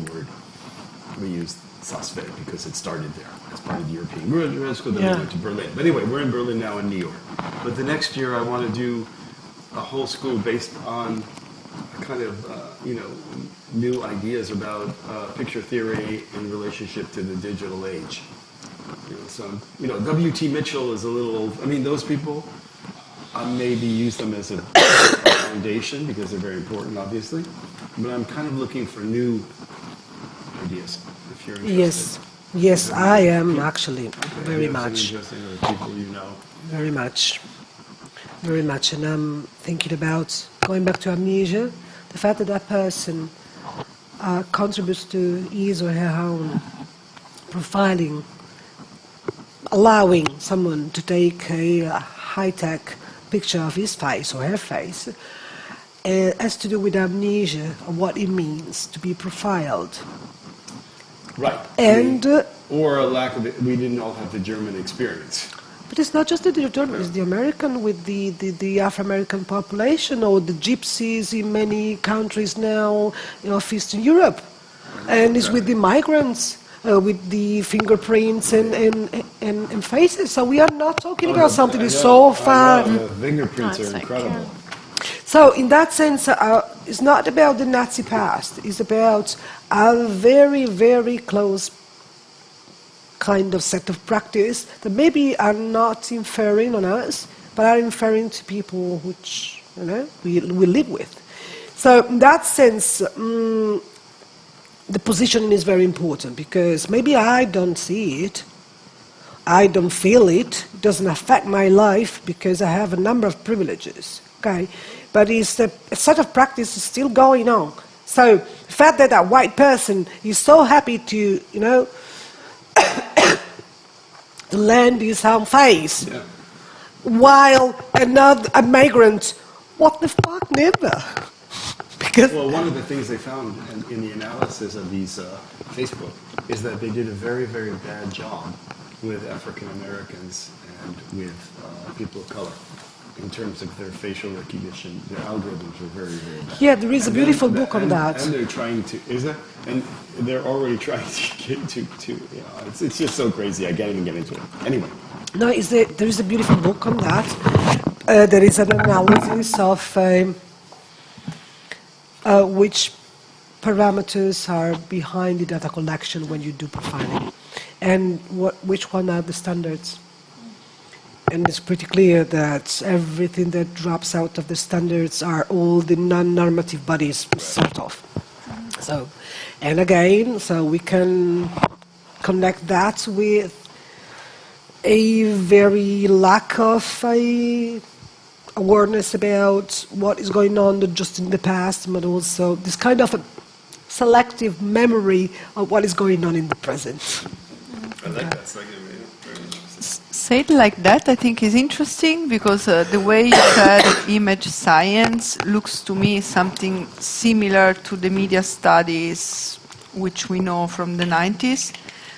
Sosfe because it started there. As part of the European Graduate School, then we went to Berlin. But anyway, we're in Berlin now in New York. But the next year I want to do a whole school based on kind of, new ideas about picture theory in relationship to the digital age. W.T. Mitchell is a little old. Those people, I maybe use them as a foundation because they're very important, obviously. But I'm kind of looking for new ideas, if you're interested. Yes, I am actually, very much. Interesting people you know. Very much. And I'm thinking about, going back to Amnesia, the fact that that person contributes to his or her own profiling, allowing someone to take a high-tech picture of his face or her face, has to do with amnesia, of what it means to be profiled. Right. And or a lack of it, we didn't all have the German experience. but it's not just the German, it's the American with the Afro-American population, or the gypsies in many countries now of Eastern Europe. And it's with the migrants, with the fingerprints and faces. So we are not talking about something that's so far. The fingerprints are incredible. So in that sense, it's not about the Nazi past. It's about a very, very close kind of set of practice that maybe are not inferring on us, but are inferring to people which we live with. So in that sense, the positioning is very important, because maybe I don't see it, I don't feel it, it doesn't affect my life because I have a number of privileges, okay? But it's a set of practice is still going on. So the fact that that white person is so happy to, to lend his own face, while a migrant, what the fuck, never. Because well, one of the things they found in the analysis of these Facebook is that they did a very, very bad job with African Americans and with people of color in terms of their facial recognition. Their algorithms were very, very bad. yeah, there is a beautiful book on that. And they're trying to, and they're already trying to get to it's just so crazy. I can't even get into it. Anyway. No, there is a beautiful book on that. There is an analysis of which parameters are behind the data collection when you do profiling, and which one are the standards. And it's pretty clear that everything that drops out of the standards are all the non-normative bodies, sort of. So, and again, so we can connect that with a very lack of awareness about what is going on, not just in the past, but also this kind of a selective memory of what is going on in the present. I like that. It's like very interesting. Said like that, I think is interesting, because the way you said image science looks to me something similar to the media studies which we know from the 90s.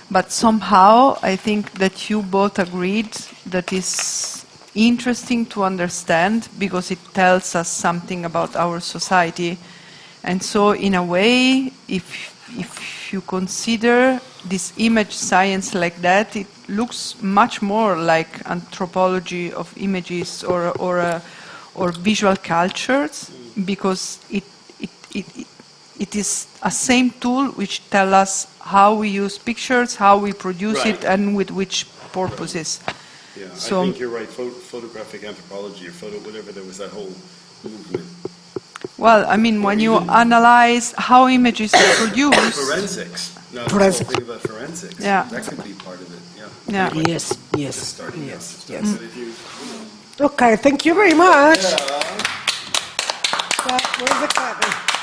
But somehow I think that you both agreed that is interesting to understand, because it tells us something about our society. And so in a way, if you consider this image science like that, it looks much more like anthropology of images or visual cultures, because it is a same tool which tells us how we use pictures, how we produce it, and with which purposes. Yeah, So, I think you're right. Photographic anthropology or whatever, there was that whole movement. well, I mean, when you analyze how images are produced... Forensics. No, Forensics. think about forensics. Yeah. That could be part of it, Yeah. Yes. But if you, Okay, thank you very much. yeah. That was exciting.